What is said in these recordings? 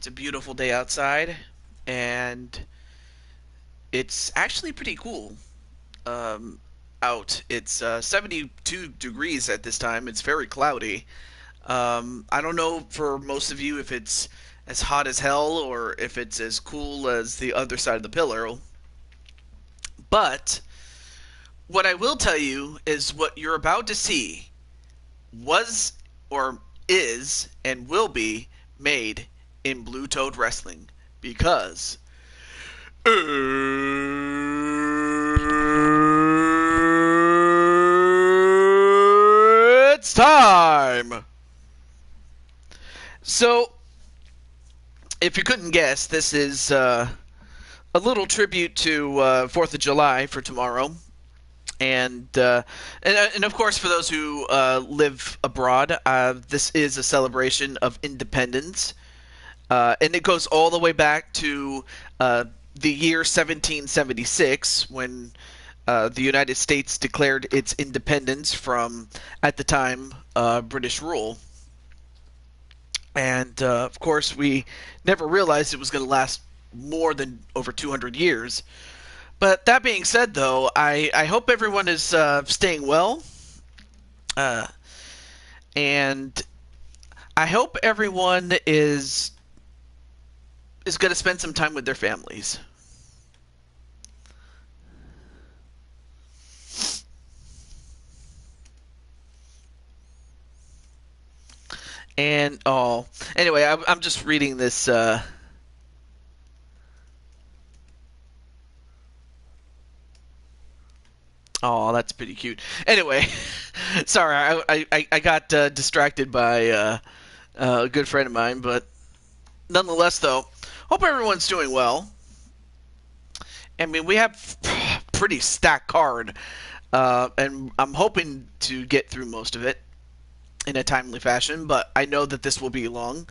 It's a beautiful day outside, and it's actually pretty cool out. It's 72 degrees at this time. It's very cloudy. I don't know for most of you if it's as hot as hell or if it's as cool as the other side of the pillow. But what I will tell you is what you're about to see was or is and will be made in Blue Toad Wrestling because it's time. So, if you couldn't guess, this is a little tribute to 4th of July for tomorrow. And of course, for those who live abroad, this is a celebration of independence, and it goes all the way back to the year 1776 when the United States declared its independence from, at the time, British rule. And of course, we never realized it was going to last more than over 200 years. But that being said, though, I hope everyone is staying well, uh, and I hope everyone is going to spend some time with their families. And anyway, I'm just reading this. Oh, that's pretty cute. Anyway, sorry, I got distracted by a good friend of mine, but nonetheless, though, hope everyone's doing well. I mean, we have pretty stacked card, and I'm hoping to get through most of it in a timely fashion, but I know that this will be long.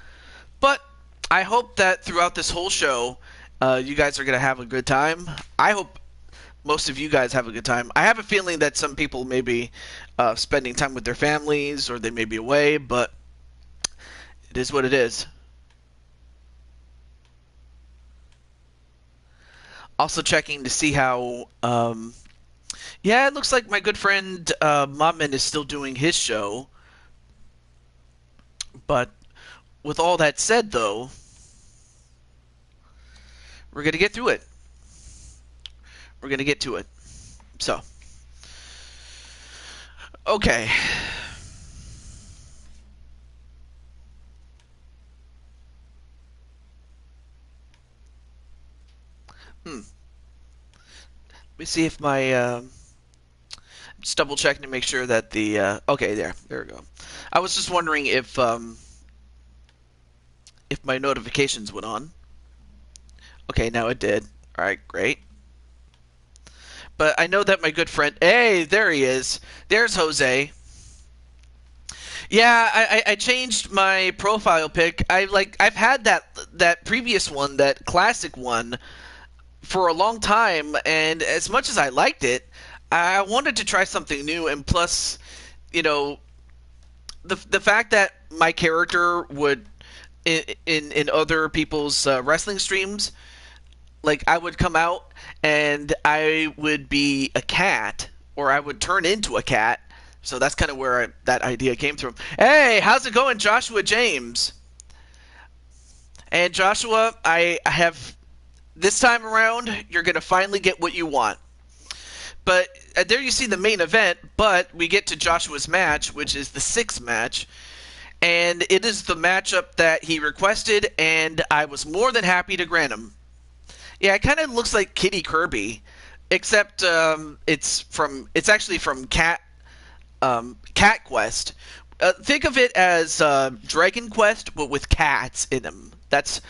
But I hope that throughout this whole show, you guys are going to have a good time. I hope most of you guys have a good time. I have a feeling that some people may be spending time with their families or they may be away, but it is what it is. Also checking to see how. Yeah, it looks like my good friend Mummin is still doing his show. But with all that said, though, we're going to get through it. We're going to get to it. So, okay. Let me see if my just double checking to make sure that the okay, there we go. I was just wondering if my notifications went on. Okay, now it did. All right, great. But I know that my good friend, hey, there he is. There's Jose. Yeah, I changed my profile pic. I've had that previous one, that classic one, for a long time, and as much as I liked it, I wanted to try something new. And plus, you know, the fact that my character would in other people's wrestling streams, like I would come out and I would be a cat, or I would turn into a cat. So that's kind of where that idea came from. Hey, how's it going, Joshua James? And Joshua, I have this time around, you're gonna finally get what you want. But there you see the main event. But we get to Joshua's match, which is the sixth match, and it is the matchup that he requested, and I was more than happy to grant him. Yeah, it kind of looks like Kitty Kirby, except it's actually from Cat Quest. Think of it as Dragon Quest, but with cats in them. That's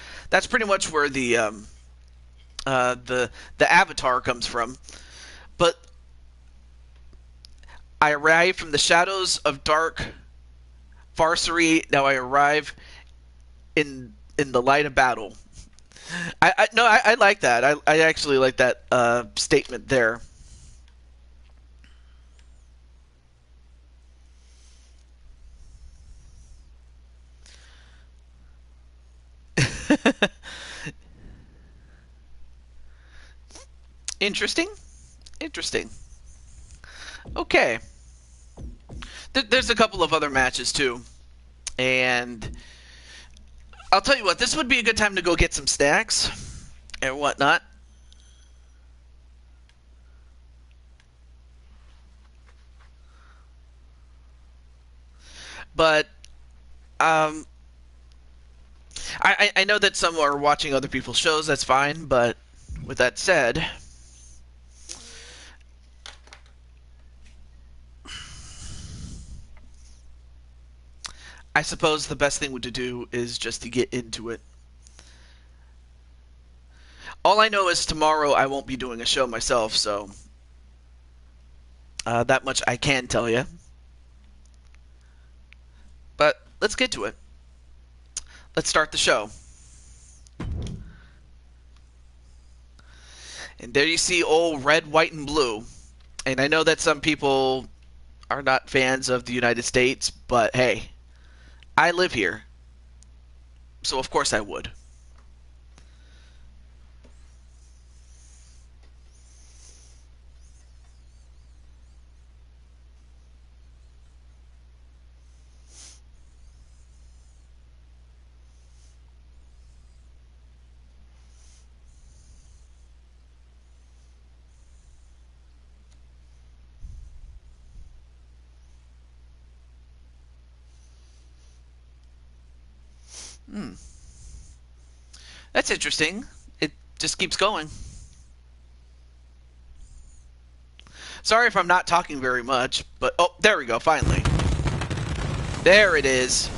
pretty much where the avatar comes from. But I arrive from the shadows of dark farcery. Now I arrive in the light of battle. I like that. I actually like that statement there. Interesting. Interesting. Okay. There's a couple of other matches too, and I'll tell you what. This would be a good time to go get some snacks and whatnot. But I know that some are watching other people's shows. That's fine. But with that said, I suppose the best thing to do is just to get into it. All I know is tomorrow I won't be doing a show myself, so that much I can tell you. But let's get to it. Let's start the show. And there you see old red, white, and blue. And I know that some people are not fans of the United States, but hey, I live here. So of course I would. That's interesting. It just keeps going. Sorry if I'm not talking very much, but oh, there we go, finally. There it is.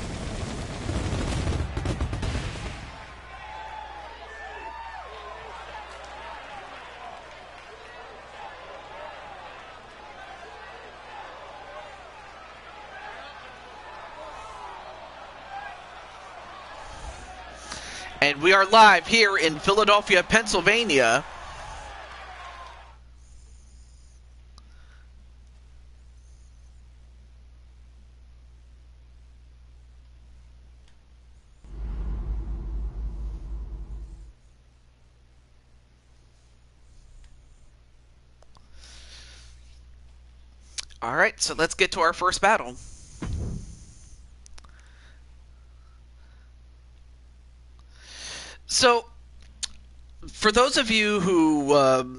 And we are live here in Philadelphia, Pennsylvania. All right, so let's get to our first battle. So, for those of you who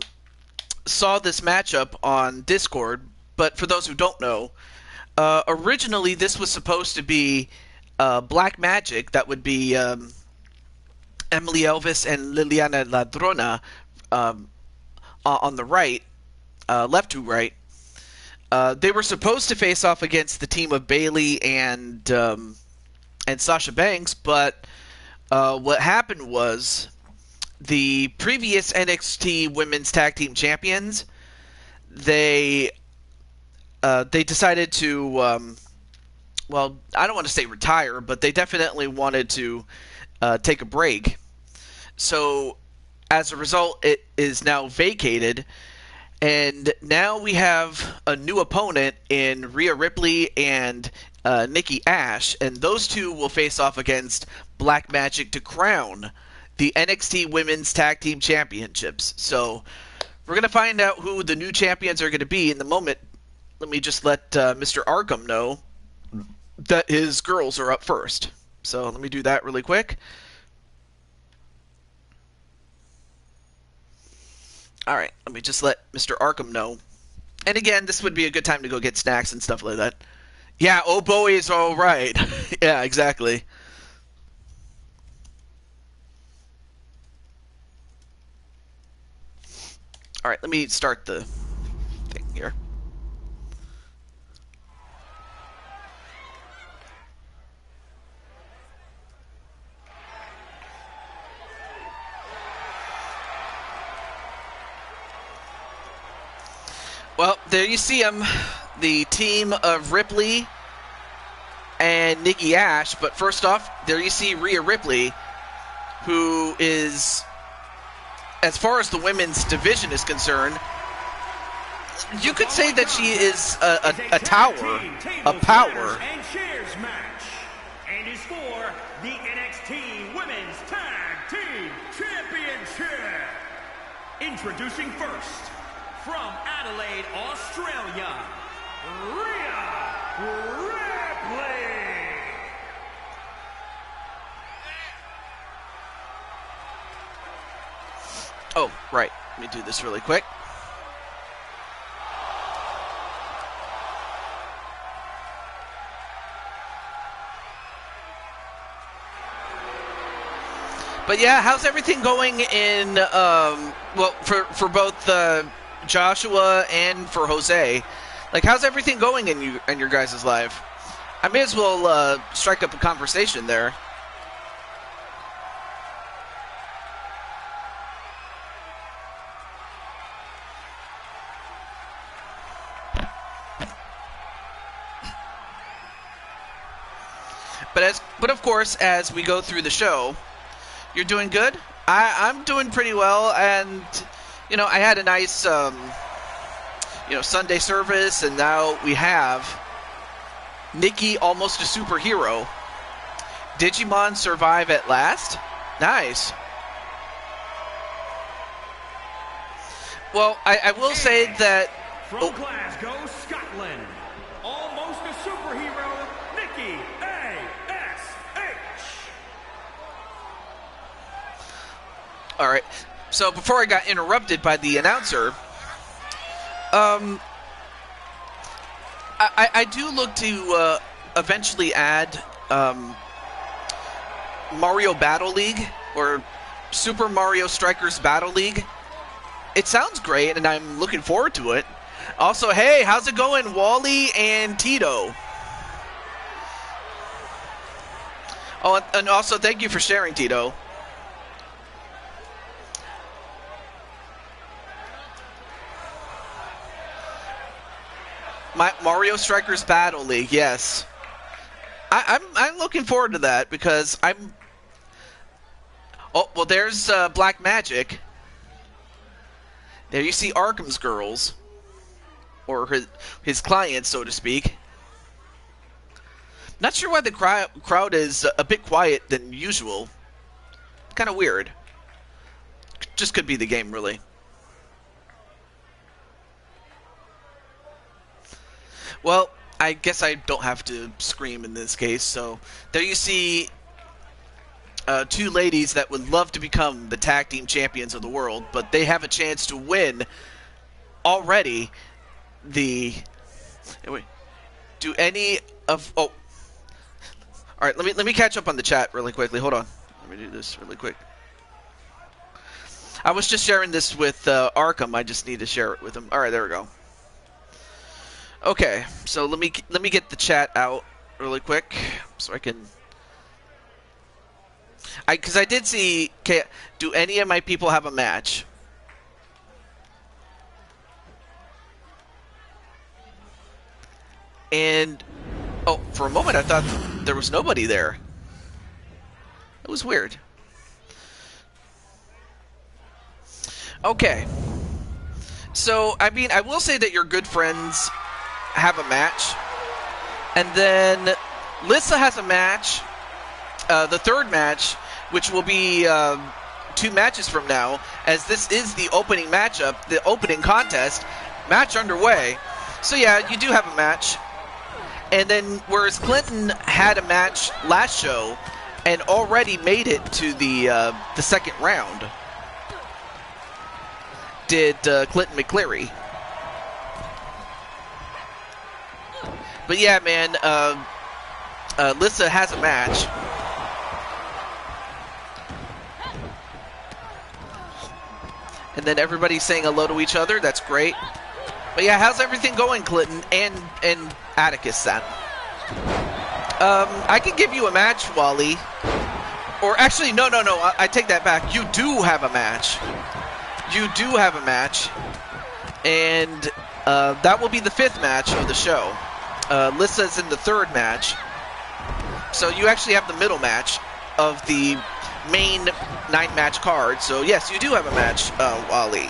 saw this matchup on Discord, but for those who don't know, originally this was supposed to be Black Magic. That would be Emily Elvis and Liliana Ladrona on the right, left to right. They were supposed to face off against the team of Bayley and Sasha Banks, but what happened was the previous NXT Women's Tag Team Champions, they decided to, well, I don't want to say retire, but they definitely wanted to take a break. So as a result, it is now vacated. And now we have a new opponent in Rhea Ripley and Nikki Ash, and those two will face off against Black Magic to crown the NXT Women's Tag Team Championships. So we're going to find out who the new champions are going to be in the moment. Let me just let Mr. Arkham know that his girls are up first. So let me do that really quick. Alright, let me just let Mr. Arkham know. And again, this would be a good time to go get snacks and stuff like that. Yeah, oh boy is alright. Yeah, exactly. Alright, let me start the thing here. Well, there you see them, the team of Ripley and Nikki Ash. But first off, there you see Rhea Ripley, who is, as far as the women's division is concerned, you could say that she is a tower, a power. And shares match, and is for the NXT Women's Tag Introducing first, from Adelaide, Australia, Ripley. Oh, right. Let me do this really quick. But yeah, how's everything going in, well, for both Joshua and for Jose? Like, how's everything going in your guys' life? I may as well strike up a conversation there. But of course, as we go through the show, you're doing good. I'm doing pretty well, and I had a nice Sunday service, and now we have Nikki, almost a superhero. Digimon survive at last. Nice. Well, I will say that from Glasgow, Scotland, almost a superhero, Nikki A.S.H. All right. So before I got interrupted by the announcer, I do look to eventually add Mario Battle League, or Super Mario Strikers Battle League. It sounds great, and I'm looking forward to it. Also, hey, how's it going, Wally and Tito? Oh, and also thank you for sharing, Tito. Mario Strikers Battle League, yes. I'm looking forward to that because I'm. Oh well, there's Black Magic. There you see Arkham's girls, or his clients, so to speak. Not sure why the crowd is a bit quiet than usual. Kind of weird. Just could be the game, really. Well, I guess I don't have to scream in this case. So there you see two ladies that would love to become the tag team champions of the world, but they have a chance to win already. Wait, do any of all right? Let me catch up on the chat really quickly. Hold on. Let me do this really quick. I was just sharing this with Arkham. I just need to share it with him. All right, there we go. Okay, so let me get the chat out really quick so I can. Because I did see. Okay, do any of my people have a match? And oh, for a moment I thought there was nobody there. It was weird. Okay, so I mean, I will say that your good friends have a match, and then Lissa has a match, the third match, which will be 2 matches from now, as this is the opening matchup, the opening contest, match underway. So yeah, you do have a match. And then whereas Clinton had a match last show and already made it to the second round, did Clinton McCleary. But yeah, man, Lissa has a match. And then everybody's saying hello to each other. That's great. But yeah, how's everything going, Clinton and Atticus-san? I can give you a match, Wally. Or actually, no. I take that back. You do have a match. You do have a match. And that will be the 5th match of the show. Lissa's in the 3rd match. So you actually have the middle match of the main 9-match card. So yes, you do have a match, Wally.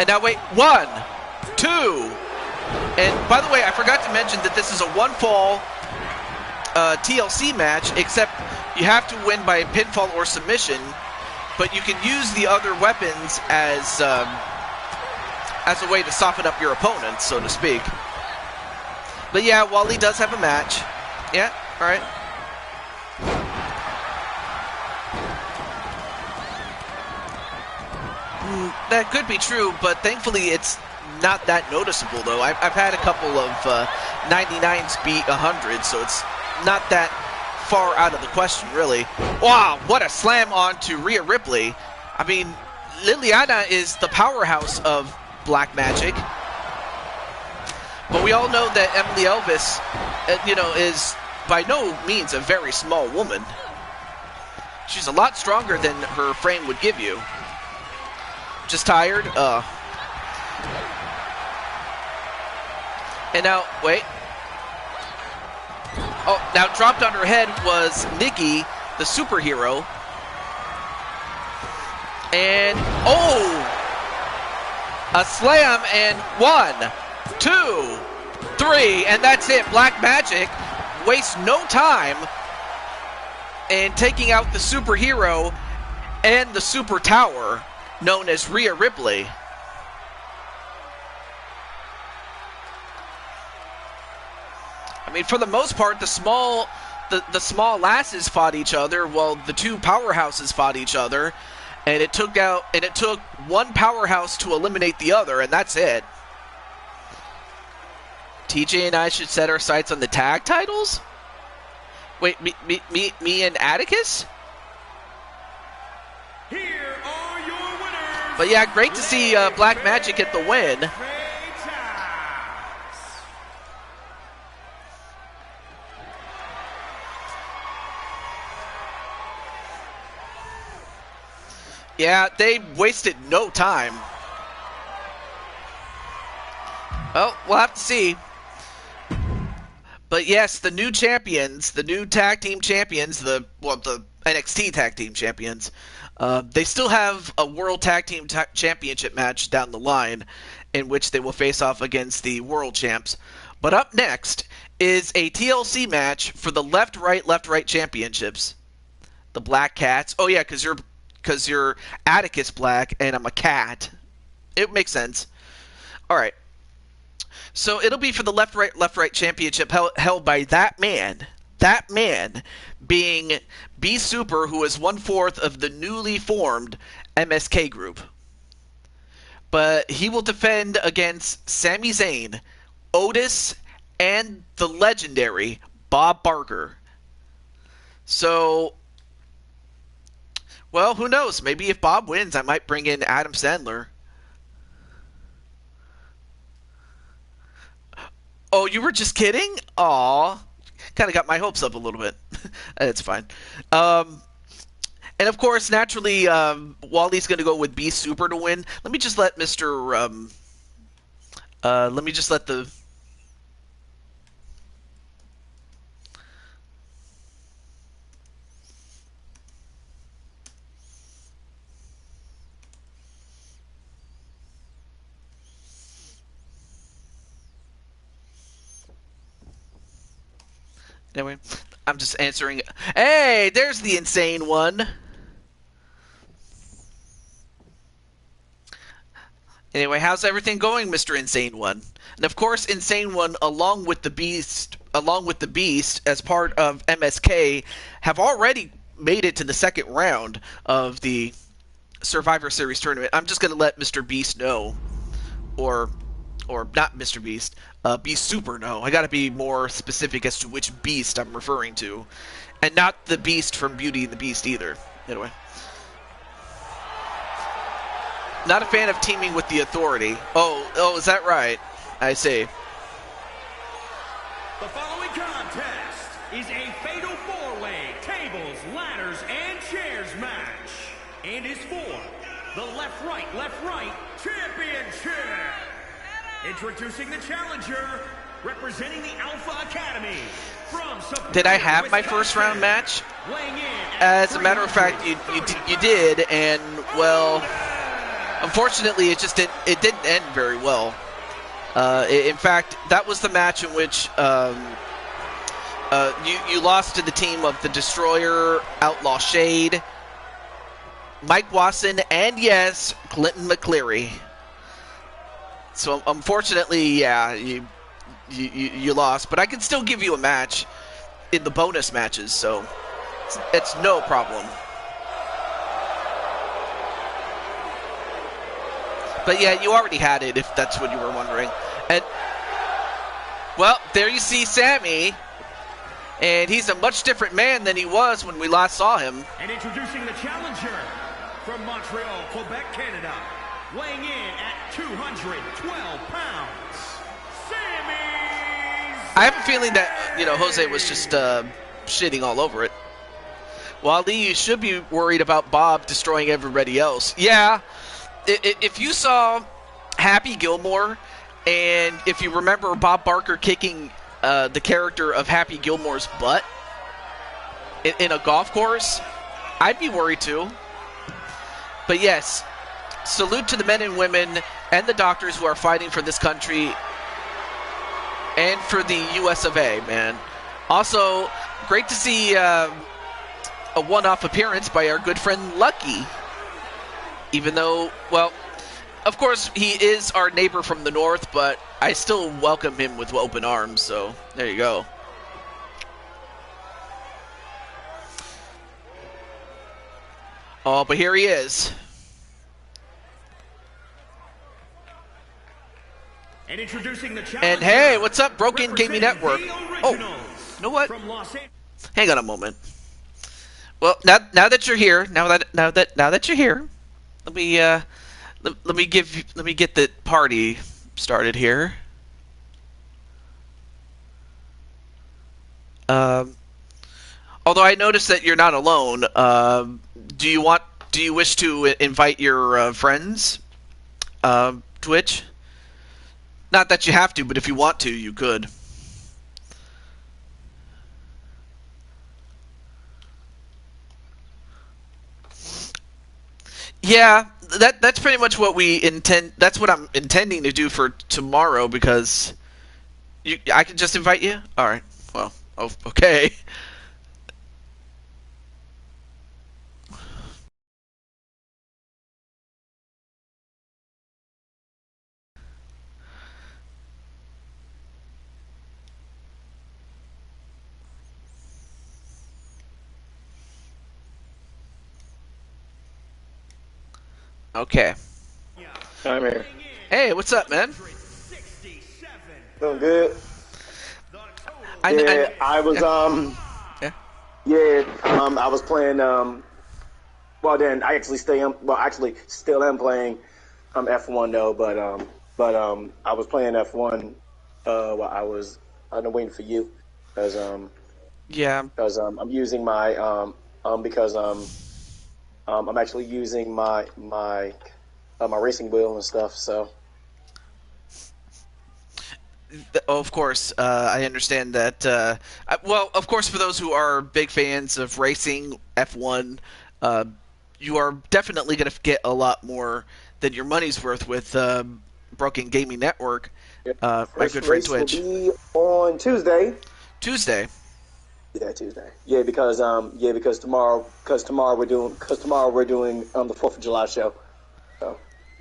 And now wait, 1, 2, And by the way, I forgot to mention that this is a one-fall TLC match, except you have to win by pinfall or submission, but you can use the other weapons as a way to soften up your opponent, so to speak. But yeah, Wally does have a match. Yeah, all right. That could be true, but thankfully it's not that noticeable, though. I've had a couple of 99s beat 100, so it's not that far out of the question, really. Wow, what a slam onto Rhea Ripley. I mean, Liliana is the powerhouse of Black Magic. But we all know that Emily Elvis, is by no means a very small woman. She's a lot stronger than her frame would give you. Just tired? And now, wait. Oh, now dropped on her head was Nikki, the superhero. And, a slam, and 1, 2, 3, and that's it. Black Magic wastes no time in taking out the superhero and the super tower known as Rhea Ripley. I mean, for the most part, the small lasses fought each other while the two powerhouses fought each other, and it took one powerhouse to eliminate the other, and that's it. TJ and I should set our sights on the tag titles? Wait, me and Atticus? Here are your winners. But yeah, great to see Black Magic get the win. Yeah, they wasted no time. Well, we'll have to see. But yes, the new champions, the new tag team champions, the NXT tag team champions, they still have a World Tag Team Championship match down the line in which they will face off against the World Champs. But up next is a TLC match for the left-right championships. The Black Cats. Oh yeah, because you're Atticus Black and I'm a cat. It makes sense. All right. So it'll be for the left-right championship held by that man being B Super, who is 1/4 of the newly formed MSK group. But he will defend against Sami Zayn, Otis, and the legendary Bob Barker. So, well, who knows? Maybe if Bob wins, I might bring in Adam Sandler. Oh, you were just kidding? Aw. Kind of got my hopes up a little bit. It's fine. And of course, naturally, Wally's going to go with B Super to win. Let me just let the... Anyway, I'm just answering. Hey, there's the Insane One. Anyway, how's everything going, Mr. Insane One? And of course, Insane One, along with the Beast, as part of MSK, have already made it to the second round of the Survivor Series tournament. I'm just gonna let Mr. Beast know, or not Mr. Beast, Beast Super know. I gotta be more specific as to which Beast I'm referring to. And not the Beast from Beauty and the Beast either. Anyway. Not a fan of teaming with the Authority. Oh, is that right? I see. The following contest is a fatal four-way tables, ladders, and chairs match. And is for the left-right championship. Introducing the challenger, representing the Alpha Academy. Did I have my first round match? As a matter of fact, you did, and well, unfortunately, it didn't end very well. In fact, that was the match in which you lost to the team of the Destroyer, Outlaw Shade, Mike Wasson, and yes, Clinton McCleary. So unfortunately, yeah, you lost, but I can still give you a match in the bonus matches, so it's no problem. But yeah, you already had it, if that's what you were wondering. And well, there you see Sammy, and he's a much different man than he was when we last saw him. And introducing the challenger from Montreal, Quebec, Canada, weighing in at 212 pounds, Sammy. I have a feeling that, Jose was just shitting all over it. Well, Lee, you should be worried about Bob destroying everybody else. Yeah, if you saw Happy Gilmore, and if you remember Bob Barker kicking the character of Happy Gilmore's butt in a golf course, I'd be worried too. But yes, salute to the men and women and the doctors who are fighting for this country and for the US of A, man. Also, great to see a one-off appearance by our good friend Lucky. Even though, well, of course, he is our neighbor from the north, but I still welcome him with open arms, so there you go. Oh, but here he is. And introducing the challenger. And hey, what's up, Broken Gaming Network? Oh, you know what? Hang on a moment. Well, now that you're here, now that you're here, let me get the party started here. Although I noticed that you're not alone. Do you wish to invite your friends? Twitch? Not that you have to, but if you want to, you could. Yeah, that's pretty much what we intend. That's what I'm intending to do for tomorrow, because I can just invite you. All right. Well, okay. Okay. I'm here. Hey, what's up, man? Doing good. I was Yeah. yeah, I was playing well then I actually still am playing F1 though, but I was playing F1 while I'm waiting for you because Yeah. I'm using my because I'm actually using my my racing wheel and stuff, so Of course, I understand that. Well, of course, for those who are big fans of racing F1, you are definitely going to get a lot more than your money's worth with Broken Gaming Network. My first good friend race will Twitch. be on Tuesday. Tuesday. Yeah, Tuesday. Yeah, because tomorrow we're doing the 4th of July show. So.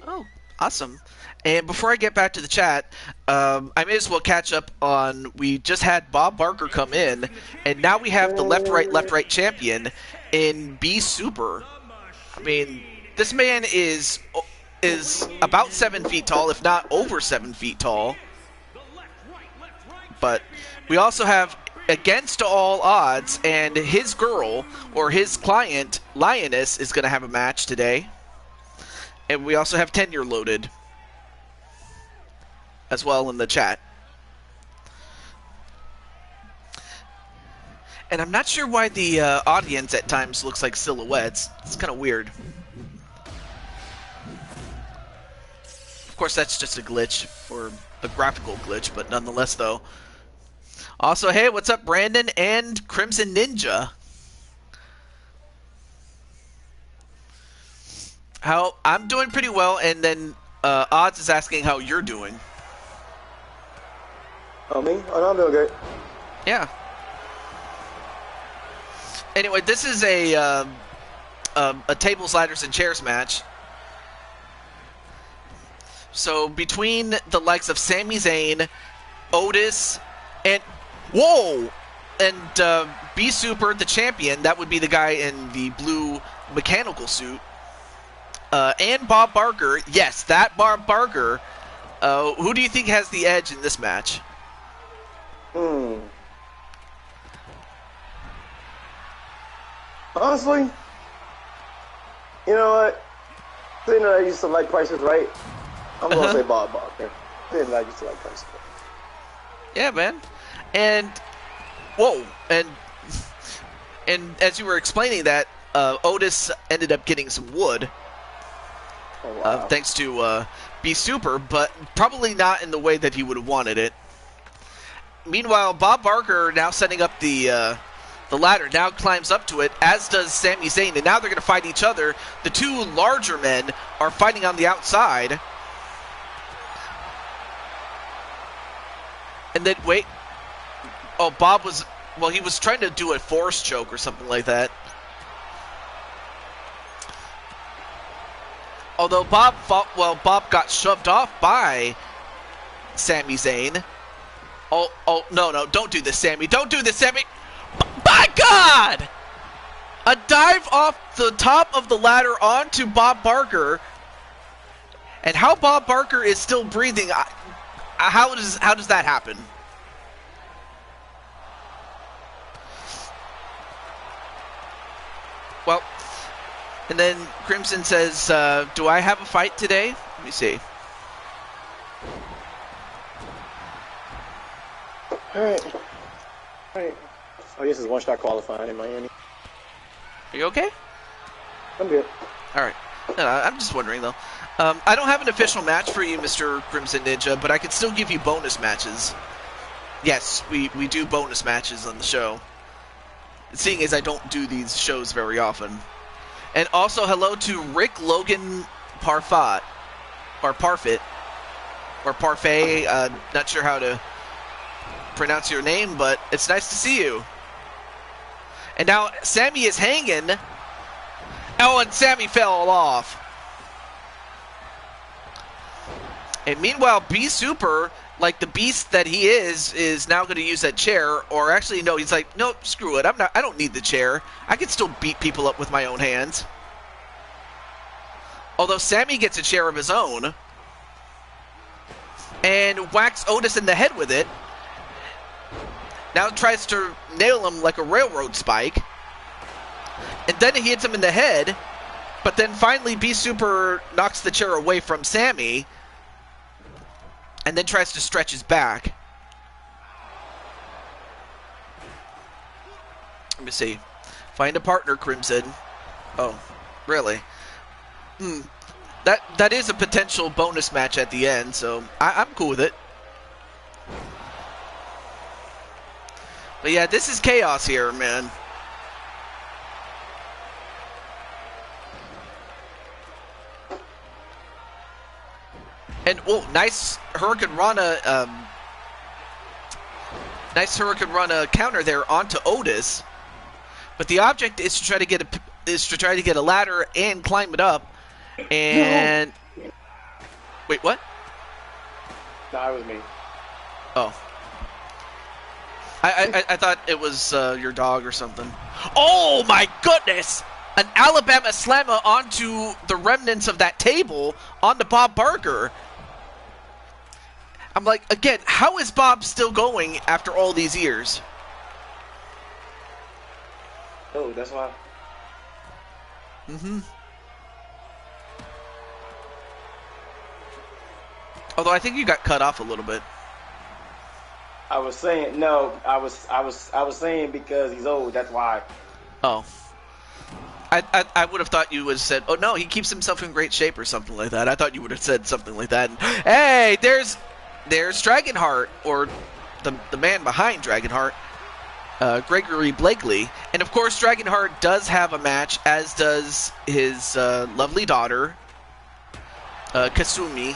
Oh, awesome. And before I get back to the chat, I may as well catch up on, we just had Bob Barker come in, and now we have the left right champion in B Super. I mean, this man is about 7 feet tall, if not over 7 feet tall. But we also have Against All Odds, and his girl, or his client, Lioness, is going to have a match today. And we also have Tenure loaded as well in the chat. And I'm not sure why the audience at times looks like silhouettes. It's kind of weird. Of course, that's just a glitch, or a graphical glitch, but nonetheless, though. Also, hey, what's up, Brandon and Crimson Ninja? I'm doing pretty well, and then Odds is asking how you're doing. Oh, me? Oh, no, I'm doing good. Yeah. Anyway, this is a tables, ladders, and chairs match. So between the likes of Sami Zayn, Otis, and whoa, and B Super, the champion, that would be the guy in the blue mechanical suit, and Bob Barker. Yes, that Bob Barker. Who do you think has the edge in this match? Honestly, you know what? Seeing that I used to like Price is Right, I'm gonna say Bob Barker. Seeing that I used to like Price is Right. Yeah, man. And whoa, and as you were explaining that, Otis ended up getting some wood, Oh, wow. thanks to B Super, but probably not in the way that he would have wanted it. Meanwhile, Bob Barker now setting up the ladder, now climbs up to it, as does Sami Zayn, and now they're going to fight each other. The two larger men are fighting on the outside. And then, wait. Oh, Bob was, well, he was trying to do a force choke or something like that. Although Bob got shoved off by Sami Zayn. Oh, no, don't do this, Sammy. Don't do this, Sammy. My God! A dive off the top of the ladder onto Bob Barker. And how Bob Barker is still breathing, how does that happen? Well, and then Crimson says, do I have a fight today? Let me see. Alright. Oh, this is one-shot qualifying in Miami. Are you okay? I'm good. All right. No, I'm just wondering, though. I don't have an official match for you, Mr. Crimson Ninja, but I can still give you bonus matches. Yes, we do bonus matches on the show. Seeing as I don't do these shows very often. And also, hello to Rick Logan Parfait. Or Parfait. Or Parfait. Not sure how to pronounce your name, but it's nice to see you. And now Sammy is hanging. Oh, and Sammy fell off. And meanwhile, B Super, like the beast that he is now going to use that chair. Or actually, no, he's like, nope, screw it. I don't need the chair. I can still beat people up with my own hands. Although Sammy gets a chair of his own and whacks Otis in the head with it. Now tries to nail him like a railroad spike. And then he hits him in the head. But then finally B Super knocks the chair away from Sammy. And then tries to stretch his back. Let me see. Find a partner, Crimson. Oh, really? That is a potential bonus match at the end, so I'm cool with it. But yeah, this is chaos here, man. And, oh, nice Hurricane Rana, counter there onto Otis. But the object is to try to get a ladder and climb it up. And wait, what? Nah, it was me. Oh. I thought it was your dog or something. Oh my goodness! An Alabama slammer onto the remnants of that table onto Bob Barker. I'm like, again, how is Bob still going after all these years? Oh, that's why. Although I think you got cut off a little bit. I was saying no. I was saying because he's old. That's why. Oh. I would have thought you would have said, oh no, he keeps himself in great shape or something like that. I thought you would have said something like that. And, hey, there's Dragonheart, or the man behind Dragonheart, Gregory Blakely. And of course, Dragonheart does have a match, as does his lovely daughter, Kasumi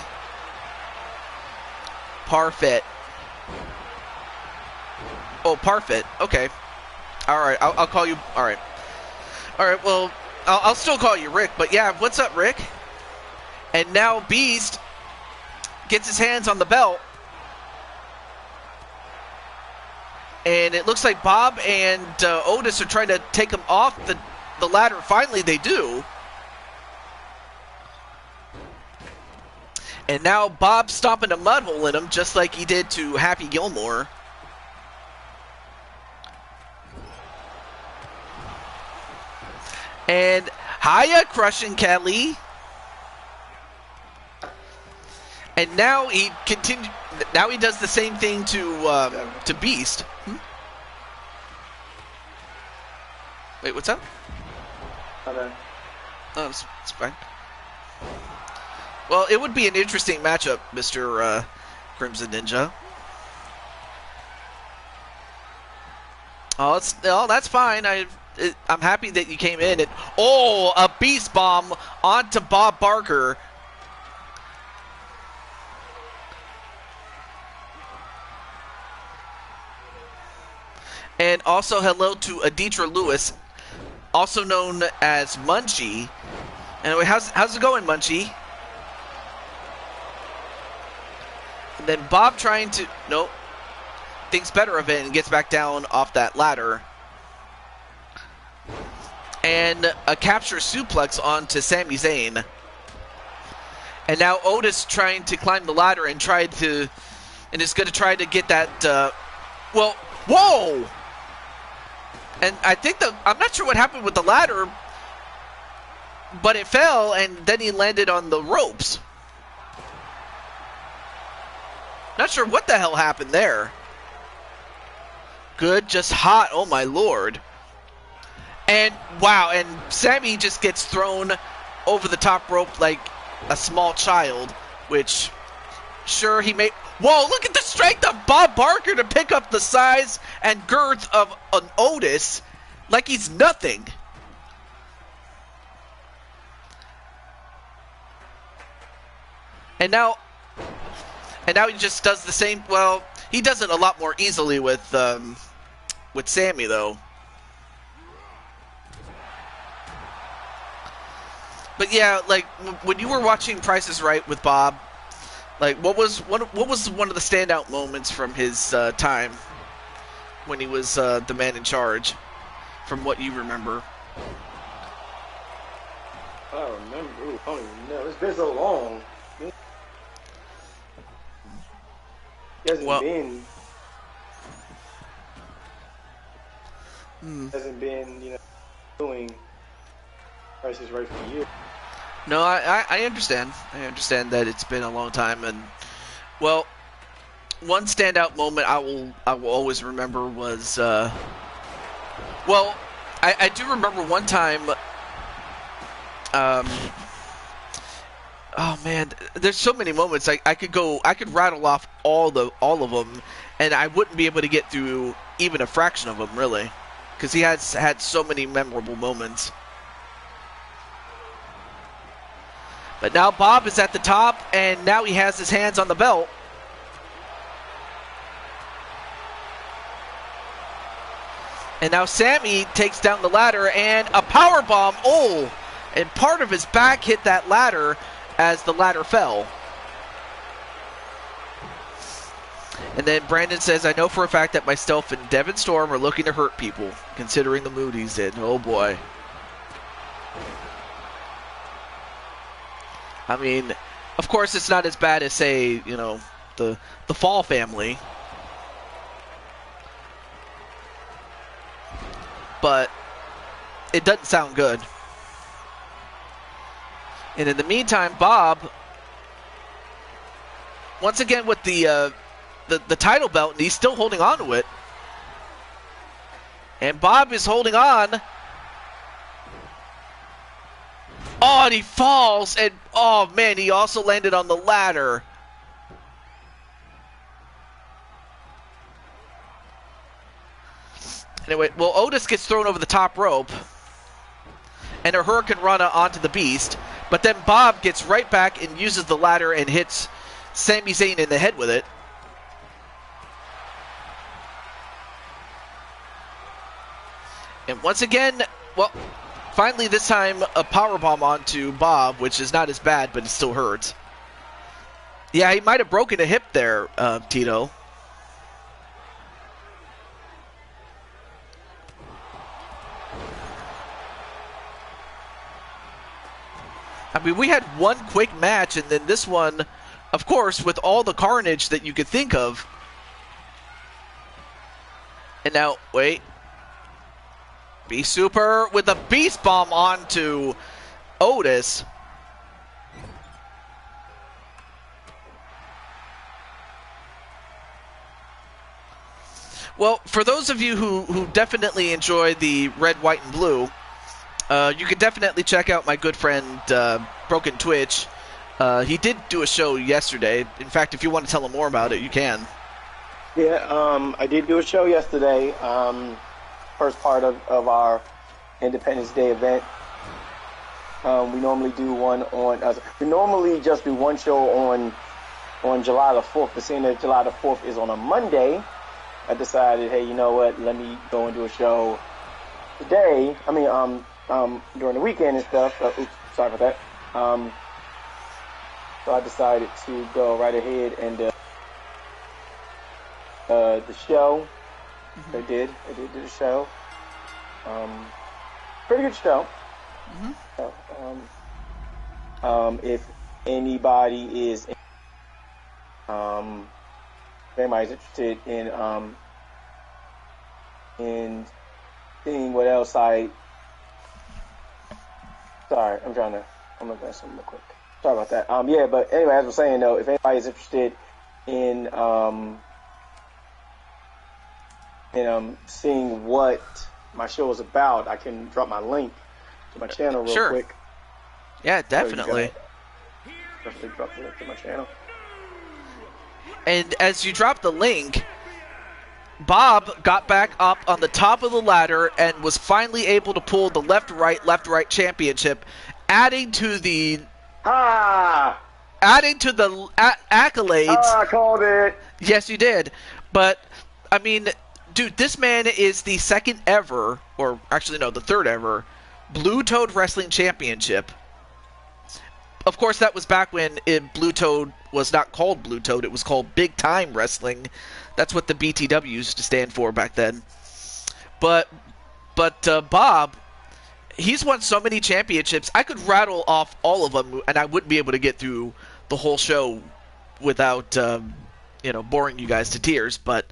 Parfait. Oh, Parfit. Okay. All right. I'll call you. All right. All right. Well, I'll still call you Rick. But yeah, what's up, Rick? And now Beast gets his hands on the belt. And it looks like Bob and Otis are trying to take him off the ladder. Finally, they do. And now Bob's stomping a mud hole in him, just like he did to Happy Gilmore. And hiya, crushing Kelly. And now he continue. Now he does the same thing to Beast. Wait, what's up? Okay. Oh, it's fine. Well, it would be an interesting matchup, Mr. Crimson Ninja. Oh, that's fine. I'm happy that you came in. A Beast Bomb onto Bob Barker. And also hello to Aditra Lewis, also known as Munchie. Anyway, how's it going, Munchie? And then Bob trying to thinks better of it and gets back down off that ladder. And a capture suplex onto Sami Zayn. And now Otis trying to climb the ladder and is going to try to get that. Whoa! And I think I'm not sure what happened with the ladder, but it fell and then he landed on the ropes. Not sure what the hell happened there. Good, just hot. Oh my lord. And wow, and Sammy just gets thrown over the top rope like a small child, which sure he may. Whoa, look at the strength of Bob Barker to pick up the size and girth of an Otis like he's nothing. And now he just does the same. Well, he does it a lot more easily with Sammy, though. But yeah, like when you were watching Price is Right with Bob, like what was one of the standout moments from his time when he was the man in charge, from what you remember? I don't remember. Ooh, I don't even know. It's been so long. Hasn't been doing Price is Right for years. No, I understand. I understand that it's been a long time, and well, one standout moment I will always remember was I do remember one time. Oh man, there's so many moments. I could rattle off all of them, and I wouldn't be able to get through even a fraction of them really, because he has had so many memorable moments. But now Bob is at the top, and now he has his hands on the belt. And now Sammy takes down the ladder, and a powerbomb. Oh, and part of his back hit that ladder as the ladder fell. And then Brandon says, I know for a fact that myself and Devin Storm are looking to hurt people, considering the mood he's in. Oh boy. I mean, of course it's not as bad as, say, the Fall family. But it doesn't sound good. And in the meantime, Bob, once again with the title belt, and he's still holding on to it. And Bob is holding on. Oh, and he falls, and oh man, he also landed on the ladder. Anyway, well, Otis gets thrown over the top rope, and a Hurricane Rana onto the Beast, but then Bob gets right back and uses the ladder and hits Sami Zayn in the head with it. And once again, well, finally this time a powerbomb onto Bob, which is not as bad, but it still hurts. Yeah, he might have broken a hip there, Tito. I mean, we had one quick match, and then this one, of course, with all the carnage that you could think of. And now, wait. Beast Super with a Beast Bomb onto Otis. Well, for those of you who definitely enjoy the red, white, and blue, you can definitely check out my good friend Broken Twitch. He did do a show yesterday. In fact, if you want to tell him more about it, you can. Yeah, I did do a show yesterday. First part of our Independence Day event. We normally do one on. We normally just do one show on July the 4th. But seeing that July the 4th is on a Monday, I decided, hey, you know what? Let me go and do a show today. I mean, during the weekend and stuff. Oops, sorry about that. So I decided to go right ahead and the show. Mm-hmm. I did do the show. Pretty good show. Mm-hmm. If anybody is anybody's interested in seeing what else sorry, I'm gonna grab something real quick. Sorry about that. Yeah, but anyway, as I was saying though, if anybody's interested in seeing what my show is about, I can drop my link to my channel real quick. Yeah, definitely. Definitely drop the link to my channel. And as you drop the link, Bob got back up on the top of the ladder and was finally able to pull the left-right championship, adding to the accolades. I called it. Yes, you did. But I mean, dude, this man is the second ever, or actually no, the third ever, Blue Toad Wrestling Championship. Of course, that was back when Blue Toad was not called Blue Toad. It was called Big Time Wrestling. That's what the BTW used to stand for back then. But Bob, he's won so many championships. I could rattle off all of them, and I wouldn't be able to get through the whole show without, boring you guys to tears. But,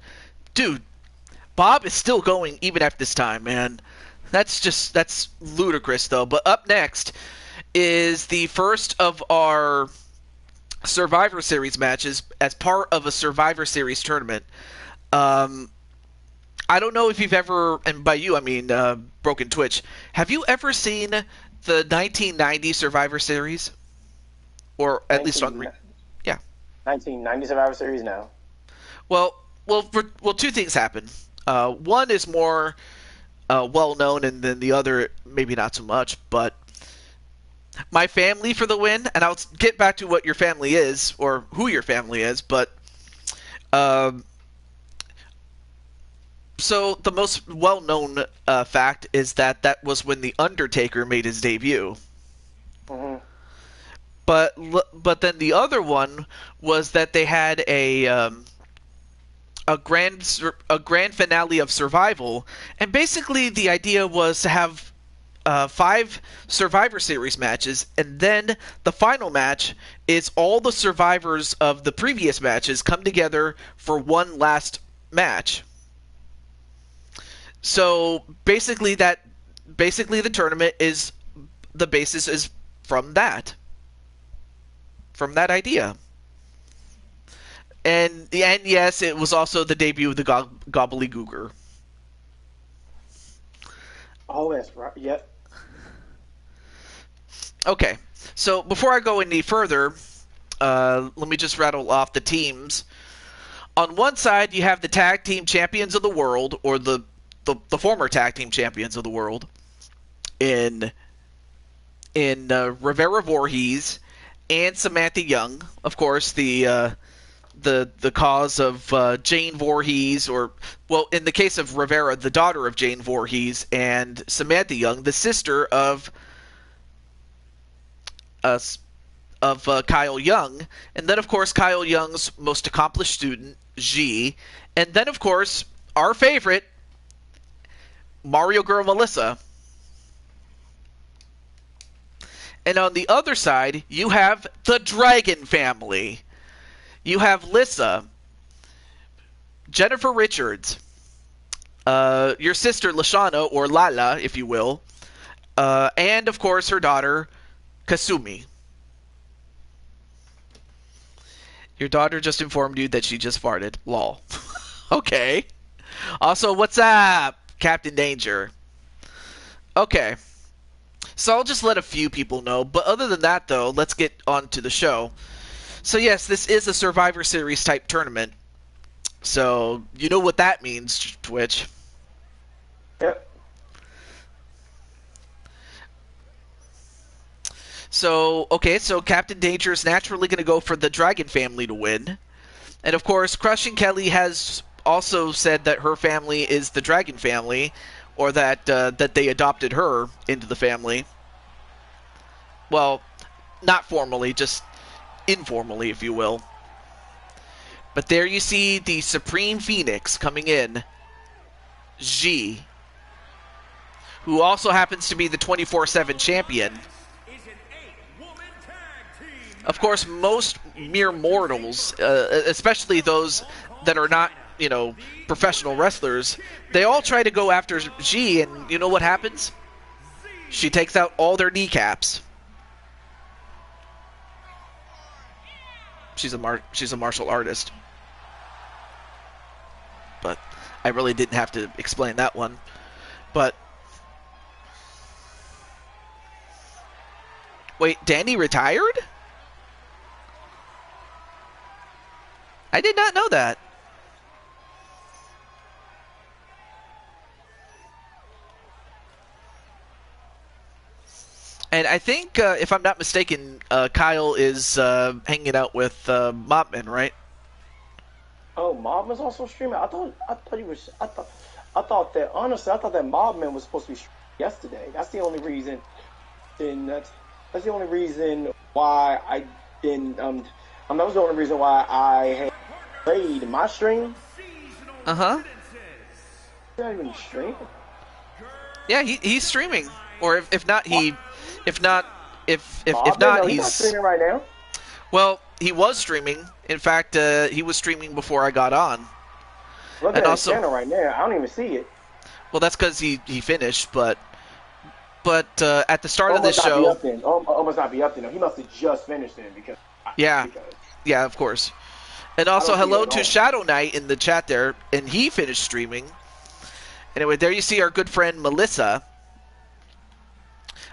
dude, Bob is still going even after this time, man. That's ludicrous, though. But up next is the first of our Survivor Series matches as part of a Survivor Series tournament. I don't know if you've ever, and by you I mean Broken Twitch, have you ever seen the 1990 Survivor Series? Or at least on... Yeah. 1990 Survivor Series, no. Well, two things happen. One is more well-known, and then the other maybe not so much, but my family for the win, and I'll get back to what your family is, or who your family is, but so the most well-known fact is that was when The Undertaker made his debut. Mm-hmm. But then the other one was that they had a grand finale of Survival, and basically the idea was to have 5 Survivor Series matches, and then the final match is all the survivors of the previous matches come together for one last match. So basically the tournament is the basis is from that idea. And yes, it was also the debut of the Gobbledygooker. Oh, that's right. Yep. Okay, so before I go any further, let me just rattle off the teams. On one side, you have the Tag Team Champions of the World, or the former Tag Team Champions of the World, in Rivera Voorhees and Samantha Young. Of course, the the cause of Jane Voorhees, or well, in the case of Rivera, the daughter of Jane Voorhees, and Samantha Young, the sister uh, Kyle Young, and then of course Kyle Young's most accomplished student, G, and then of course our favorite, Mario Girl Melissa. And on the other side, you have the Dragon family. You have Lissa, Jennifer Richards, your sister Lashana, or Lala, if you will, and of course her daughter, Kasumi. Your daughter just informed you that she just farted. Lol. Okay. Also, what's up, Captain Danger? Okay. So I'll just let a few people know. But other than that, though, let's get on to the show. So yes, this is a Survivor Series type tournament. So you know what that means, Twitch. Yep. So, okay, so Captain Danger is naturally going to go for the Dragon family to win. And of course, Crushing Kelly has also said that her family is the Dragon family, or that that they adopted her into the family. Well, not formally, just informally, if you will. But there you see the Supreme Phoenix coming in, G, who also happens to be the 24/7 champion. Of course, most mere mortals, especially those that are not, you know, professional wrestlers, they all try to go after G, and you know what happens? She takes out all their kneecaps. She's a martial artist. But I really didn't have to explain that one. But wait, Danny retired? I did not know that. And I think, if I'm not mistaken, Kyle is hanging out with Mobman, right? Oh, Mobman's also streaming. I thought he was. I thought that honestly, I thought that Mobman was supposed to be streaming yesterday. That's the only reason. That's the only reason why I didn't. That was the only reason why I had played my stream. Uh-huh. He's not even streaming. Yeah, he's streaming. Or if not, he's He's not streaming right now. Well, he was streaming. In fact, he was streaming before I got on. Look at his channel right now. I don't even see it. Well, that's because he finished, but at the start of this show, almost not be up then. He must have just finished then because. Yeah, of course. And also, hello to Shadow Knight in the chat there, and he finished streaming. Anyway, there you see our good friend Melissa.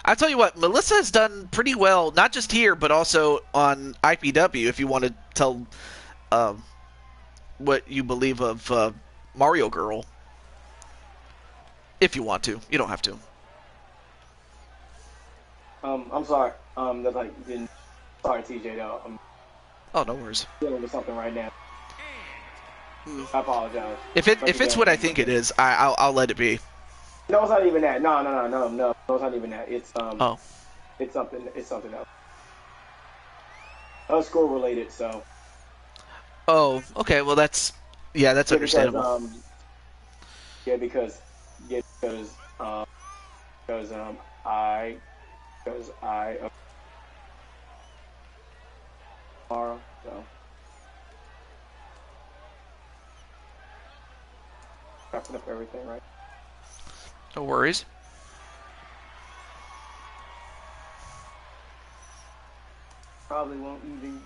I'll tell you what, Melissa has done pretty well, not just here, but also on IPW, if you want to tell what you believe of Mario Girl. If you want to. You don't have to. I'm sorry. That's like, didn't. Sorry, TJ, though. Oh, no worries. Dealing with something right now. I apologize. If it's what I think it is, I'll let it be. No, it's not even that. No. It's not even that. It's Oh. It's something else. School related, so. Oh, okay. Well, that's understandable. Because tomorrow, so. Wrapping up everything, right? No worries. Probably won't even.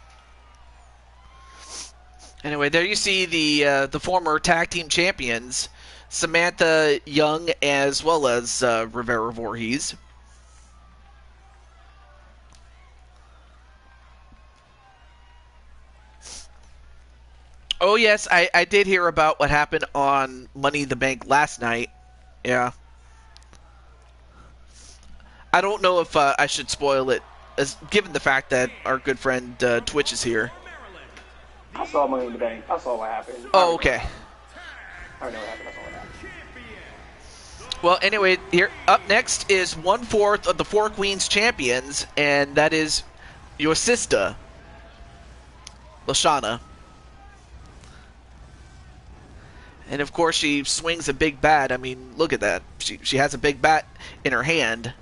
Anyway, there you see the former tag team champions, Samantha Young as well as Rivera Voorhees. Oh yes, I did hear about what happened on Money in the Bank last night. Yeah. I don't know if I should spoil it, given the fact that our good friend Twitch is here. I saw Money in the Bank. I saw what happened. Oh, okay. I know what happened. I saw what happened. Well, anyway, here up next is 1/4 of the Four Queens champions, and that is your sister, Lashana. And of course, she swings a big bat. I mean, look at that. She has a big bat in her hand.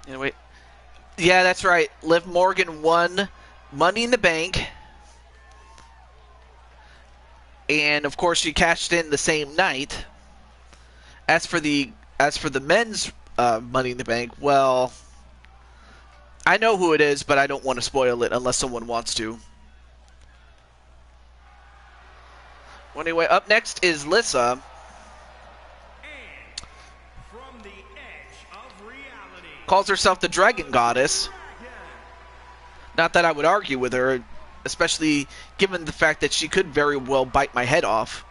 Anyway, yeah, that's right. Liv Morgan won Money in the Bank, and of course, she cashed in the same night. As for the men's Money in the Bank, well, I know who it is, but I don't want to spoil it unless someone wants to. Well, anyway, up next is Lissa. Calls herself the Dragon Goddess. Not that I would argue with her, especially given the fact that she could very well bite my head off.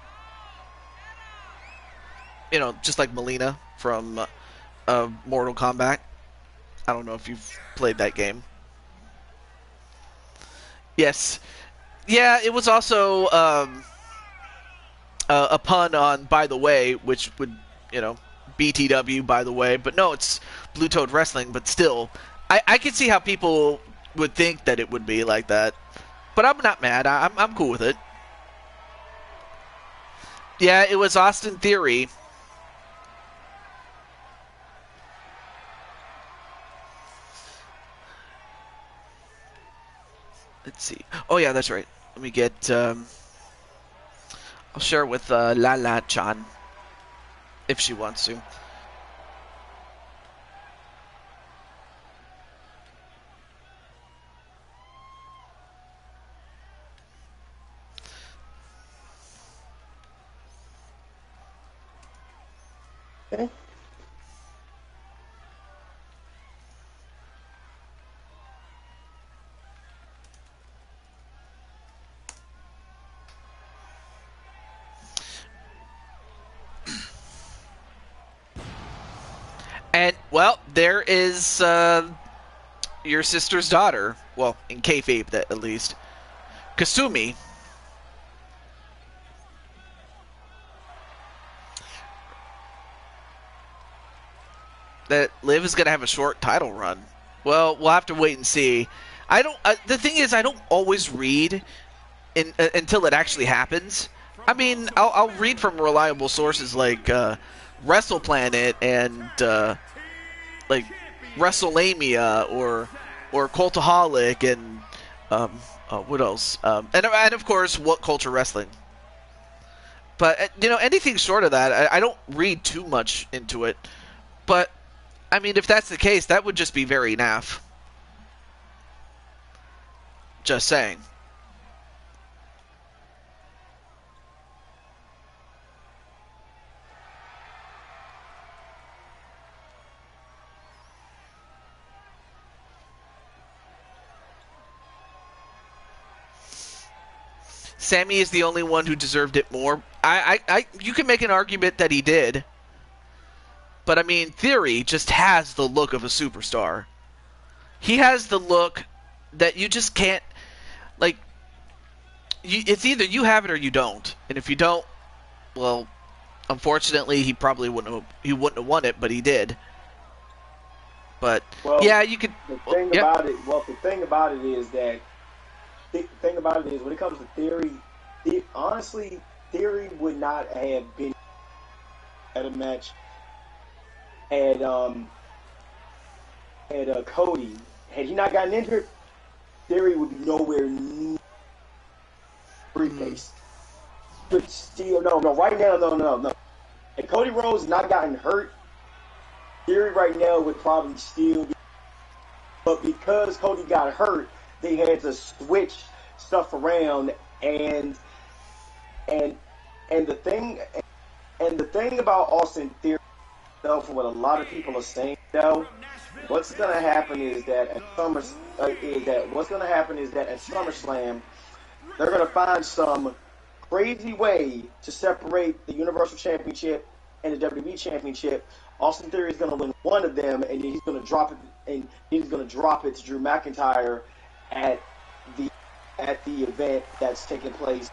You know, just like Melina from Mortal Kombat. I don't know if you've played that game. Yes. Yeah, it was also a pun on By the Way, which would, you know, BTW, by the way. But no, it's Blue Toad Wrestling, but still. I can see how people would think that it would be like that. But I'm not mad. I'm cool with it. Yeah, it was Austin Theory. Let's see. Oh, yeah, that's right. Let me get... I'll share with Lala-chan, if she wants to. Okay. And, well, there is your sister's daughter. Well, in kayfabe, at least. Kasumi. That Liv is going to have a short title run. Well, we'll have to wait and see. I don't. The thing is, I don't always read until it actually happens. I mean, I'll read from reliable sources like WrestlePlanet and like WrestleMania or Cultaholic and what else? And of course, What Culture Wrestling. But you know, anything short of that, I don't read too much into it. But I mean, if that's the case, that would just be very naff. Just saying. Sammy is the only one who deserved it more. You can make an argument that he did. But, I mean, Theory just has the look of a superstar. He has the look that you just can't, like, it's either you have it or you don't. And if you don't, well, unfortunately, he probably wouldn't have won it, but he did. But, well, yeah, you could... The thing about it is that, when it comes to Theory, honestly, Theory would not have been at a match had Cody. Had he not gotten injured, Theory would be nowhere near briefcase. But still, no, right now, no. If Cody Rhodes had not gotten hurt, Theory right now would probably still be. But because Cody got hurt, they had to switch stuff around, and And the thing about Austin Theory, though, for what a lot of people are saying, though, what's gonna happen is that at SummerSlam, they're gonna find some crazy way to separate the Universal Championship and the WWE Championship. Austin Theory is gonna win one of them, and then he's gonna drop it, to Drew McIntyre at the event that's taking place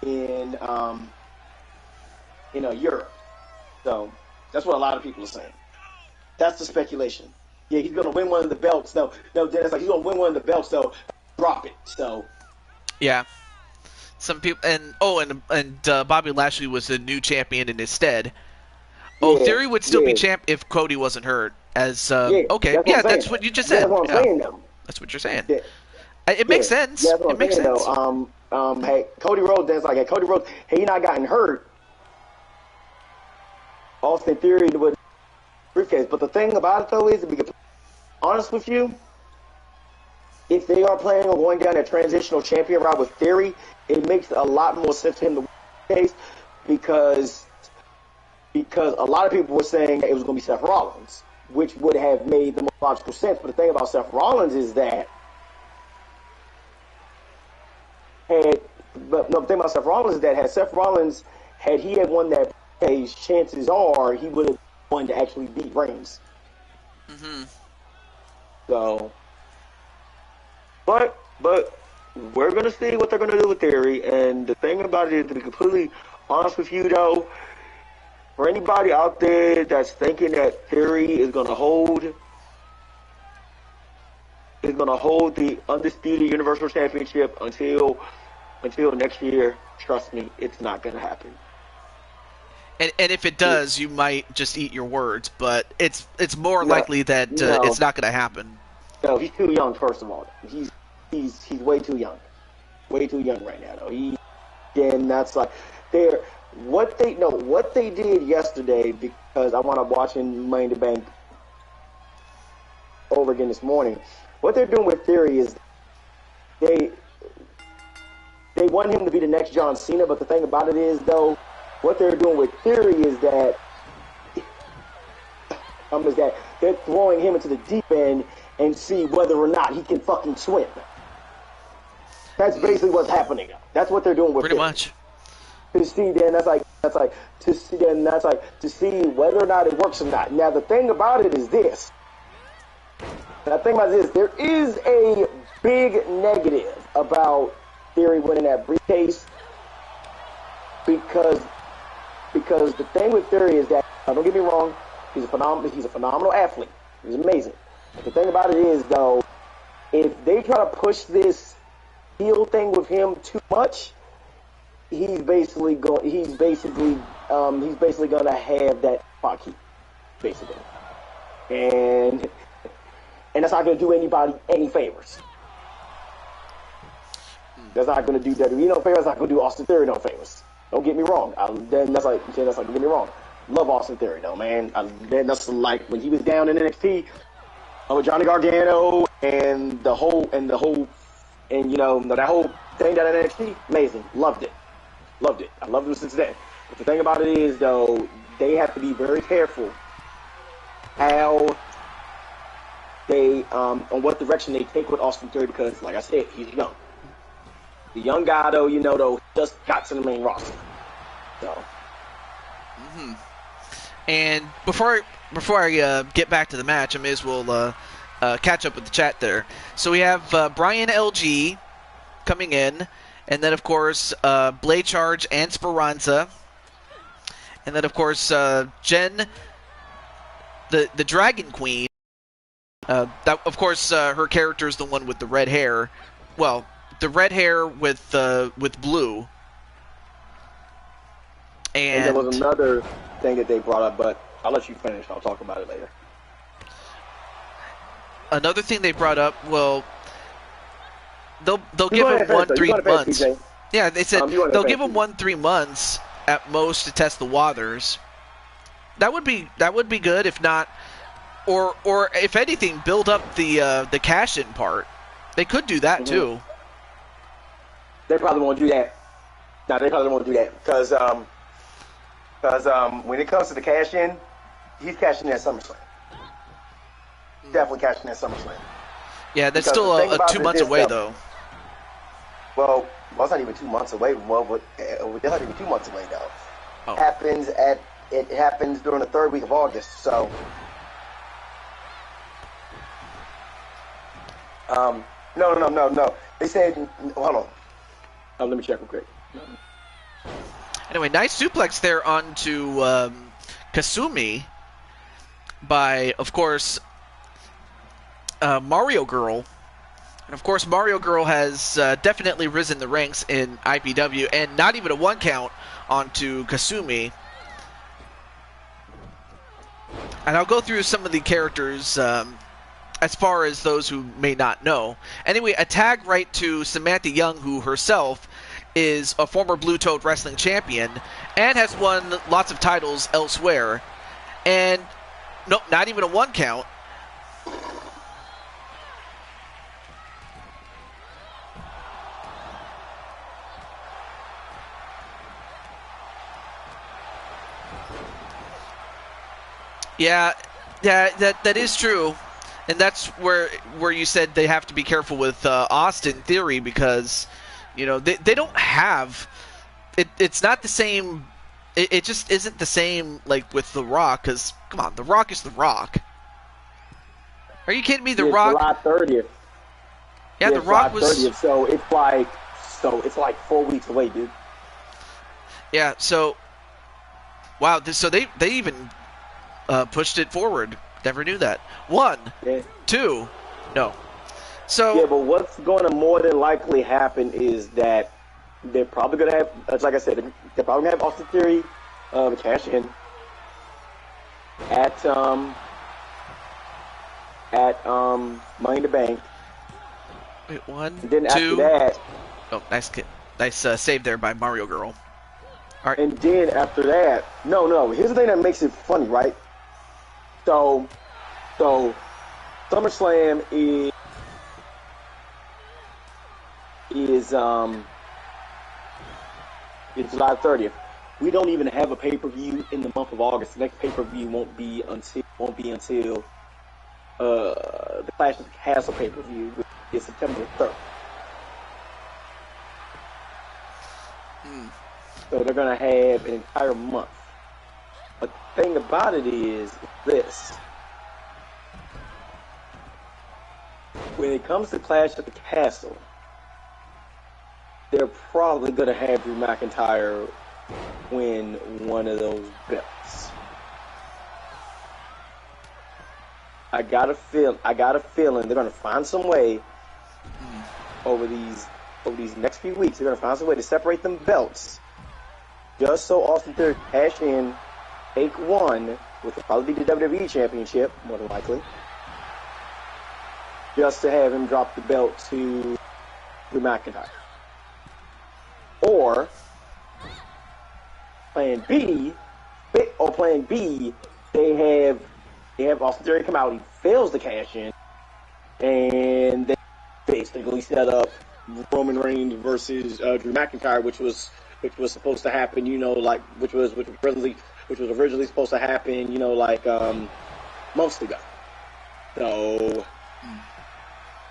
in Europe. So that's what a lot of people are saying. That's the speculation. Yeah, he's gonna win one of the belts. No, Dennis, like he's gonna win one of the belts. So drop it. So yeah, some people and Bobby Lashley was the new champion in his stead. Oh, yeah, Theory would still be champ if Cody wasn't hurt. As okay, that's what you just said. That's what I'm saying, though. That's what you're saying. Yeah. It makes sense. Yeah, that's what it I'm makes saying, sense. Though. Hey, Cody Rhodes, he not gotten hurt. Austin Theory would briefcase. But the thing about it, though, is to be honest with you, if they are planning on going down that transitional champion route with Theory, it makes a lot more sense for him to win the case because a lot of people were saying that it was going to be Seth Rollins, which would have made the most logical sense. But the thing about Seth Rollins is that had Seth Rollins had won that case, chances are he would have won to actually beat Reigns. Mm-hmm. So, but we're gonna see what they're gonna do with Theory. And the thing about it is, to be completely honest with you, though, for anybody out there that's thinking that Theory is gonna hold the undisputed Universal Championship until next year, trust me, it's not gonna happen. And if it does, you might just eat your words, but it's more likely that it's not going to happen. No, he's too young. First of all, he's way too young right now. Though that's like what they did yesterday, because I wound up watching Money in the Bank over again this morning. What they're doing with Theory is they want him to be the next John Cena, but the thing about it is, though, what they're doing with Theory is that they're throwing him into the deep end and see whether or not he can fucking swim. That's basically what's happening. That's what they're doing with pretty Theory. much. To see to see whether or not it works or not. Now the thing about it is this. There is a big negative about Theory winning that briefcase because the thing with Theory is that, don't get me wrong, he's a phenomenal athlete. He's amazing. But the thing about it is, though, if they try to push this heel thing with him too much, he's basically going to have that spot keep, basically, and that's not going to do anybody any favors. That's not going to do WWE no favors. That's not going to do Austin Theory no favors. Don't get me wrong. Don't get me wrong. Love Austin Theory, though, man. That's like when he was down in NXT with Johnny Gargano and that whole thing down in NXT. Amazing. Loved it. I loved it since then. But the thing about it is, though, they have to be very careful how they on what direction they take with Austin Theory, because, like I said, he's young. The young guy, though, just got to the main roster. So. Mm-hmm. And before I get back to the match, I may as well catch up with the chat there. So we have Brian LG coming in, and then of course Blade Charge and Speranza, and then of course Jen, the Dragon Queen. That of course her character is the one with the red hair. Well, the red hair with blue. And there was another thing that they brought up, but I'll let you finish. I'll talk about it later. Another thing they brought up, well, they'll give him 1-3 months. Yeah, they said they'll give him 1-3 months at most to test the waters. That would be good, if not, or if anything, build up the cash in part. They could do that too. They probably won't do that. No, they probably won't do that because when it comes to the cash in, he's cashing in at SummerSlam. Definitely cashing in at SummerSlam. Yeah, that's Because still the thing a about 2 months this, away, though. Well, it's not even 2 months away. Well, but it's not even 2 months away though. Oh. It happens during the 3rd week of August. So, no. They said, hold on. Let me check real quick. Anyway, nice suplex there onto Kasumi by, of course, Mario Girl. And, of course, Mario Girl has definitely risen the ranks in IPW, and not even a 1 count onto Kasumi. And I'll go through some of the characters as far as those who may not know. Anyway, a tag right to Samantha Young, who herself is a former Blue Toad Wrestling champion and has won lots of titles elsewhere. And, nope, not even a 1 count. Yeah, that is true, and that's where you said they have to be careful with Austin Theory because, you know, they don't have it. It's not the same. It just isn't the same like with The Rock. Because come on, The Rock is The Rock. Are you kidding me? The Rock. July 30th. Yeah, The Rock July was. 30th, so it's like 4 weeks away, dude. Yeah. So, wow. So they even pushed it forward. Never knew that. 1, 2, no. So yeah, but what's going to more than likely happen is that they're probably going to have, like I said, they're probably going to have Austin Theory cash in at Money in the Bank. wait, 1, And then 2. after that, Oh, nice save there by Mario Girl. All right. and then after that, no. Here's the thing that makes it funny, right? So SummerSlam is July 30th. We don't even have a pay-per-view in the month of August. The next pay-per-view won't be until the Clash of the Castle pay-per-view, which is September 3rd. So they're gonna have an entire month. But the thing about it is this. When it comes to Clash at the Castle, they're probably going to have Drew McIntyre win one of those belts. I got a feeling they're going to find some way over these next few weeks. They're going to find some way to separate them belts, just so Austin Theory can cash in, take one, which will probably be the WWE Championship, more than likely, just to have him drop the belt to Drew McIntyre. Or plan B, they have Austin Theory come out, he fails to cash in, and they basically set up Roman Reigns versus Drew McIntyre, which was supposed to happen, which was originally supposed to happen, months ago. So,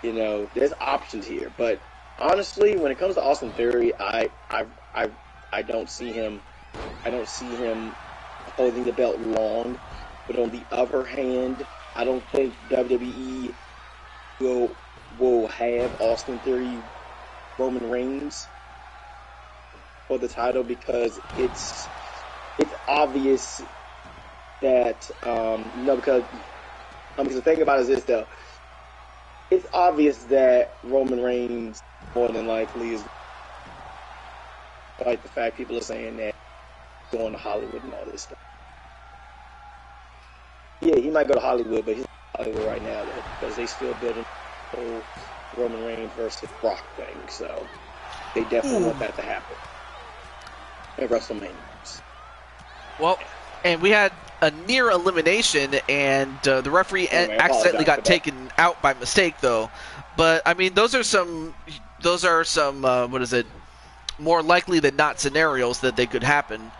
there's options here, but honestly, when it comes to Austin Theory, I don't see him holding the belt long. But on the other hand, I don't think WWE will have Austin Theory Roman Reigns for the title because it's obvious that because the thing about it is this though. It's obvious that Roman Reigns more than likely is, like the fact people are saying that he's going to Hollywood and all this stuff. Yeah, he might go to Hollywood, but he's not in Hollywood right now because they still building the whole Roman Reigns versus Brock thing. So they definitely want that to happen at WrestleMania. Well, and we had a near elimination, and the referee accidentally got taken out by mistake, though. But I mean, those are some what is it? more likely than not scenarios that they could happen.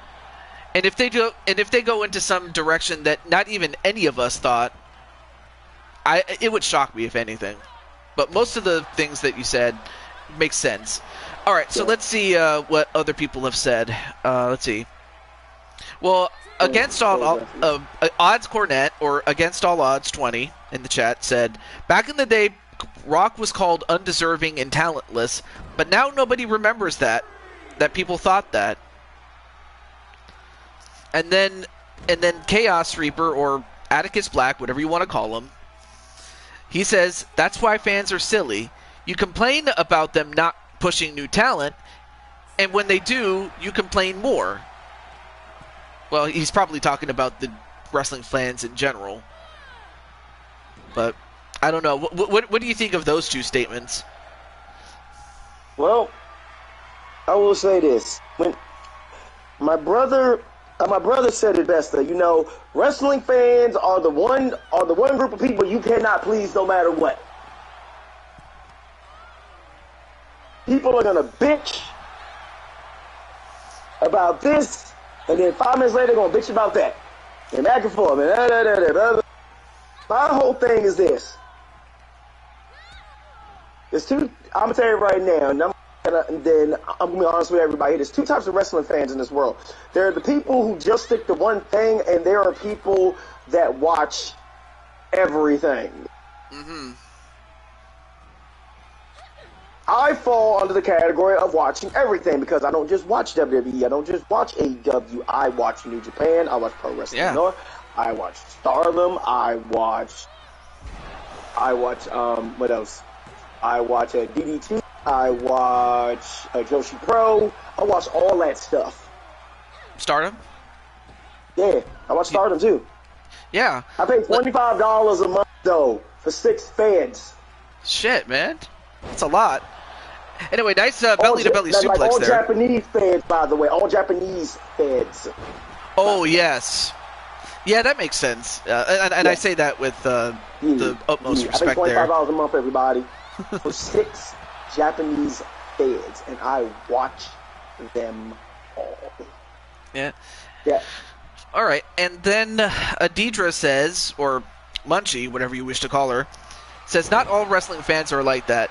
And if they go into some direction that not even any of us thought, it would shock me if anything. But most of the things that you said make sense. All right, so let's see what other people have said. Let's see. Well, Against All Odds Cornet, or Against All Odds 20 in the chat, said, back in the day, Rock was called undeserving and talentless, but now nobody remembers that people thought that. And then Chaos Reaper, or Atticus Black, whatever you want to call him, he says, that's why fans are silly. You complain about them not pushing new talent, and when they do, you complain more. Well, he's probably talking about the wrestling fans in general. But I don't know. What do you think of those two statements? Well, I will say this: when my brother said it best. Wrestling fans are the one group of people you cannot please no matter what. People are gonna bitch about this, and then 5 minutes later, they're gonna bitch about that, and back and forth. And my whole thing is this: there's two. I'm gonna tell you right now, and then I'm gonna be honest with everybody. There's two types of wrestling fans in this world. There are the people who just stick to one thing, and there are people that watch everything. Mm-hmm. I fall under the category of watching everything because I don't just watch WWE. I don't just watch AEW. I watch New Japan. I watch Pro Wrestling North. I watch Stardom. I watch what else? I watch DDT. I watch Joshi Pro. I watch all that stuff. Stardom? Yeah, I watch Stardom too. Yeah. I pay $25 a month though for 6 fans. Shit, man, that's a lot. Anyway, nice belly-to-belly suplex all there. All Japanese fans, by the way. All Japanese fans. Oh, yes. Yeah, that makes sense. And I say that with the utmost respect there. I pay $25 a month, everybody, for 6 Japanese fans, and I watch them all. Yeah. Yeah. All right, and then Adidra says, or Munchie, whatever you wish to call her, says, not all wrestling fans are like that.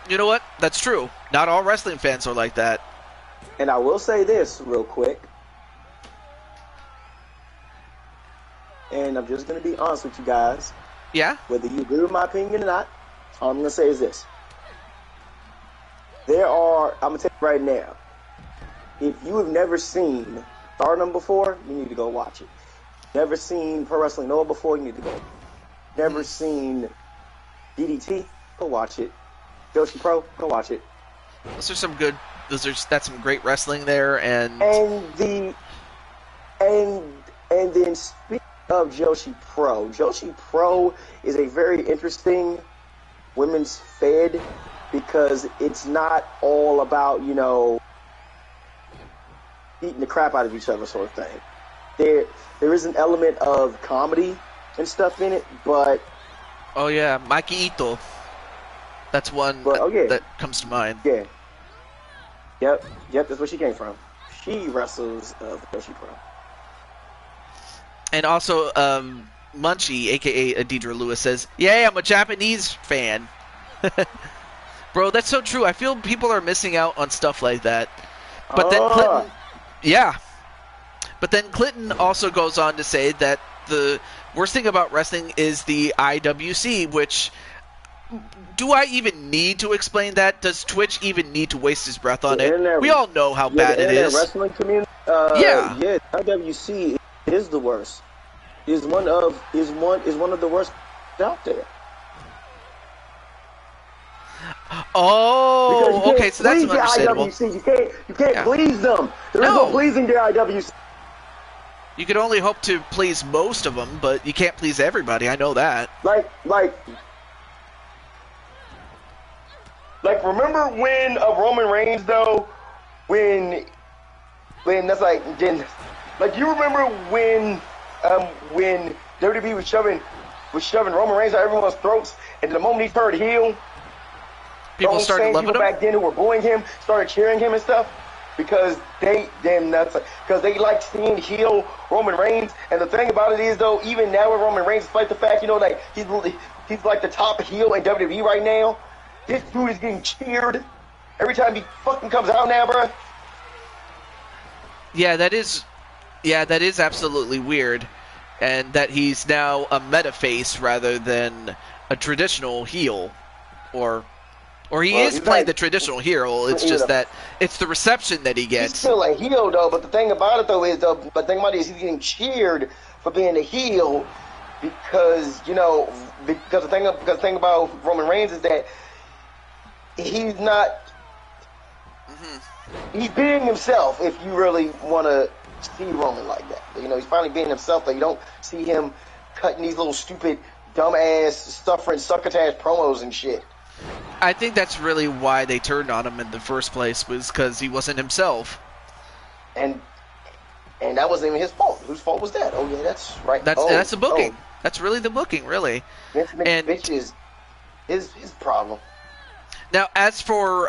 You know what? That's true. Not all wrestling fans are like that. And I will say this real quick. And I'm just going to be honest with you guys. Yeah? Whether you agree with my opinion or not, all I'm going to say is this. I'm going to tell you right now, if you have never seen Stardom before, you need to go watch it. Never seen Pro Wrestling Noah before, you need to go. Never seen DDT, go watch it. Joshi Pro, go watch it. That's some great wrestling there, and then speaking of Joshi Pro is a very interesting women's fed because it's not all about beating the crap out of each other sort of thing. There is an element of comedy and stuff in it, but oh yeah, Maki Ito. That's one that comes to mind. Yeah. Yep, that's where she came from. She wrestles Joshi Pro. And also, Munchie, a.k.a. Adidra Lewis, says, yeah, I'm a Japanese fan. Bro, that's so true. I feel people are missing out on stuff like that. But then Clinton... Yeah. But then Clinton also goes on to say that the worst thing about wrestling is the IWC, which... Do I even need to explain that? Does Twitch even need to waste his breath on it? We all know how bad it is. The wrestling community, IWC is the worst. Is one of the worst out there. Oh, okay, so that's understandable. IWC. You can't please them. There is no pleasing the IWC. You can only hope to please most of them, but you can't please everybody. I know that. Like, remember when Roman Reigns, though, when that's like you remember when WWE was shoving Roman Reigns down everyone's throats, and the moment he turned heel, people started loving him. Back then who were booing him started cheering him and stuff. because because they like seeing heel Roman Reigns. And the thing about it is, though, even now with Roman Reigns, despite the fact, like he's like the top heel in WWE right now, this dude is getting cheered every time he fucking comes out now, bro. Yeah, that is absolutely weird, and that he's now a meta face rather than a traditional heel, or he is playing the traditional heel. It's just that it's the reception that he gets. He's still a heel, though. But the thing about it, though, is he's getting cheered for being a heel because the thing about Roman Reigns is that he's not. Mm-hmm. He's being himself. If you really want to see Roman like that, he's finally being himself. Though you don't see him cutting these little stupid, dumbass, succotash promos and shit. I think that's really why they turned on him in the first place, was because he wasn't himself. And that wasn't even his fault. Whose fault was that? Oh yeah, that's right. That's the booking. That's really the booking, really. Vince McMahon is his problem. Now, as for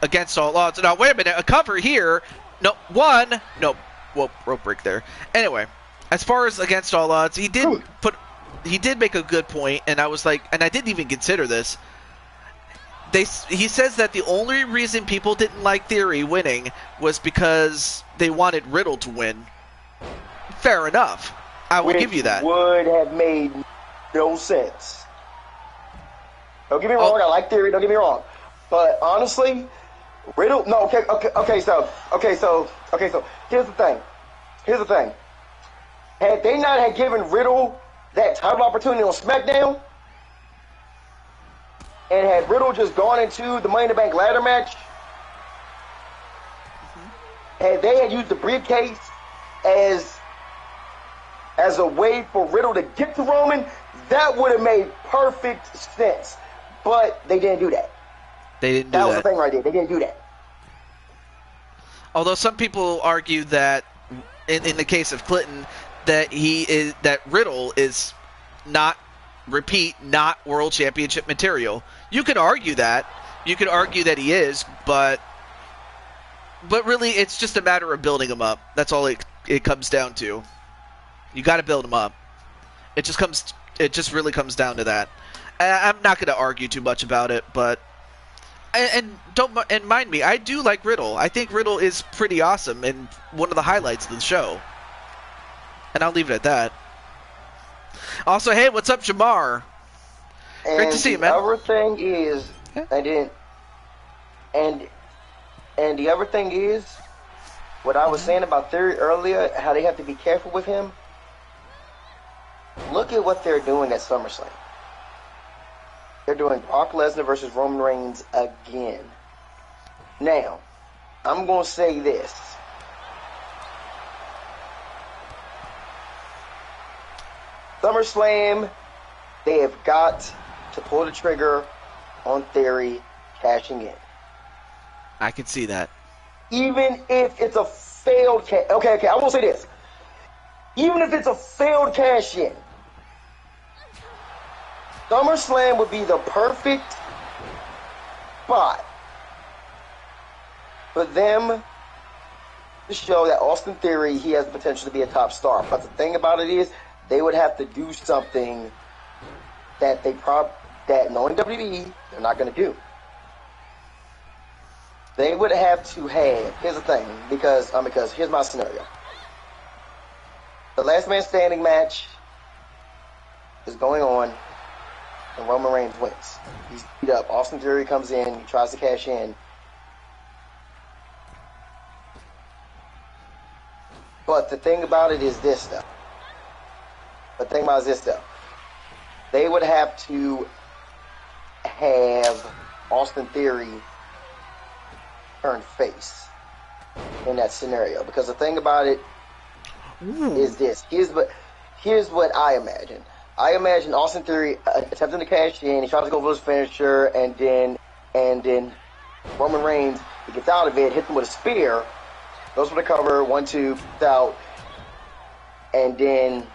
Against All Odds. Now, wait a minute. A cover here. No, one. No, whoa, rope break there. Anyway, as far as Against All Odds, he did make a good point, and I was like, and I didn't even consider this. He says that the only reason people didn't like Theory winning was because they wanted Riddle to win. Fair enough. I will give you that. Would have made no sense. Don't get me wrong. I like Theory. Don't get me wrong. But honestly, Riddle. No. Okay. So here's the thing. Had they not had given Riddle that title opportunity on SmackDown, and had Riddle just gone into the Money in the Bank ladder match, had they had used the briefcase as a way for Riddle to get to Roman, that would have made perfect sense. But they didn't do that. That was the thing right there. They didn't do that. Although some people argue that, in the case of Clinton, that Riddle is not World Championship material. You could argue that. You could argue that he is, but really, it's just a matter of building him up. That's all it comes down to. You got to build him up. It just really comes down to that. I'm not going to argue too much about it, but don't mind me. I do like Riddle. I think Riddle is pretty awesome and one of the highlights of the show. And I'll leave it at that. Also, hey, what's up, Jamar? Great to see you, man. The other thing is, and the other thing is, what I was saying about Theory earlier, how they have to be careful with him. Look at what they're doing at SummerSlam. They're doing Brock Lesnar versus Roman Reigns again. Now, I'm going to say this. SummerSlam, they have got to pull the trigger on Theory cashing in. I can see that. Even if it's a failed cash... Okay, I will say this. Even if it's a failed cash-in, SummerSlam would be the perfect spot for them to show that Austin Theory, he has the potential to be a top star. But the thing about it is, they would have to do something that that knowing WWE, they're not going to do. They would have to have, here's the thing, because here's my scenario. The last man standing match is going on, and Roman Reigns wins. He's beat up. Austin Theory comes in, he tries to cash in. But the thing about it is this, though. They would have to have Austin Theory turn face in that scenario. Because the thing about it is this. Here's what I imagine. I imagine Austin Theory attempting to cash in. He tries to go for his finisher, and then Roman Reigns, he gets out of it, hits him with a spear, goes for the cover, 1-2, out, and then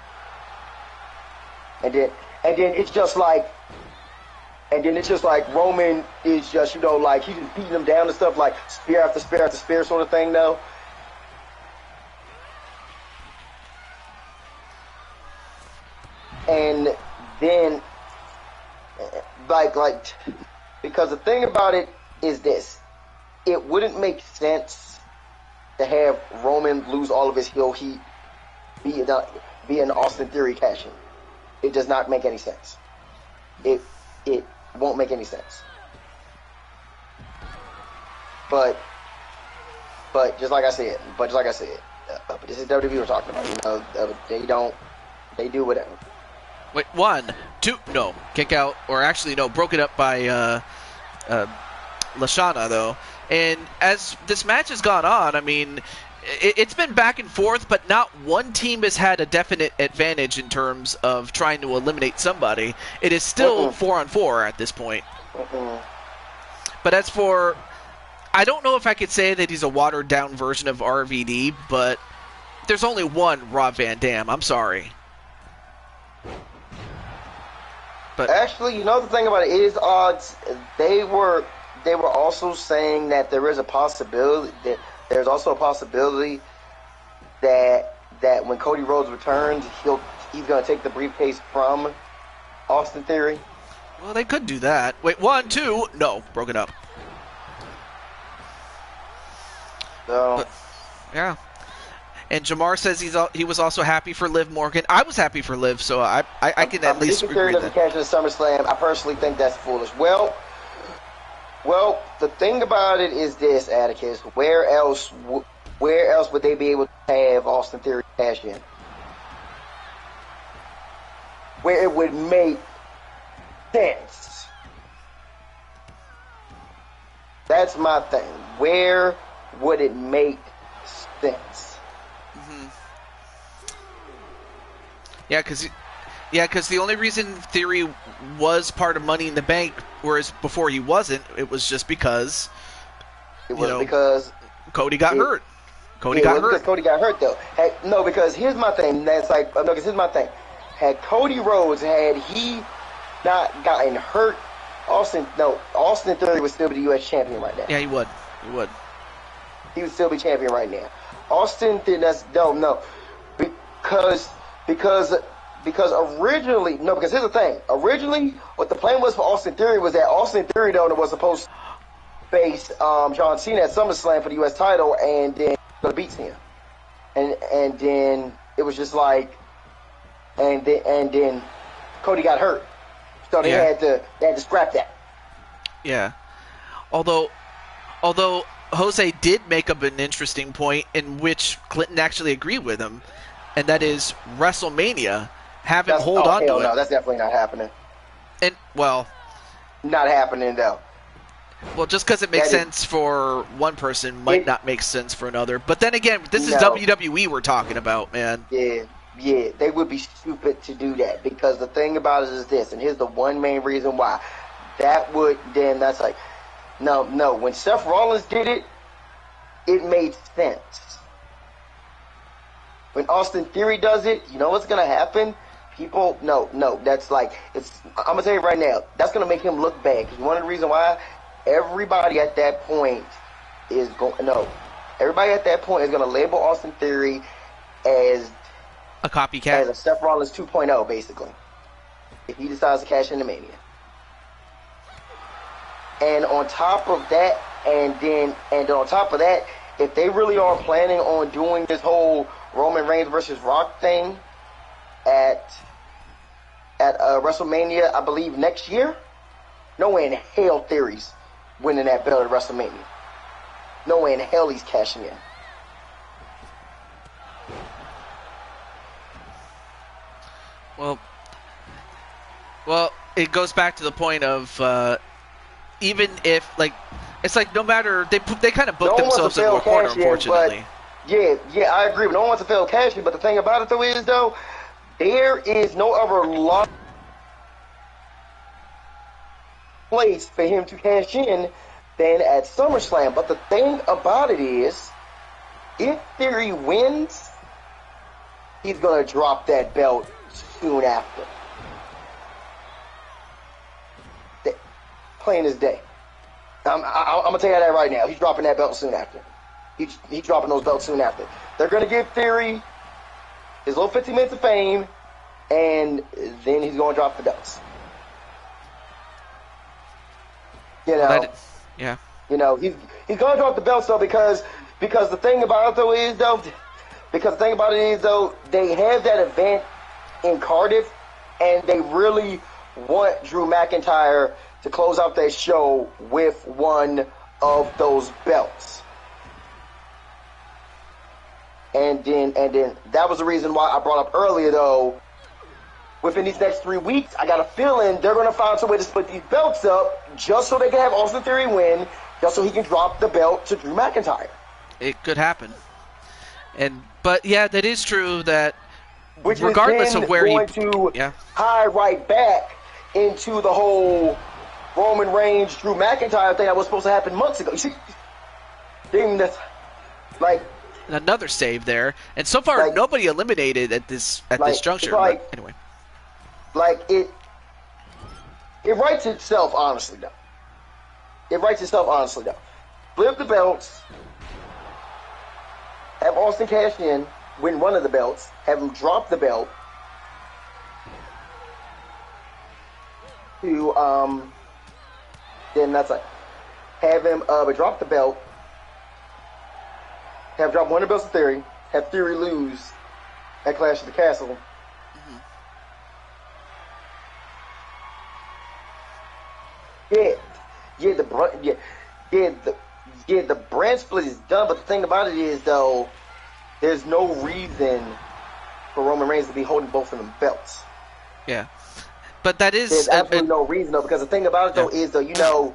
it's just like And then it's just like Roman is just, like he's just beating him down and stuff, like spear after spear after spear sort of thing, though. And then, like, because the thing about it is this. It wouldn't make sense to have Roman lose all of his heel heat via an Austin Theory cash-in. It does not make any sense. It won't make any sense. But just like I said, but this is WWE we're talking about. They do whatever. Wait, 1, 2, no, kick out, or actually no, broken up by Lashana though. And as this match has gone on, I mean, it's been back and forth, but not one team has had a definite advantage in terms of trying to eliminate somebody. It is still 4-on-4 at this point. But as for, I don't know if I could say that he's a watered-down version of RVD, but there's only one Rob Van Dam. I'm sorry. But actually, the thing about it is, odds. They were also saying that there's also a possibility that when Cody Rhodes returns, he's going to take the briefcase from Austin Theory. Well, they could do that. Wait, 1, 2, no, broken up. So, but, yeah. And Jamar says he was also happy for Liv Morgan. I was happy for Liv, so I can at least agree with that. Catch in the SummerSlam. I personally think that's foolish. Well, the thing about it is this, Atticus. Where else would they be able to have Austin Theory cash in? Where it would make sense. That's my thing. Where would it make sense? Yeah, because the only reason Theory was part of Money in the Bank, whereas before he wasn't, it was just because because Cody got hurt. Cody got hurt. Because Cody got hurt, though. Because here's my thing. Because here's my thing. Had Cody Rhodes, had he not gotten hurt, Austin Theory would still be the U.S. champion right now. Yeah, he would. He would still be champion right now. Austin Theory, because originally, because here's the thing. Originally, what the plan was for Austin Theory was that Austin Theory, though, was supposed to face John Cena at SummerSlam for the U.S. title, and then beats him. And then it was just like, and then Cody got hurt, so they had to scrap that. Yeah. Although Jose did make up an interesting point in which Clinton actually agreed with him, and that is WrestleMania. Have him hold on to it. No, that's definitely not happening. And not happening though. Well, just because it makes sense for one person might not make sense for another. But then again, this is WWE we're talking about, man. Yeah, they would be stupid to do that, because the thing about it is this, and here's the one main reason why. That's like, no. When Seth Rollins did it, it made sense. When Austin Theory does it, you know what's gonna happen? People, that's like, I'm gonna tell you right now, that's gonna make him look bad. Because one of the reasons why, everybody at that point is gonna label Austin Theory as a copycat, as a Seth Rollins 2.0, basically, if he decides to cash in the Mania. And on top of that, if they really are planning on doing this whole Roman Reigns versus Rock thing at WrestleMania, I believe next year, no way in hell Theory's winning that belt at WrestleMania. No way in hell he's cashing in. Well, it goes back to the point of even if, like, it's like no matter, they kind of booked themselves into a corner, unfortunately. Yeah, I agree. No one wants to fail cash in, but the thing about it, though, is, there is no other place for him to cash in than at SummerSlam. But the thing about it is, if Theory wins, he's going to drop that belt soon after. plain as day. I'm gonna tell you that right now. He's dropping that belt soon after. He's dropping those belts soon after. They're gonna give Theory his little 15 minutes of fame, and then he's gonna drop the belts. You know, yeah. You know, he's gonna drop the belts though because the thing about it though is they have that event in Cardiff, and they really want Drew McIntyre to close out that show with one of those belts. And then that was the reason why I brought up earlier though, within these next 3 weeks, I got a feeling they're going to find some way to split these belts up just so they can have Austin Theory win, just so he can drop the belt to Drew McIntyre. It could happen. But yeah, that is true that Which regardless is then of where going to tie right back into the whole Roman Reigns, Drew McIntyre thing that was supposed to happen months ago. You see, that's like another save there, and so far nobody eliminated at this juncture. But anyway, it writes itself honestly though. Flip the belts, have Austin cash in, win one of the belts, have him drop the belt to then that's like have him drop the belt, have drop one of the belts to Theory, have Theory lose at Clash of the Castle. The brand split is done, but the thing about it is though, there's no reason for Roman Reigns to be holding both of them belts. Yeah, but there's absolutely no reason though, because the thing about it though is though, you know,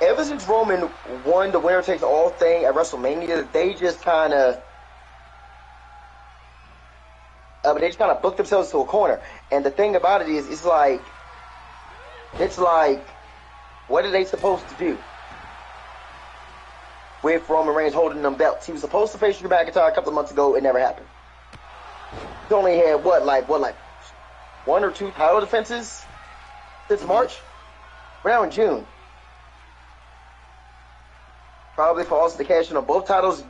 ever since Roman won the winner takes all thing at WrestleMania, they just kind of booked themselves to a corner. And the thing about it is, it's like, what are they supposed to do with Roman Reigns holding them belts? He was supposed to face Drew McIntyre a couple of months ago. It never happened. He only had one or two title defenses since March. We're now in June. Probably for Austin to cash in on both titles.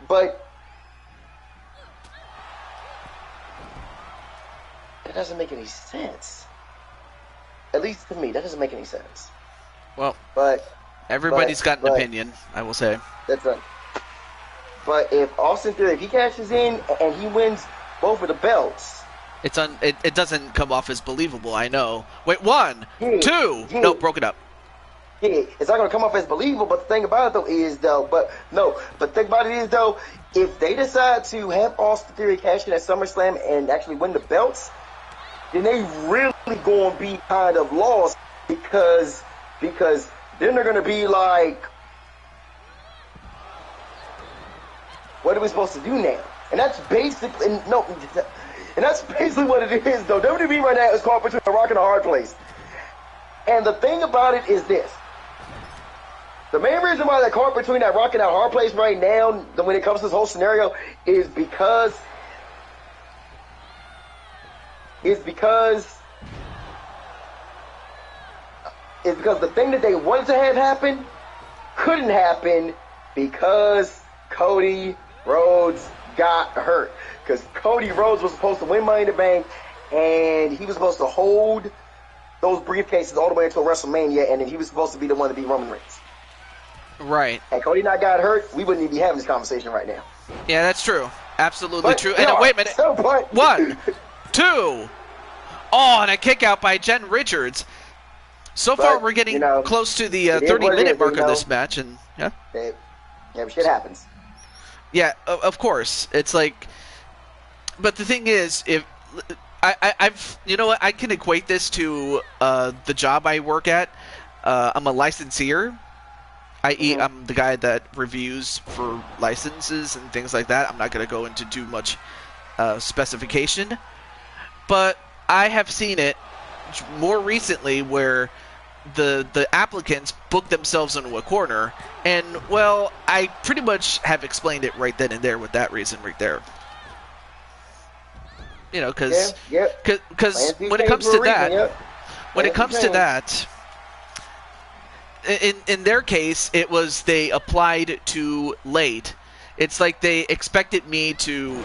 But that doesn't make any sense. At least to me, that doesn't make any sense. Well, everybody's got an opinion, I will say. That's right. But if Austin Theory, if he cashes in and he wins both of the belts, it doesn't come off as believable. I know. Wait, one, two. No, broke it up. Yeah, it's not going to come off as believable. But the thing about it though is though, the thing about it is though, if they decide to have Austin Theory cash in at SummerSlam and actually win the belts, then they really going to be kind of lost because then they're going to be like, what are we supposed to do now? And that's basically what it is though. WWE right now is caught between a rock and a hard place. And the thing about it is this. The main reason why they're caught between that rock and that hard place right now, when it comes to this whole scenario, is because the thing that they wanted to have happen couldn't happen because Cody Rhodes got hurt. Because Cody Rhodes was supposed to win Money in the Bank, and he was supposed to hold those briefcases all the way until WrestleMania, and then he was supposed to be the one to beat Roman Reigns. Right. Had Cody not got hurt, we wouldn't even be having this conversation right now. Yeah, that's true. Absolutely true. And wait a minute. One, two. Oh, and a kick out by Jen Richards. So far, we're getting close to the 30-minute mark of this match, and shit happens. Yeah, of course. It's like, but the thing is, if I've, you know what, I can equate this to the job I work at. I'm a licensor, i.e., I'm the guy that reviews for licenses and things like that. I'm not going to go into too much specification, but I have seen it more recently where the applicants book themselves into a corner, and well, I pretty much have explained it right then and there with that reason right there. You know, because when it comes to that, in their case, it was they applied too late. It's like they expected me to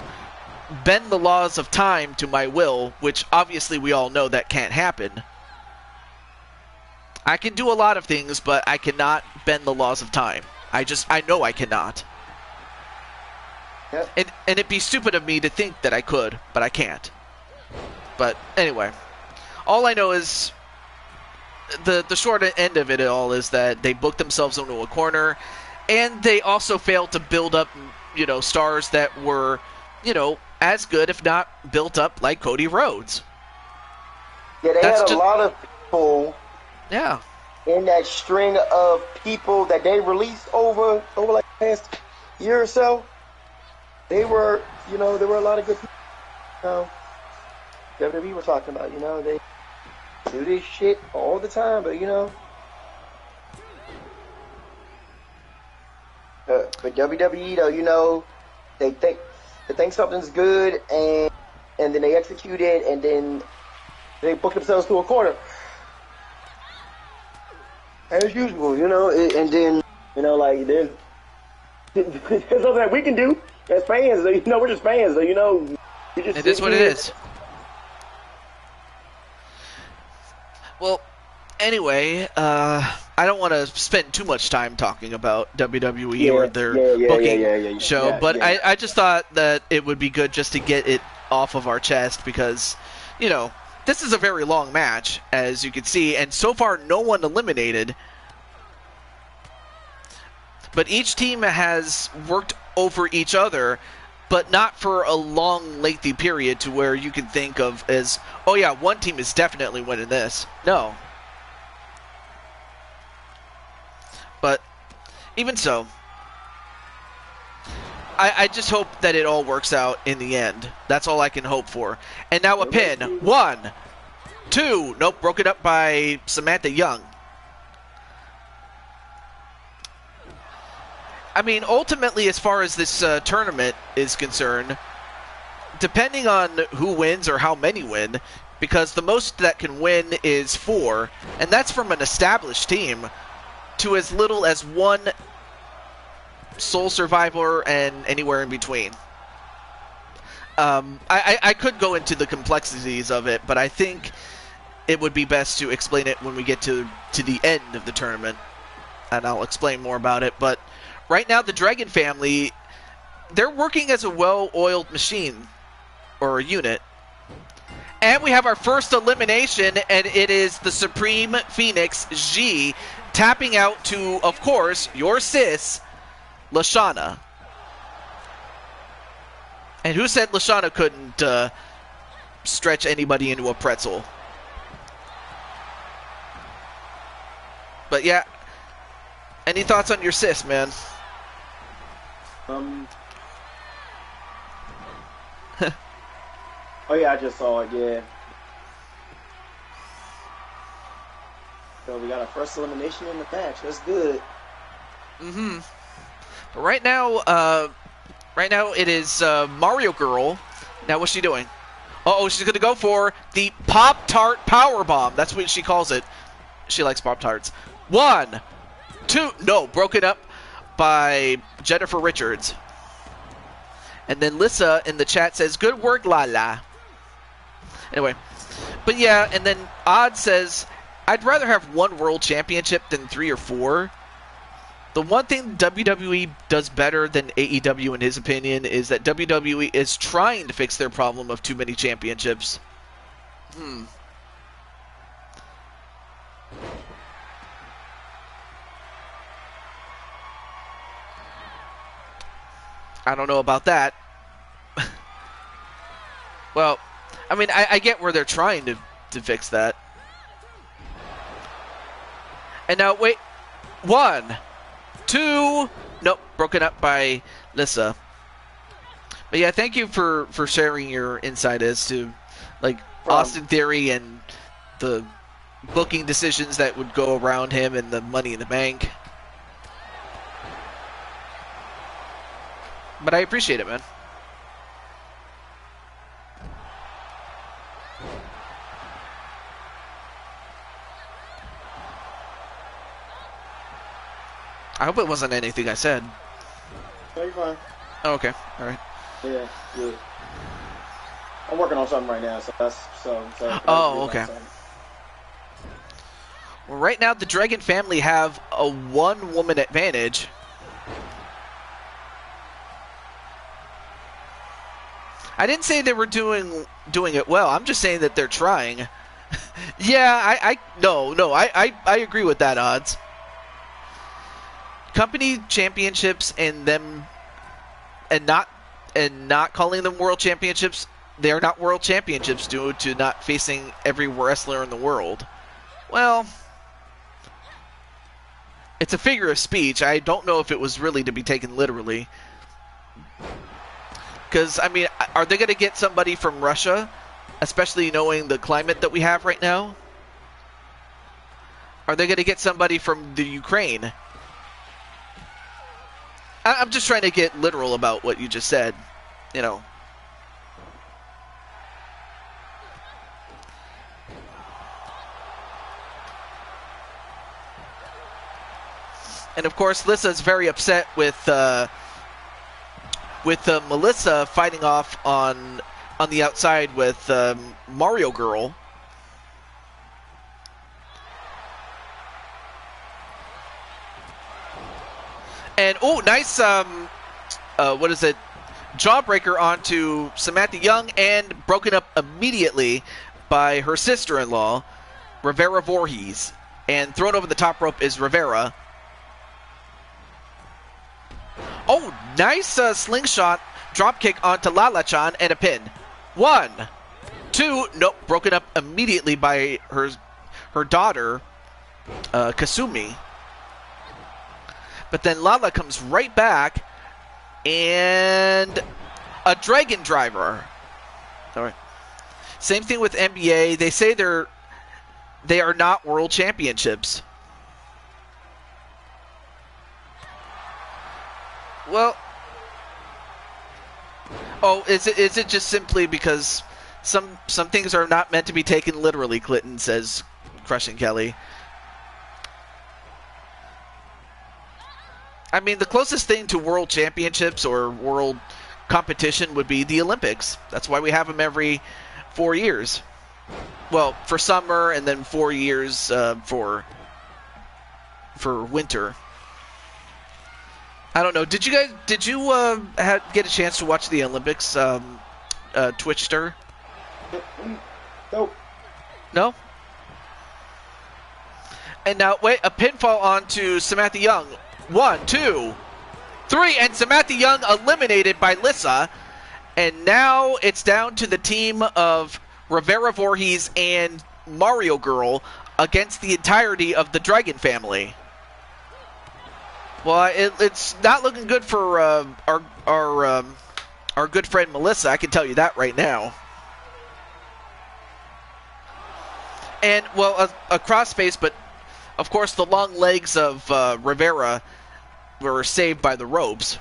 bend the laws of time to my will, which obviously we all know that can't happen. I can do a lot of things, but I cannot bend the laws of time. I know I cannot. Yep. And it'd be stupid of me to think that I could, but I can't. But anyway, all I know is the short end of it all is that they booked themselves into a corner, and they also failed to build up, stars that were, as good, if not built up, like Cody Rhodes. Yeah, they had a lot of people. Yeah. In that string of people that they released over like the past year or so, there were a lot of good people. WWE were talking about, they do this shit all the time, but but WWE though, they think something's good and then they execute it and then they book themselves to a corner. As usual, and then, like, there's something that we can do as fans. We're just fans, so, it is what it is. Well, anyway, I don't want to spend too much time talking about WWE or their booking show, but I just thought that it would be good just to get it off of our chest because, this is a very long match, as you can see, and so far no one eliminated. But each team has worked over each other, but not for a long, lengthy period to where you can think of as, oh yeah, one team is definitely winning this. No. But even so, I just hope that it all works out in the end. That's all I can hope for. And now a pin. 1, 2. Nope, broken up by Samantha Young. I mean, ultimately, as far as this tournament is concerned, depending on who wins or how many win, because the most that can win is 4, and that's from an established team, to as little as 1 sole survivor and anywhere in between. I could go into the complexities of it, but I think it would be best to explain it when we get to the end of the tournament, and I'll explain more about it. But right now, the Dragon family, they're working as a well-oiled machine, or a unit. And we have our first elimination, and it is the Supreme Phoenix G tapping out to, of course, your sis, Lashana. And who said Lashana couldn't stretch anybody into a pretzel? But yeah, any thoughts on your sis, man? Oh yeah, I just saw it. Yeah. So we got our first elimination in the match. That's good. Mm-hmm. But right now it is Mario Girl. Now what's she doing? Uh-oh, she's gonna go for the Pop-Tart Powerbomb. That's what she calls it. She likes Pop-Tarts. 1, 2, no, broken up by Jennifer Richards. And then Lissa in the chat says, good work, Lala. Anyway, but yeah, and then Odd says, I'd rather have 1 world championship than 3 or 4. The one thing WWE does better than AEW, in his opinion, is that WWE is trying to fix their problem of too many championships. I don't know about that. Well, I mean, I get where they're trying to fix that. And now, wait. 1, 2. Nope, broken up by Lissa. But yeah, thank you for sharing your insight as to, like, Austin Theory and the booking decisions that would go around him and the Money in the Bank. But I appreciate it, man. I hope it wasn't anything I said. No, you're fine. Oh, okay. All right. Yeah, yeah. I'm working on something right now, so that's Oh, okay. Well, right now the Dragon family have a one-woman advantage. I didn't say they were doing it well. I'm just saying that they're trying. Yeah, I agree with that, Odds. Company championships and not calling them world championships, they're not world championships due to not facing every wrestler in the world. Well, it's a figure of speech. I don't know if it was really to be taken literally. Because, I mean, are they going to get somebody from Russia, especially knowing the climate that we have right now? Are they going to get somebody from the Ukraine? I'm just trying to get literal about what you just said, you know. And of course, Lissa's very upset with Melissa fighting off on the outside with Mario Girl. And, oh, nice, what is it, jawbreaker onto Samantha Young and broken up immediately by her sister-in-law, Rivera Voorhees. And thrown over the top rope is Rivera. Oh, nice slingshot dropkick onto Lala-chan and a pin. 1, 2, nope, broken up immediately by her daughter, Kasumi. But then Lala comes right back, and a Dragon Driver. All right. Same thing with NBA. They say they are not world championships. Well, oh, is it just simply because some things are not meant to be taken literally? Clinton says, Crushing Kelly. I mean, the closest thing to world championships or world competition would be the Olympics. That's why we have them every 4 years. Well, for summer and then 4 years for winter. I don't know. Did you get a chance to watch the Olympics, Twitchster? Nope. No? And now, wait, a pinfall onto Samantha Young. 1, 2, 3, and Samantha Young eliminated by Lissa. And now it's down to the team of Rivera Voorhees and Mario Girl against the entirety of the Dragon family. Well, it's not looking good for our good friend Melissa. I can tell you that right now. And, well, a crossface, but of course the long legs of Rivera were saved by the ropes.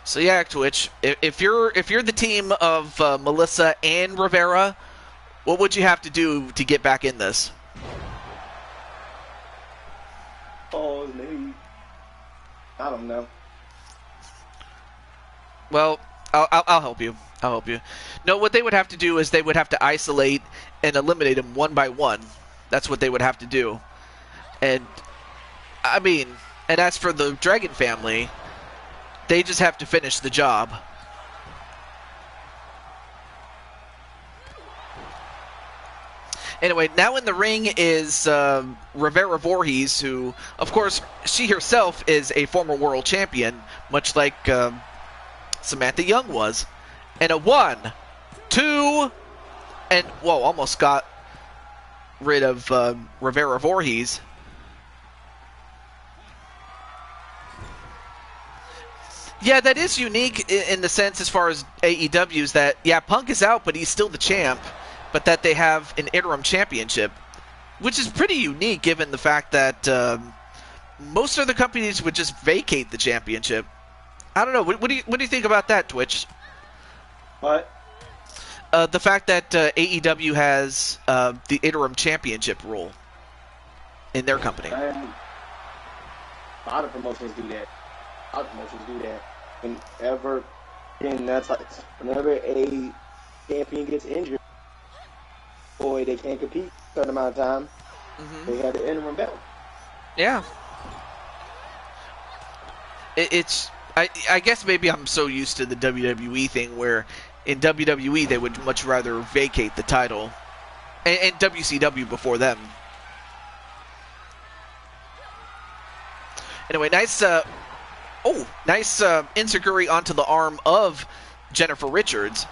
So yeah, Twitch, if you're the team of Melissa and Rivera, what would you have to do to get back in this? Oh, maybe. I don't know. Well, I'll help you. I'll help you. No, what they would have to do is they would have to isolate and eliminate them one by one. That's what they would have to do. And, I mean, and as for the Dragon family, they just have to finish the job. Anyway, now in the ring is Rivera Voorhees, who, of course, she herself is a former world champion, much like Samantha Young was. And a 1, 2, and, whoa, almost got rid of Rivera Voorhees. Yeah, that is unique in the sense as far as AEW's that, yeah, Punk is out, but he's still the champ, but that they have an interim championship, which is pretty unique given the fact that most other companies would just vacate the championship. I don't know. What do you think about that, Twitch? What? The fact that AEW has the interim championship rule. in their company. And a lot of promotions do that. Whenever, and that's like whenever a champion gets injured, boy, they can't compete a certain amount of time. They have the interim belt. Yeah. I guess maybe I'm so used to the WWE thing where in WWE they would much rather vacate the title, and WCW before them. Anyway, nice enziguri onto the arm of Jennifer Richards.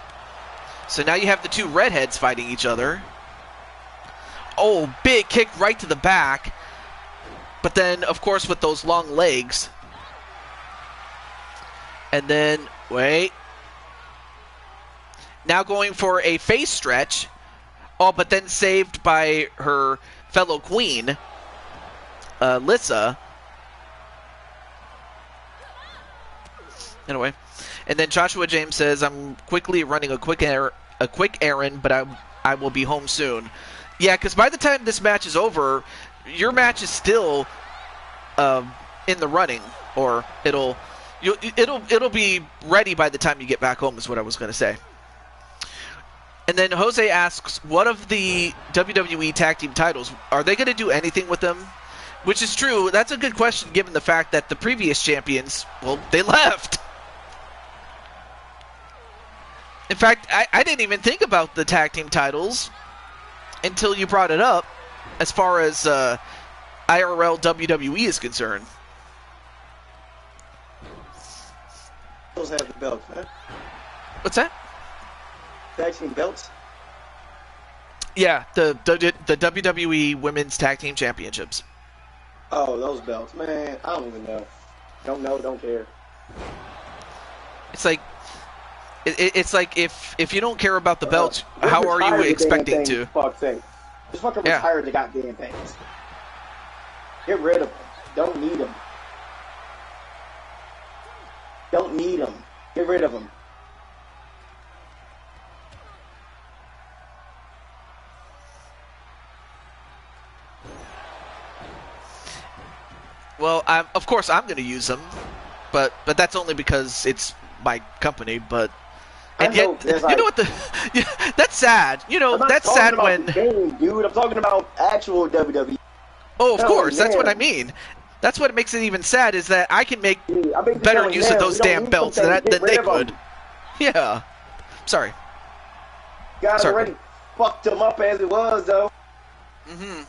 So now you have the two redheads fighting each other. Oh, big kick right to the back. But then, of course, with those long legs. And then, wait. Now going for a face stretch. Oh, but then saved by her fellow queen, Lissa. Anyway, and then Joshua James says, "I'm quickly running a quick errand, but I will be home soon." Yeah, because by the time this match is over, your match is still in the running, or it'll be ready by the time you get back home. Is what I was going to say. And then Jose asks, "What of the WWE Tag Team titles? Are they going to do anything with them?" Which is true. That's a good question, given the fact that the previous champions, well, they left. In fact, I didn't even think about the tag team titles until you brought it up as far as IRL WWE is concerned. Those have the belts, man. What's that? Tag team belts? Yeah, the WWE Women's Tag Team Championships. Oh, those belts, man. I don't even know. Don't know, don't care. It's like... It's like if you don't care about the belts, how are you expecting to? Fuck's sake. Just fucking retire the goddamn things. Get rid of them. Don't need them. Don't need them. Get rid of them. Well, of course I'm going to use them, but that's only because it's my company. But and yet, you know what? That's sad. You know, that's sad when. Game, dude, I'm talking about actual WWE. Oh, of course, that's what I mean. That's what makes it even sad is that I can make better use of those damn belts than they could. Yeah. Sorry. Guys already fucked them up as it was, though. Mm-hmm.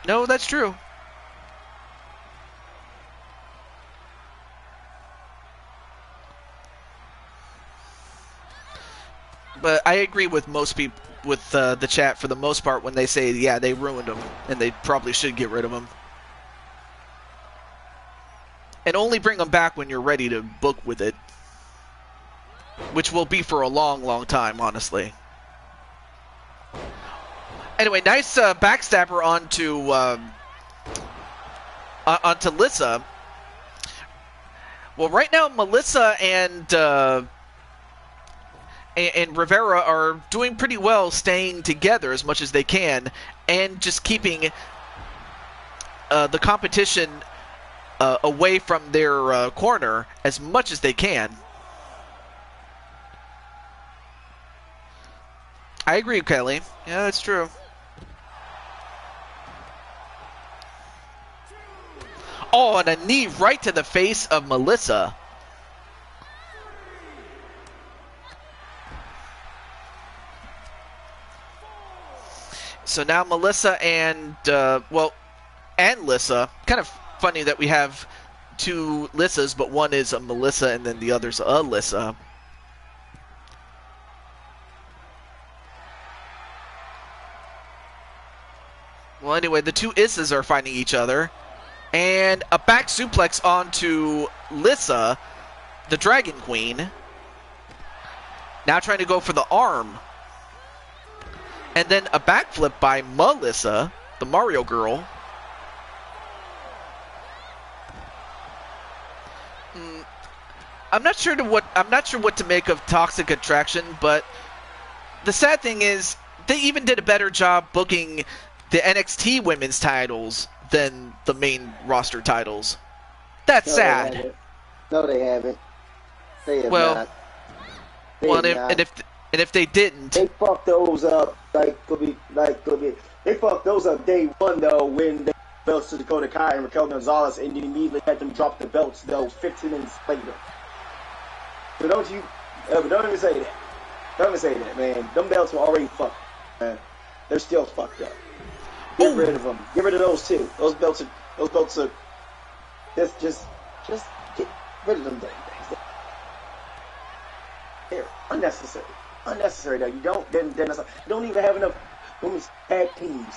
No, that's true. But I agree with most people, with the chat for the most part when they say, yeah, they ruined them, and they probably should get rid of them. And only bring them back when you're ready to book with it. Which will be for a long, long time, honestly. Anyway, nice backstabber onto Lissa. Well, right now, Melissa and Rivera are doing pretty well staying together as much as they can and just keeping the competition away from their corner as much as they can. I agree, Kelly. Yeah, that's true. Oh, and a knee right to the face of Melissa. So now Melissa and, and Lissa. Kind of funny that we have two Lissas, but one is a Melissa and then the other's a Lissa. Well, anyway, the two Issas are fighting each other. And a back suplex onto Lissa, the Dragon Queen. Now trying to go for the arm. And then a backflip by Melissa, the Mario girl. I'm not sure what to make of Toxic Attraction, but the sad thing is they even did a better job booking the NXT women's titles than the main roster titles. That's No, sad. they haven't. No, they haven't. They have Well, not. They well, have not. and if they didn't, They fucked those up they fucked those up day one though when they belts to Dakota Kai and Raquel Gonzalez and then immediately had them drop the belts though 15 minutes later. So don't even say that. Don't even say that, man. Them belts were already fucked, man. They're still fucked up. Get rid of them. Get rid of those too. Those belts are just get rid of them things. They're unnecessary. Unnecessary though. You don't even have enough women's tag teams.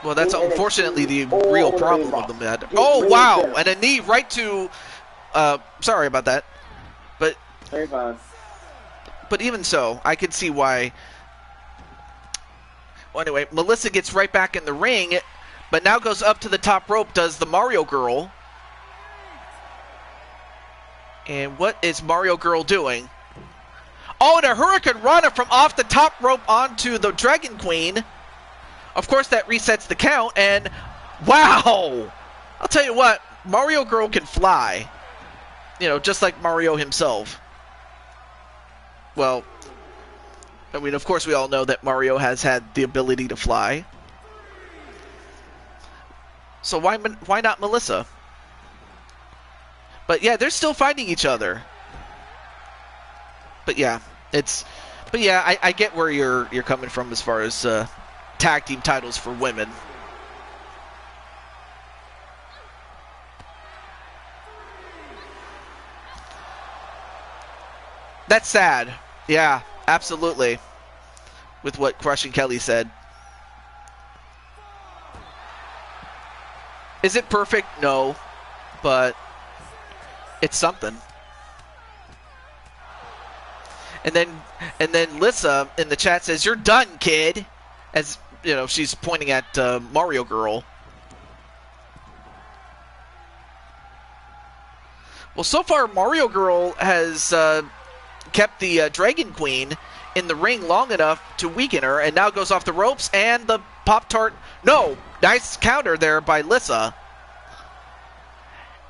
well, that's In unfortunately the NXT real or problem Raw. with them. That. Get Oh rid of wow, them. and a knee right to. Sorry about that, but Very fine. even so, I could see why. Well, anyway, Melissa gets right back in the ring, but now goes up to the top rope. Does the Mario Girl? And what is Mario Girl doing? Oh, and a Hurricane Rana from off the top rope onto the Dragon Queen. Of course, that resets the count, and wow! I'll tell you what, Mario Girl can fly. You know, just like Mario himself. Well, I mean, of course we all know that Mario has had the ability to fly. So why not Melissa? But yeah, they're still fighting each other. But yeah, I get where you're coming from as far as tag team titles for women. That's sad. Yeah, absolutely. With what Crushing Kelly said. Is it perfect? No. But it's something. And then Lissa in the chat says, "You're done, kid." As you know, she's pointing at Mario Girl. Well, so far Mario Girl has kept the Dragon Queen in the ring long enough to weaken her, and now goes off the ropes, and the Pop-Tart... No! Nice counter there by Lissa.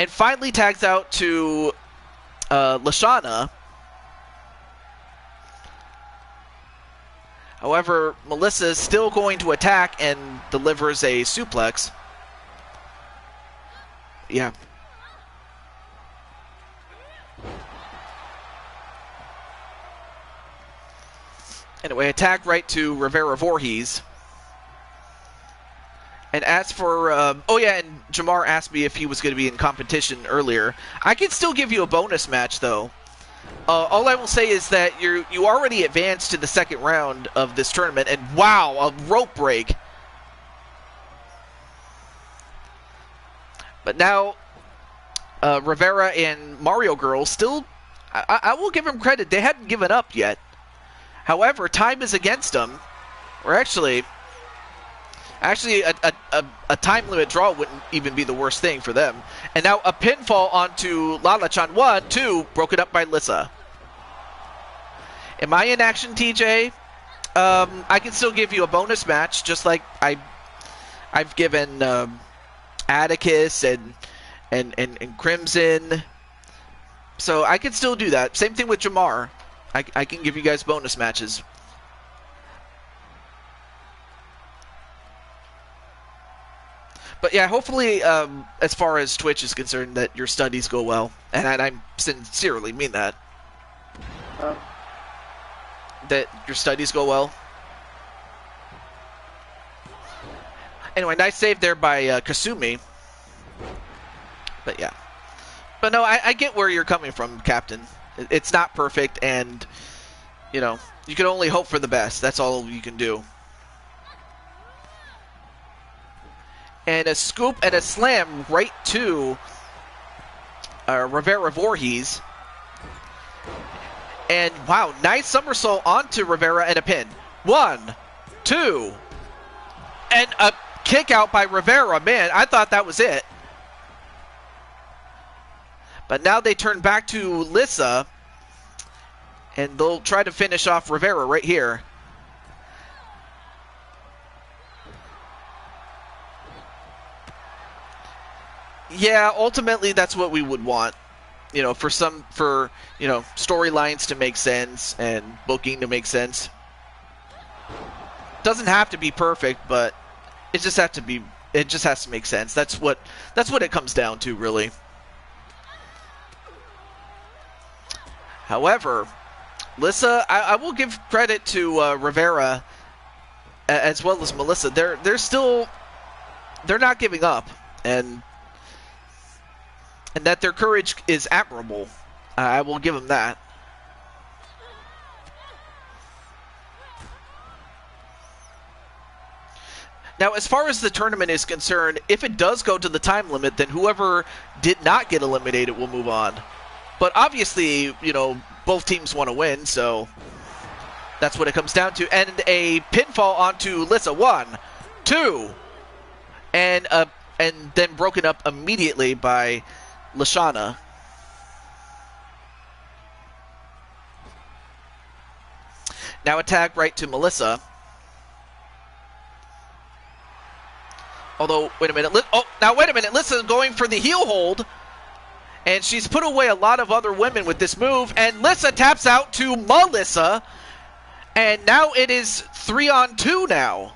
And finally tags out to Lashana. However, Melissa is still going to attack and delivers a suplex. Yeah. Anyway, attack right to Rivera Voorhees. And as for... oh yeah, and Jamar asked me if he was going to be in competition earlier. I can still give you a bonus match, though. All I will say is that you already advanced to the second round of this tournament, and wow, a rope break. But now, Rivera and Mario Girl still... I will give them credit. They hadn't given up yet. However, time is against them. Or actually, a time limit draw wouldn't even be the worst thing for them. And now a pinfall onto Lala-chan. 1, 2, broken up by Lissa. Am I in action, TJ? I can still give you a bonus match, just like I've given Atticus and Crimson. So I can still do that. Same thing with Jamar. I can give you guys bonus matches. But yeah, hopefully, as far as Twitch is concerned, that your studies go well. And I sincerely mean that. That your studies go well. Anyway, nice save there by Kasumi. But yeah. But no, I get where you're coming from, Captain. It's not perfect, and, you know, you can only hope for the best. That's all you can do. And a scoop and a slam right to Rivera Voorhees. And, wow, nice somersault onto Rivera and a pin. 1, 2, and a kick out by Rivera. Man, I thought that was it. But now they turn back to Lissa, and they'll try to finish off Rivera right here. Yeah, ultimately that's what we would want. For storylines to make sense and booking to make sense. Doesn't have to be perfect, but it just has to make sense. That's what it comes down to, really. However, Lissa, I will give credit to Rivera as well as Melissa. They're not giving up, and that their courage is admirable. I will give them that. Now, as far as the tournament is concerned, if it does go to the time limit, then whoever did not get eliminated will move on. But obviously, both teams want to win, so that's what it comes down to. And a pinfall onto Lissa. 1, 2, and then broken up immediately by Lashana. Now a tag right to Melissa. Although, wait a minute. Now wait a minute. Lissa's going for the heel hold. And she's put away a lot of other women with this move. And Lissa taps out to Melissa. And now it is 3-on-2 now.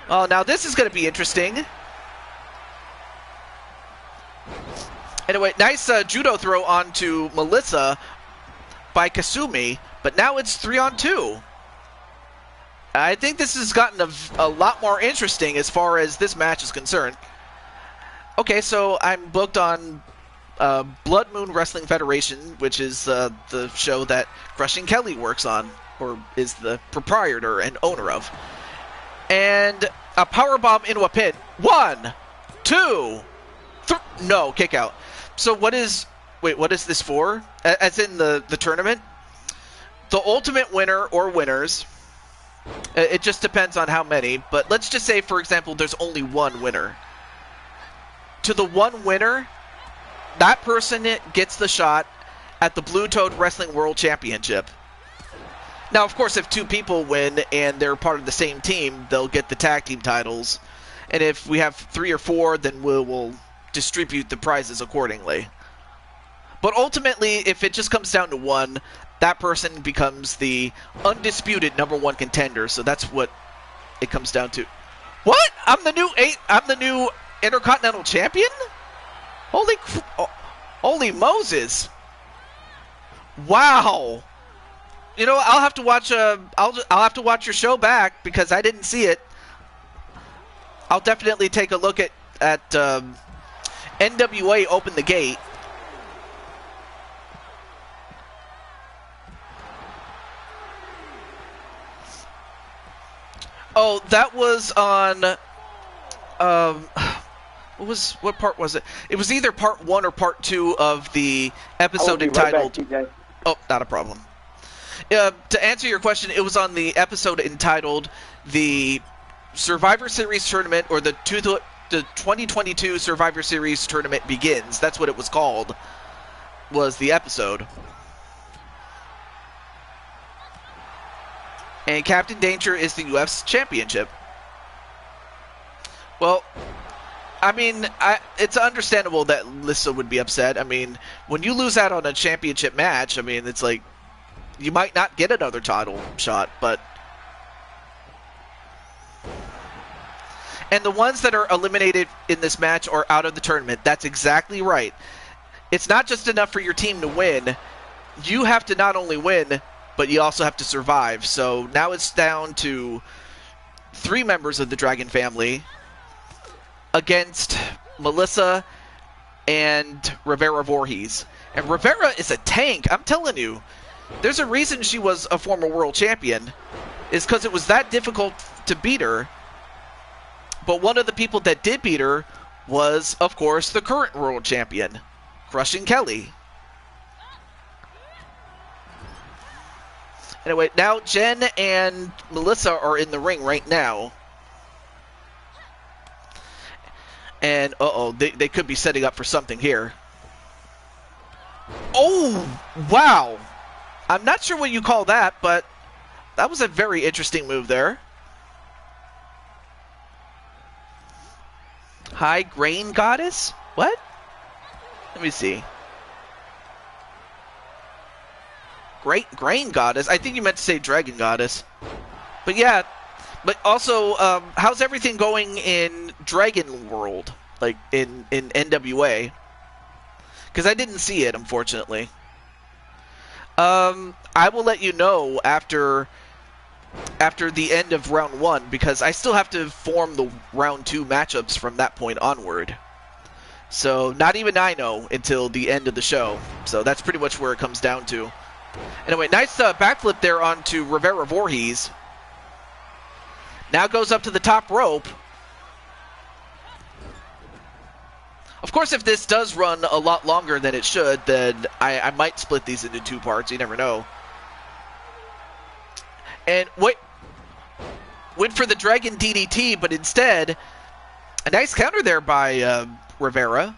Oh, now this is going to be interesting. Anyway, nice judo throw onto Melissa by Kasumi. But now it's 3-on-2. I think this has gotten a lot more interesting as far as this match is concerned. Okay, so I'm booked on Blood Moon Wrestling Federation, which is the show that Crushing Kelly works on, or is the proprietor and owner of. And a powerbomb into a pin. 1, 2, 3. No, kick out. So what is this for? As in the tournament? The ultimate winner or winners. It just depends on how many, but let's just say, for example, there's only one winner. To the one winner, that person gets the shot at the Blue Toad Wrestling World Championship. Now, of course, if 2 people win and they're part of the same team, they'll get the tag team titles. And if we have 3 or 4, then we'll distribute the prizes accordingly. But ultimately, if it just comes down to one, that person becomes the undisputed '1 contender. So that's what it comes down to. What? I'm the new Intercontinental Champion? Holy Moses! Wow. I'll have to watch I'll have to watch your show back because I didn't see it. I'll definitely take a look at NWA Open the Gate. Oh, that was on, what part was it? It was either part 1 or part 2 of the episode entitled... Right back, oh, not a problem. To answer your question, it was on the episode entitled the Survivor Series Tournament, or the 2022 Survivor Series Tournament Begins. That's what it was called, was the episode. And Captain Danger is the UFC Championship. Well, I mean, it's understandable that Lissa would be upset. I mean, when you lose out on a championship match, I mean, it's like, you might not get another title shot, but... And the ones that are eliminated in this match are out of the tournament. That's exactly right. It's not just enough for your team to win. You have to not only win, but you also have to survive. So now it's down to 3 members of the Dragon family against Melissa and Rivera Voorhees. And Rivera is a tank, I'm telling you. There's a reason she was a former world champion. It's because it was that difficult to beat her. But one of the people that did beat her was, of course, the current world champion, Crushing Kelly. Anyway, now Jen and Melissa are in the ring right now. And, they could be setting up for something here. Oh, wow. I'm not sure what you call that, but that was a very interesting move there. High Grain Goddess? What? Let me see. Grain Goddess? I think you meant to say Dragon Goddess. But yeah, but also, how's everything going in Dragon World? Like, in NWA? Because I didn't see it, unfortunately. I will let you know after the end of round 1, because I still have to form the round 2 matchups from that point onward. So not even I know until the end of the show. So that's pretty much where it comes down to. Anyway, nice backflip there onto Rivera Voorhees. Now goes up to the top rope. Of course, if this does run a lot longer than it should, then I might split these into 2 parts. You never know. And went for the Dragon DDT, but instead, a nice counter there by Rivera.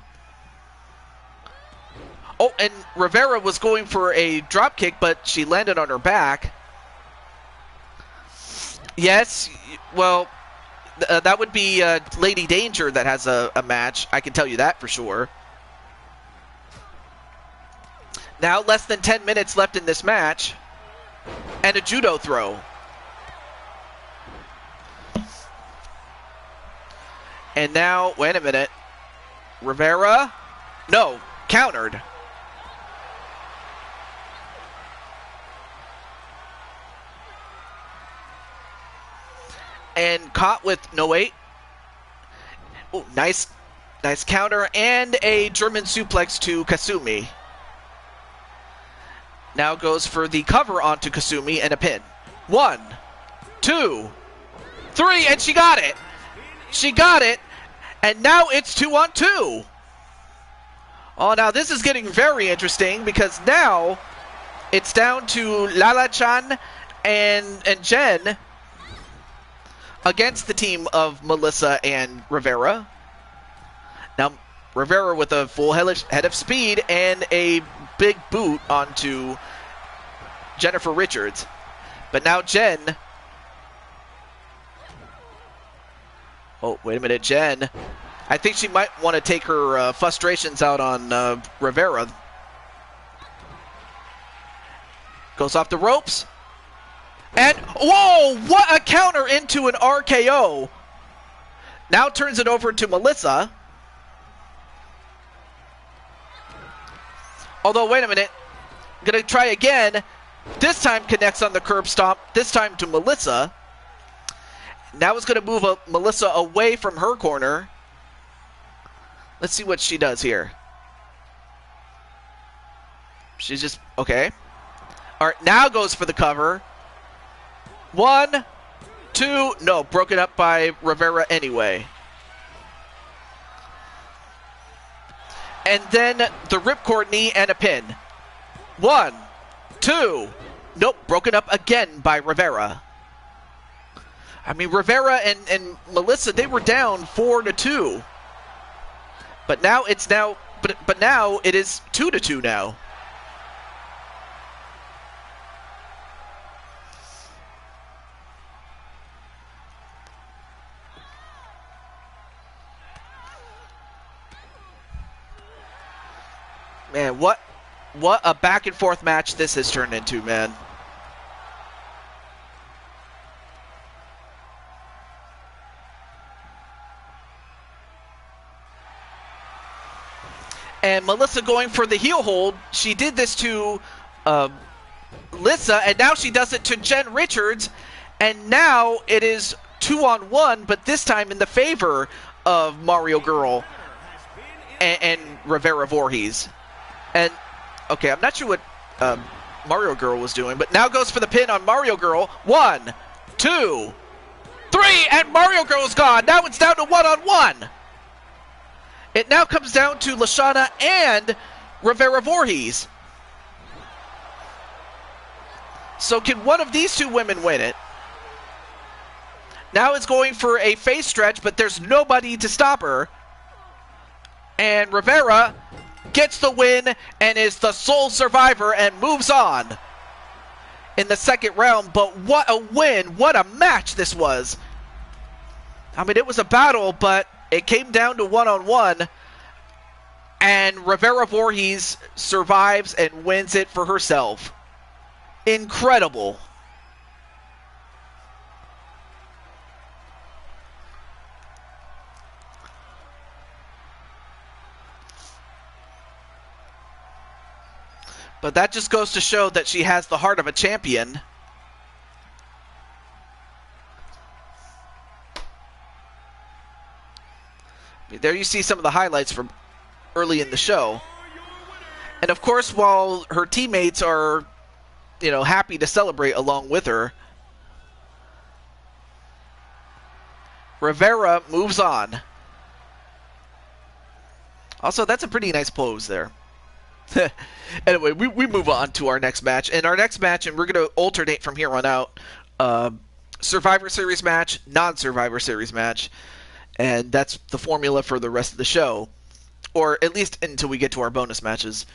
Oh, and Rivera was going for a drop kick, but she landed on her back. Yes, well, that would be Lady Danger that has a match. I can tell you that for sure. Now less than 10 minutes left in this match. And a judo throw. And now, wait a minute. Rivera? No, countered. And caught with, no wait. Oh, nice counter and a German suplex to Kasumi. Now goes for the cover onto Kasumi and a pin. 1, 2, 3, and she got it. She got it, and now it's 2-on-2. Oh, now this is getting very interesting because now it's down to Lala-chan and Jen against the team of Melissa and Rivera. Now, Rivera with a full head of speed and a big boot onto Jennifer Richards. But now Jen... Oh, wait a minute, Jen. I think she might want to take her frustrations out on Rivera. Goes off the ropes. And, whoa, what a counter into an RKO. Now turns it over to Melissa. Although, wait a minute. Gonna try again. This time connects on the curb stomp. This time to Melissa. Now it's gonna move Melissa away from her corner. Let's see what she does here. She's just, okay. All right, now goes for the cover. 1, 2, no, broken up by Rivera anyway. And then the ripcord knee and a pin. 1, 2, nope, broken up again by Rivera. I mean, Rivera and Melissa, they were down 4-2. But now it's but now it is 2-2 now. Man, what a back and forth match this has turned into, man. And Melissa going for the heel hold. She did this to Lissa, and now she does it to Jen Richards. And now it is 2-on-1, but this time in the favor of Mario Girl and Rivera Voorhees. And, okay, I'm not sure what Mario Girl was doing, but now goes for the pin on Mario Girl. 1, 2, 3, and Mario Girl's gone. Now it's down to 1-on-1. It now comes down to Lashana and Rivera Voorhees. So can one of these two women win it? Now it's going for a face stretch, but there's nobody to stop her. And Rivera gets the win and is the sole survivor and moves on in the second round. But what a win. What a match this was. I mean, it was a battle, but it came down to 1-on-1. And Rivera Voorhees survives and wins it for herself. Incredible. But that just goes to show that she has the heart of a champion. There you see some of the highlights from early in the show. And of course, while her teammates are, happy to celebrate along with her, Rivera moves on. Also, that's a pretty nice pose there. Anyway, we move on to our next match. And our next match, and we're going to alternate from here on out, Survivor Series match, non-Survivor Series match. And that's the formula for the rest of the show. Or at least until we get to our bonus matches.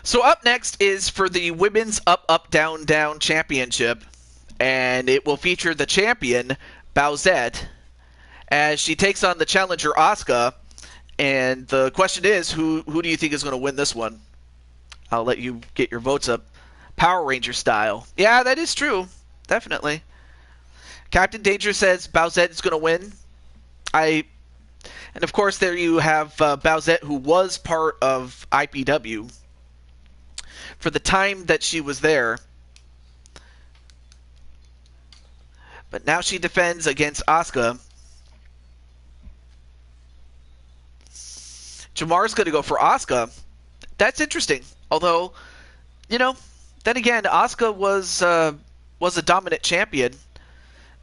So up next is for the Women's Up, Up, Down, Down Championship. And it will feature the champion, Bowsette, as she takes on the challenger, Asuka. And the question is, who do you think is going to win this one? I'll let you get your votes up. Power Ranger style. Yeah, that is true. Definitely. Captain Danger says Bowsette is going to win. And of course, there you have Bowsette, who was part of IPW for the time that she was there. But now she defends against Asuka. Jamar's going to go for Asuka. That's interesting. Although, then again, Asuka was a dominant champion.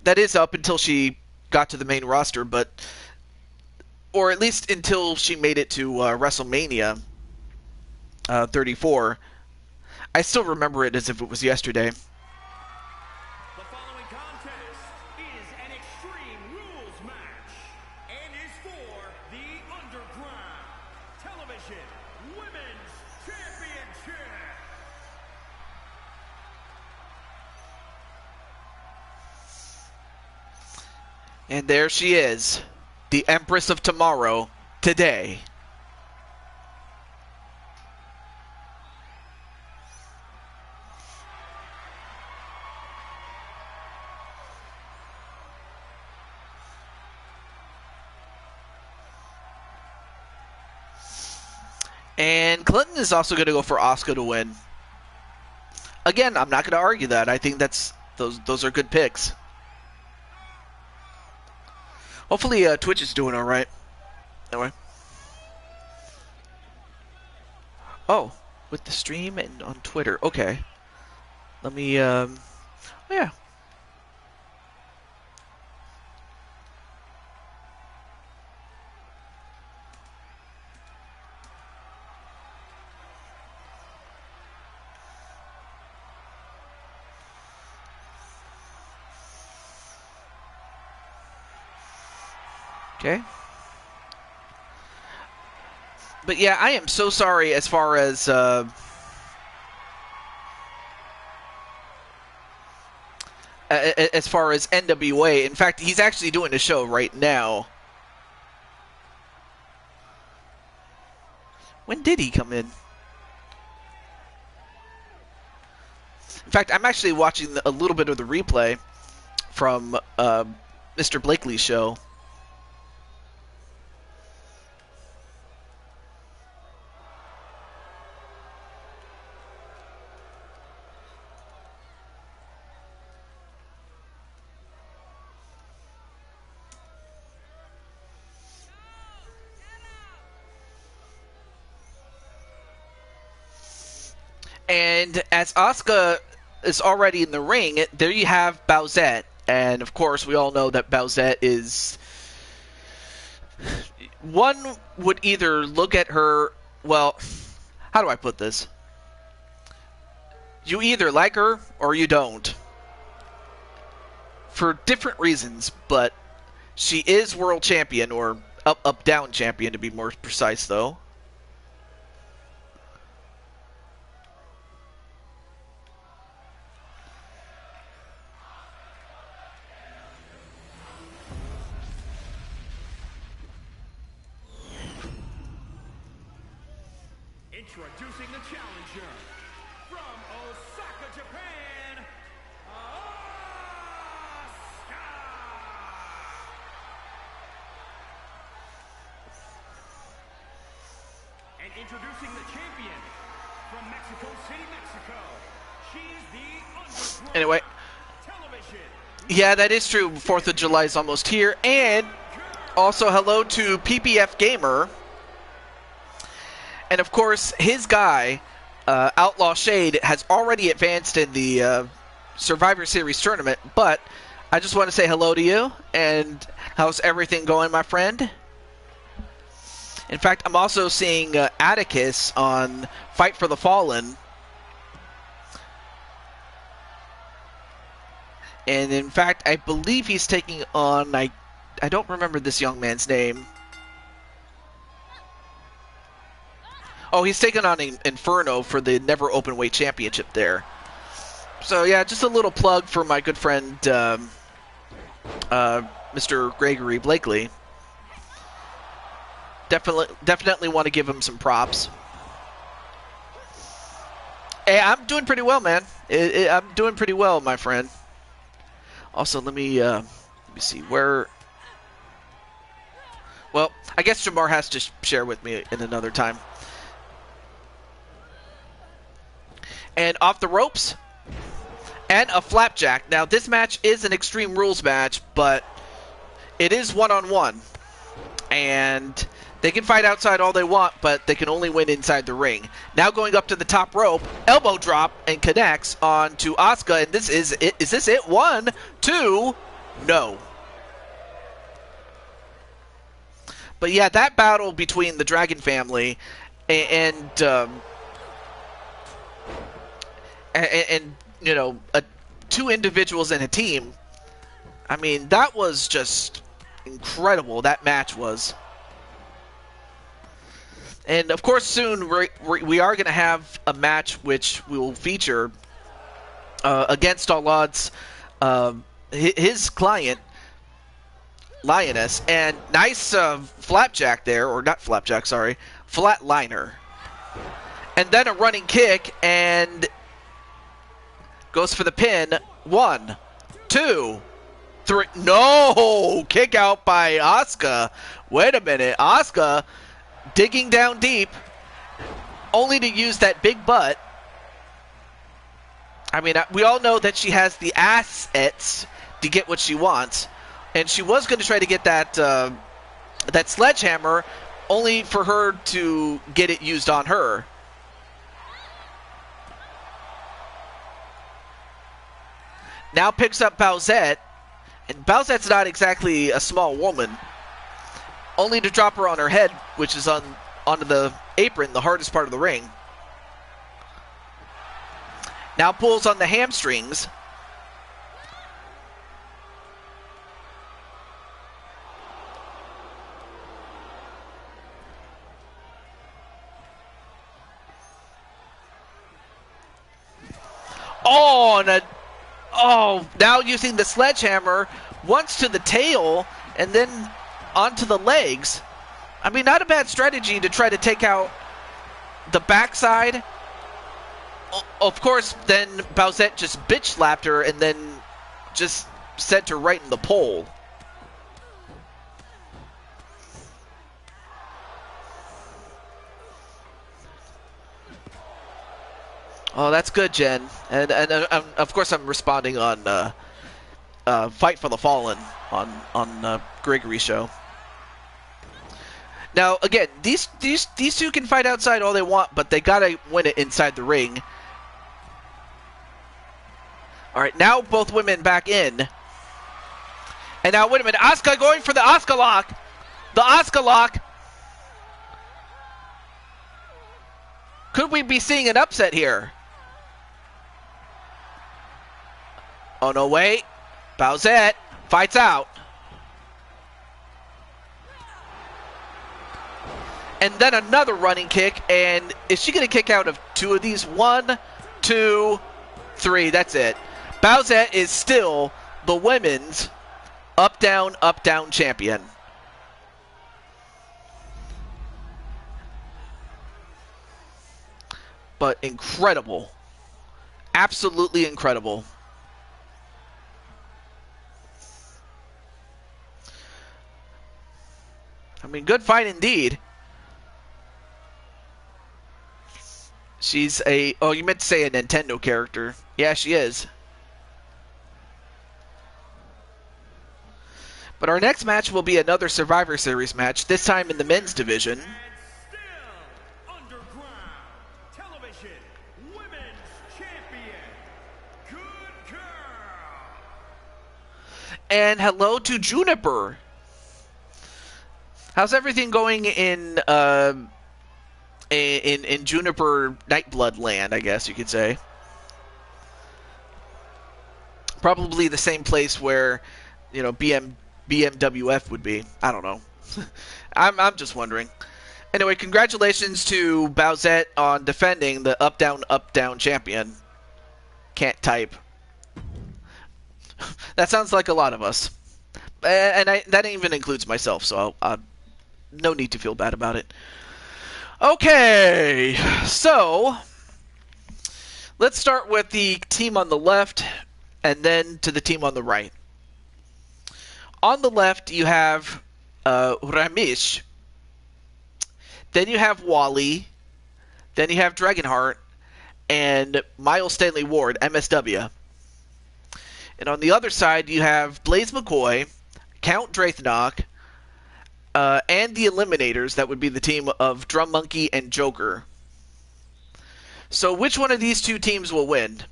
That is up until she got to the main roster, or at least until she made it to WrestleMania 34. I still remember it as if it was yesterday. The following contest is an Extreme Rules match and is for the Underground Television Women's Championship. And there she is, the Empress of Tomorrow, today. And Clinton is also going to go for Asuka to win. Again, I'm not going to argue that. I think those are good picks. Hopefully Twitch is doing all right. Anyway. Oh, with the stream and on Twitter. Okay. Let me, oh yeah. Okay. But yeah, I am so sorry as far as NWA. In fact, he's actually doing a show right now. When did he come in? In fact, I'm actually watching a little bit of the replay from Mr. Blakely's show. And as Asuka is already in the ring, there you have Bowsette. And of course, we all know that Bowsette is... One would either look at her... Well, how do I put this? You either like her or you don't. For different reasons, but she is world champion, or up-down champion to be more precise, though. Introducing the challenger from Osaka, Japan, Asuka! And introducing the champion from Mexico City, Mexico. She's the Underground Anyway. Television. Yeah, that is true. 4th of July is almost here. And also hello to PPF Gamer. And of course, his guy, Outlaw Shade, has already advanced in the Survivor Series tournament. But I just want to say hello to you. And how's everything going, my friend? In fact, I'm also seeing Atticus on Fight for the Fallen. And in fact, I believe he's taking on, I don't remember this young man's name. Oh, he's taking on Inferno for the Never Openweight Championship there. So yeah, just a little plug for my good friend, Mr. Gregory Blakely. Definitely want to give him some props. Hey, I'm doing pretty well, man. I'm doing pretty well, my friend. Also, let me see where. Well, I guess Jamar has to share with me in another time. And off the ropes, and a flapjack. Now, this match is an Extreme Rules match, but it is one-on-one, and they can fight outside all they want, but they can only win inside the ring. Now going up to the top rope, elbow drop, and connects on to Asuka. And this is it. Is this it? 1, 2, no. But yeah, that battle between the Dragon family and you know, two individuals in a team. I mean, that was just incredible. That match was. And of course, soon we are going to have a match which we will feature against all odds his client, Lioness. And nice flapjack there, or not flapjack, sorry, flatliner. And then a running kick, and goes for the pin. 1, 2, 3. No! Kick out by Asuka. Wait a minute. Asuka digging down deep, only to use that big butt. I mean, we all know that she has the assets to get what she wants. And she was going to try to get that that sledgehammer, only for her to get it used on her. Now picks up Bowsette, and Bowsette's not exactly a small woman, only to drop her on her head, which is onto the apron, the hardest part of the ring. Now pulls on the hamstrings. Now using the sledgehammer, once to the tail, and then onto the legs. I mean, not a bad strategy to try to take out the backside. Of course, then Bowsette just bitch slapped her and then just sent her right in the pole. Oh, that's good, Jen. And of course, I'm responding on Fight for the Fallen on Gregory's show. Now, again, these two can fight outside all they want, but they gotta win it inside the ring. All right, now both women back in. And now, wait a minute, Asuka going for the Asuka lock. The Asuka lock. Could we be seeing an upset here? Oh, no, wait. Bowsette fights out. And then another running kick. And is she going to kick out of 2 of these? 1, 2, 3. That's it. Bowsette is still the women's up, down champion. but incredible. Absolutely incredible. I mean, good fight indeed. She's a... Oh, you meant to say a Nintendo character. Yeah, she is. But our next match will be another Survivor Series match, this time in the men's division. And still underground television women's champion, Good Girl. And hello to Juniper. How's everything going in Juniper Nightblood land, I guess you could say? Probably the same place where, you know, BMWF would be. I don't know. I'm just wondering. Anyway, congratulations to Bowsette on defending the up down champion. Can't type. That sounds like a lot of us. And that even includes myself, so no need to feel bad about it. Okay, so let's start with the team on the left and then to the team on the right. On the left, you have Ramesh. Then you have Wally. Then you have Dragonheart and Miles Stanley Ward, MSW. And on the other side, you have Blaze McCoy, Count Drathnock, and the Eliminators. That would be the team of Drum Monkey and Joker. So which one of these two teams will win?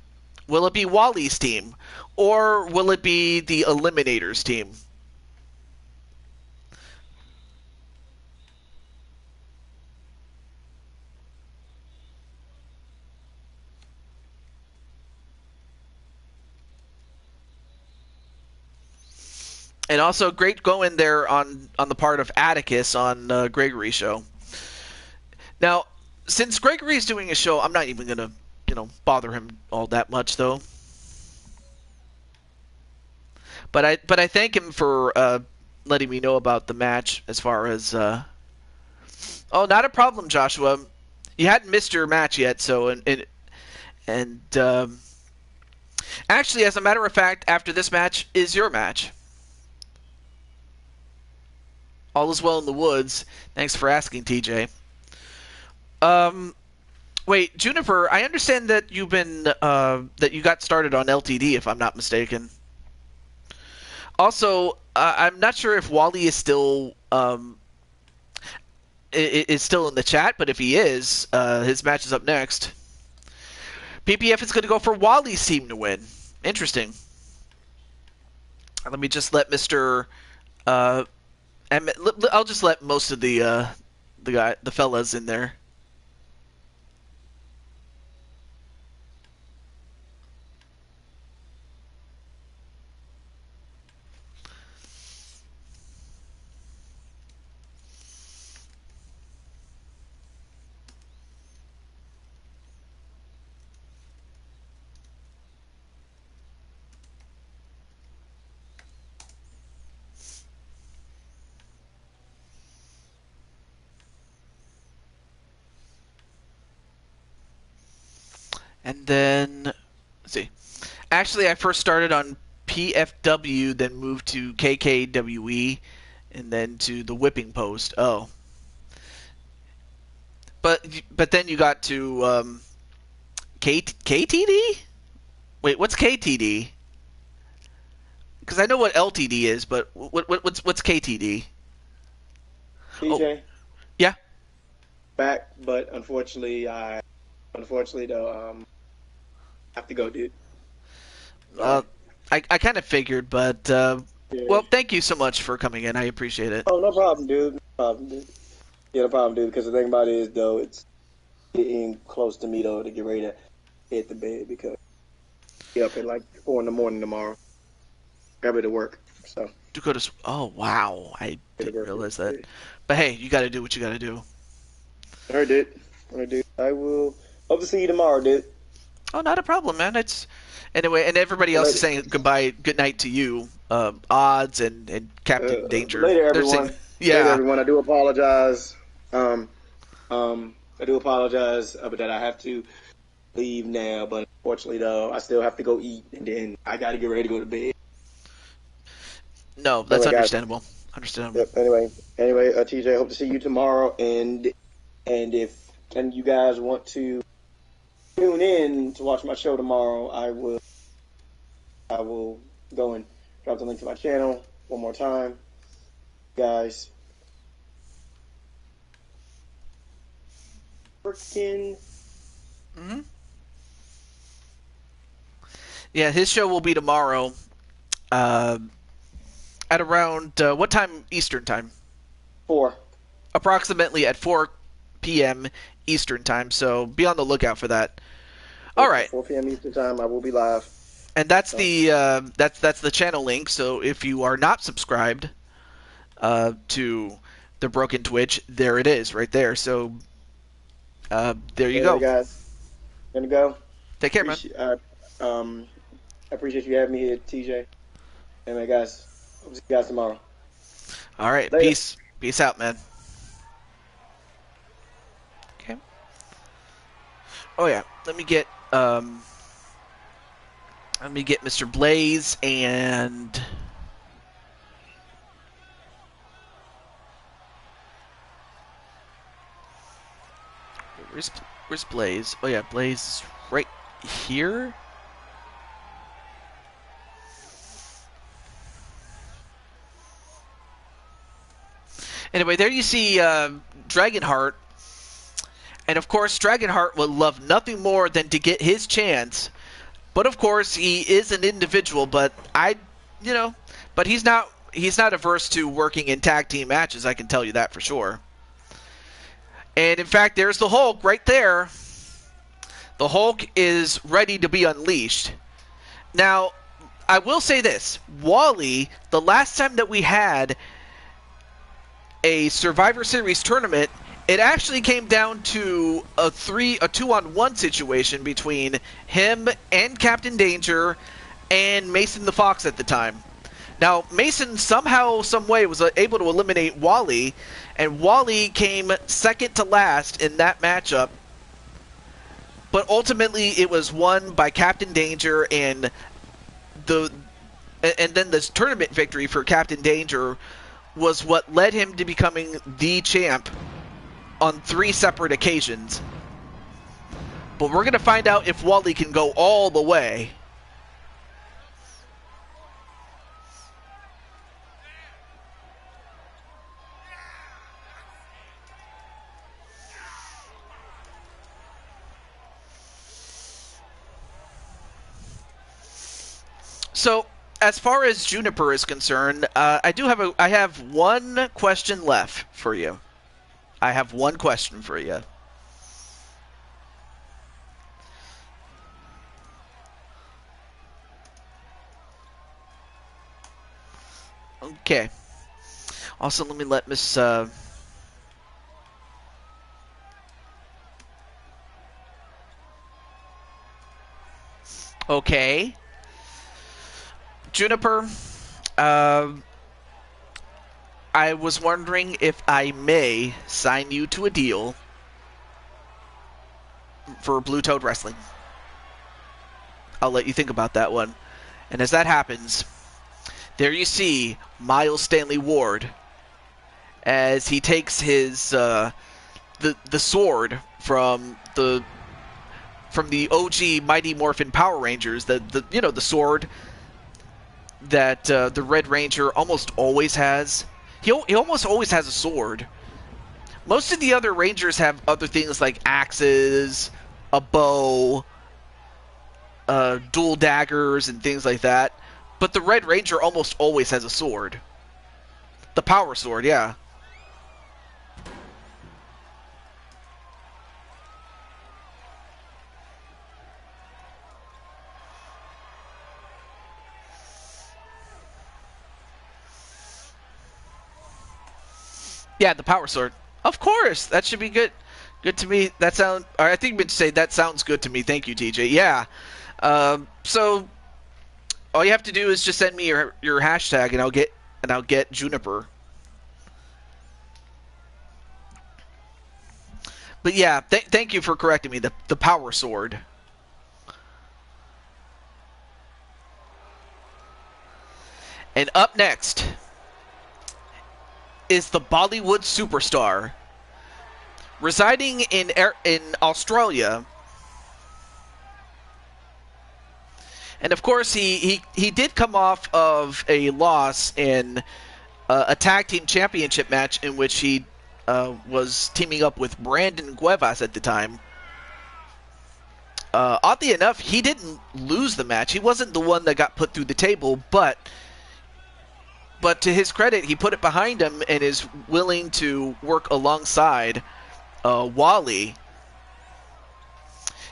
Will it be Wally's team, or will it be the Eliminators team? And also, great going there on the part of Atticus on Gregory's show. Now, since Gregory's doing a show, I'm not even going to, bother him all that much, though. But I thank him for letting me know about the match as far as... Oh, not a problem, Joshua. You hadn't missed your match yet, so... Actually, as a matter of fact, after this match is your match. All is well in the woods. Thanks for asking, TJ. Wait, Juniper, I understand that you've been that you got started on LTD, if I'm not mistaken. Also, I'm not sure if Wally is still is still in the chat, but if he is, his match is up next. PPF is going to go for Wally's team to win. Interesting. Let me just let Mr. I'll just let most of the fellas in there. And then, let's see. Actually, I first started on PFW, then moved to KKWE, and then to the Whipping Post. Oh. But then you got to KTD? Wait, what's KTD? Because I know what LTD is, but what's KTD? TJ, Oh, yeah. back, but unfortunately though, have to go, dude. I kind of figured, but Yeah. well, thank you so much for coming in. I appreciate it. Oh, no problem, dude. No problem, dude. Yeah, no problem, dude. Because the thing about it is, though, it's getting close to me, though, to get ready to hit the bed because I'll be up at like 4 in the morning tomorrow. Got ready to work. So. To go to. Oh wow, I didn't realize that. But hey, you got to do what you got to do. I heard it. I will hope to see you tomorrow, dude. Oh, not a problem, man. It's anyway, and everybody else is saying goodbye, good night to you, Odds and Captain Danger. Later, They're everyone. saying, yeah. Later, everyone. I do apologize. For I do apologize, but that I have to leave now. But unfortunately, though, I still have to go eat, and then I got to get ready to go to bed. No, that's Anyway, guys. understandable. Understandable. Yep. Anyway, TJ, hope to see you tomorrow. And if you guys want to tune in to watch my show tomorrow, I will go and drop the link to my channel one more time, guys. Freaking. Yeah, his show will be tomorrow. At around what time Eastern time? 4. Approximately at 4 p.m. Eastern time. So be on the lookout for that. All right. 4 p.m. Eastern time. I will be live. And that's the that's the channel link. So if you are not subscribed to the Broken Twitch, there it is, right there. So there you go, guys. Gonna go. Take care, man. I appreciate you having me here, TJ. Anyway, guys, hope to see you guys tomorrow. All right, Later. peace out, man. Okay. Oh yeah, let me get Mr. Blaze and where's Blaze? Oh yeah, Blaze is right here. Anyway, there you see Dragonheart. And of course, Dragonheart would love nothing more than to get his chance. But of course, he is an individual, but but he's not averse to working in tag team matches, I can tell you that for sure. And in fact, there's the Hulk right there. The Hulk is ready to be unleashed. Now, I will say this. Wally, the last time that we had a Survivor Series tournament, it actually came down to a 2-on-1 situation between him and Captain Danger and Mason the Fox at the time. Now, Mason somehow, some way was able to eliminate Wally, and Wally came second to last in that matchup. But ultimately, it was won by Captain Danger, and then this tournament victory for Captain Danger was what led him to becoming the champ on 3 separate occasions. But we're going to find out if Wally can go all the way. So, as far as Juniper is concerned, I have one question left for you. I have one question for you. Okay. Also, let me let Miss Okay. Juniper, I was wondering if I may sign you to a deal for Blue Toad Wrestling. I'll let you think about that one. And as that happens, there you see Miles Stanley Ward as he takes his the sword from the OG Mighty Morphin Power Rangers, the sword that the Red Ranger almost always has. He almost always has a sword. Most of the other Rangers have other things like axes, a bow, dual daggers, and things like that. But the Red Ranger almost always has a sword. The Power Sword, yeah. Yeah, the Power Sword. Of course, that should be good. Good to me. I think meant to say that sounds good to me. Thank you, TJ. Yeah. So all you have to do is just send me your hashtag, and I'll get Juniper. But yeah, thank you for correcting me. The power sword. And up next is the Bollywood superstar residing in Australia. And of course, he did come off of a loss in a tag team championship match in which he was teaming up with Brandon Cuevas at the time. Oddly enough, he didn't lose the match. He wasn't the one that got put through the table, but to his credit, he put it behind him and is willing to work alongside Wally.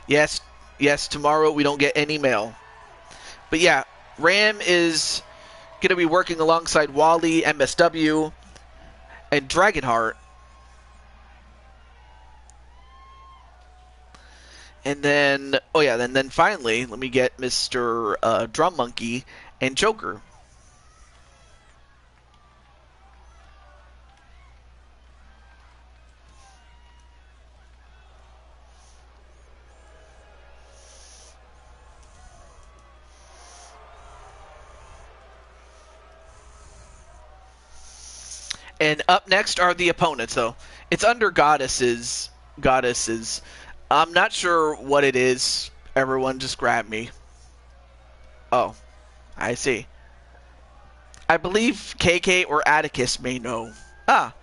Yes, tomorrow we don't get any mail. But yeah, Ram is going to be working alongside Wally, MSW, and Dragonheart. And then, then finally, let me get Mr. Drum Monkey and Joker. And up next are the opponents, though. It's under goddesses. I'm not sure what it is. Everyone just grab me. Oh, I see. I believe KK or Atticus may know. Ah.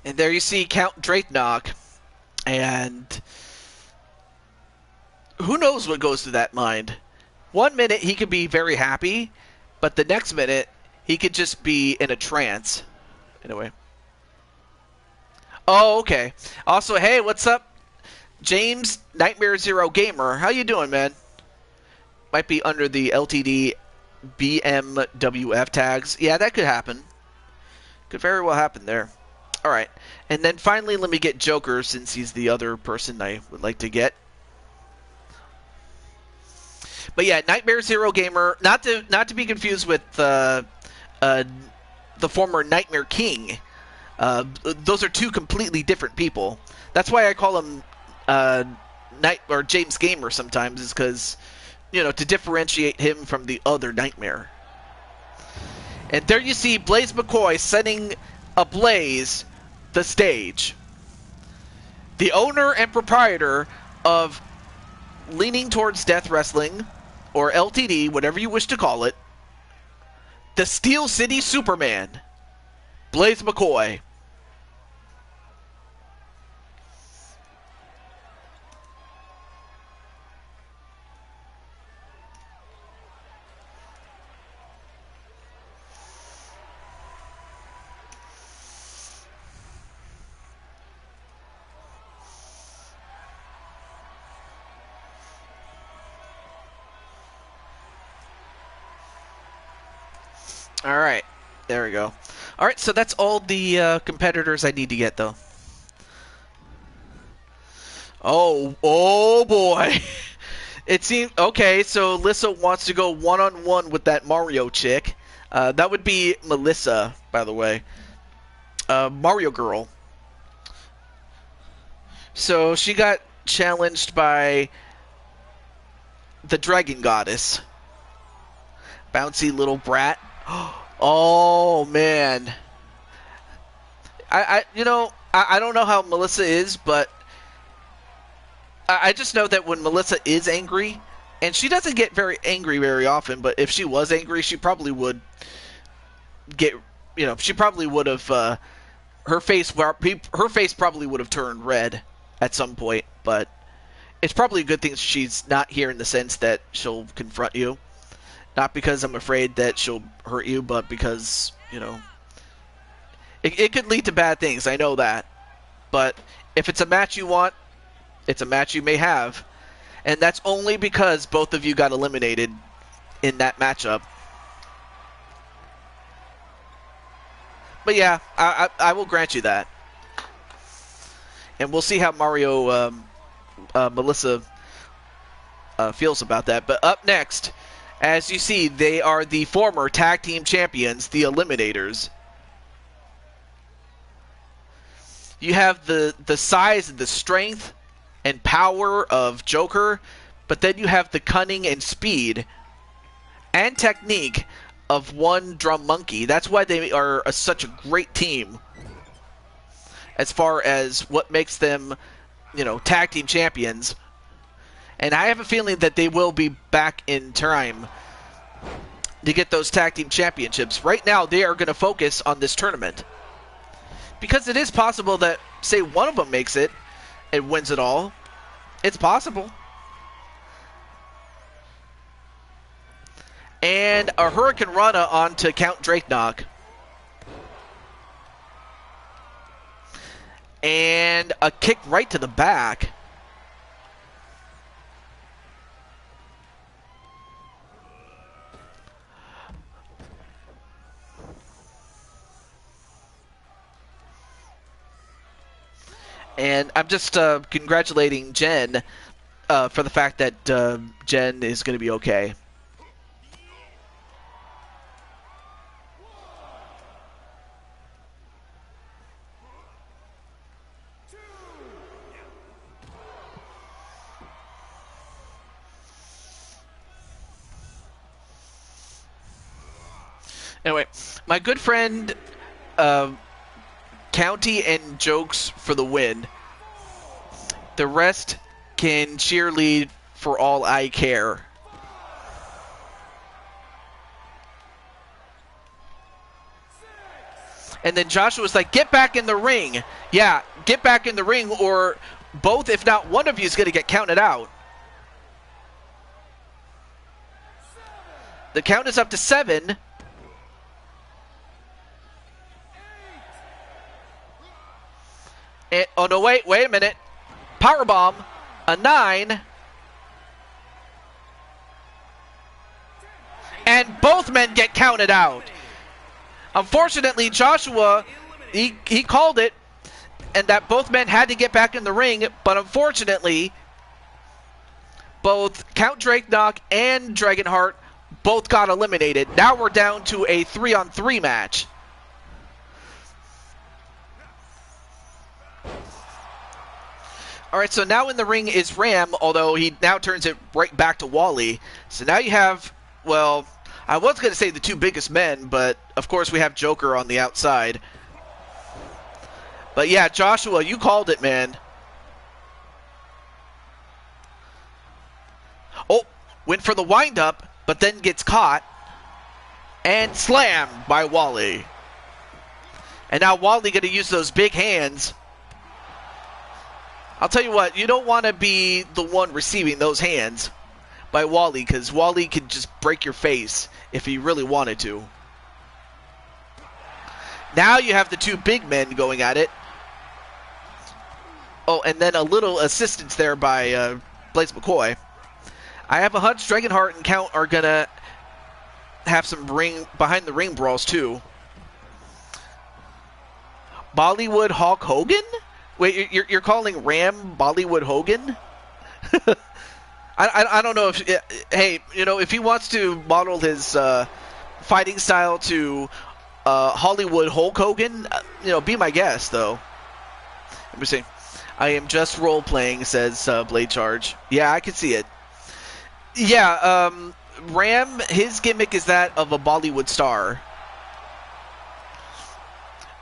And there you see Count Drakenok, and who knows what goes through that mind. 1 minute he could be very happy, but the next minute he could just be in a trance. Anyway. Oh, okay. Also, hey, what's up? James Nightmare Zero Gamer. How you doing, man? Might be under the LTD BMWF tags. Yeah, that could happen. Could very well happen there. Alright, and then finally let me get Joker, since he's the other person I would like to get. But yeah, Nightmare Zero Gamer, not to be confused with the former Nightmare King. Those are two completely different people. That's why I call him James Gamer sometimes, is because, to differentiate him from the other Nightmare. And there you see Blaze McCoy setting ablaze the stage. The owner and proprietor of Leaning Towards Death Wrestling, or LTD, whatever you wish to call it, the Steel City Superman, Blaze McCoy. Alright, there we go. Alright, so that's all the competitors I need to get, though. Oh boy. It seems... Okay, so Lissa wants to go one-on-one with that Mario chick. That would be Melissa, by the way. Mario Girl. So she got challenged by the Dragon Goddess. Bouncy little brat. Oh man, I don't know how Melissa is, but I just know that when Melissa is angry, and she doesn't get very angry very often, but if she was angry, she probably would get, she probably would have her face probably would have turned red at some point. But it's probably a good thing she's not here, in the sense that she'll confront you. Not because I'm afraid that she'll hurt you, but because, it could lead to bad things. I know that. But if it's a match you want, it's a match you may have. And that's only because both of you got eliminated in that matchup. But yeah, I will grant you that. And we'll see how Mario Melissa feels about that. But up next, as you see, they are the former tag team champions, the Eliminators. You have the size and the strength and power of Joker, but then you have the cunning and speed and technique of One Drum Monkey. That's why they are such a great team as far as what makes them, tag team champions. And I have a feeling that they will be back in time to get those tag team championships. Right now, they are going to focus on this tournament. Because it is possible that, say, one of them makes it and wins it all. It's possible. And a Hurricane Rana onto Count Drakenok. And a kick right to the back. And I'm just congratulating Jen for the fact that Jen is going to be okay. Anyway, my good friend County and Jokes for the win. The rest can cheerlead for all I care. And then Joshua's like, get back in the ring. Yeah, get back in the ring, or both, if not one of you, is going to get counted out. The count is up to 7. And, oh, no, wait a minute. Powerbomb, a 9. And both men get counted out. Unfortunately, Joshua, he called it, and that both men had to get back in the ring, but unfortunately, both Count Drakenok and Dragonheart both got eliminated. Now we're down to a 3-on-3 match. Alright, so now in the ring is Ram, although he now turns it right back to Wally. So now you have, well, I was going to say the two biggest men, but of course we have Joker on the outside. But yeah, Joshua, you called it, man. Oh, went for the wind-up, but then gets caught. And slammed by Wally. And now Wally going to use those big hands. I'll tell you what, you don't want to be the one receiving those hands by Wally, because Wally could just break your face if he really wanted to. Now you have the two big men going at it. Oh, and then a little assistance there by Blaze McCoy. I have a hunch Dragonheart and Count are going to have some behind the ring brawls too. Bollywood Hulk Hogan? Wait, you're calling Ram Bollywood Hogan? I don't know if... Hey, if he wants to model his fighting style to Hollywood Hulk Hogan, be my guest, though. Let me see. I am just role-playing, says Blade Charge. Yeah, I can see it. Yeah, Ram, his gimmick is that of a Bollywood star.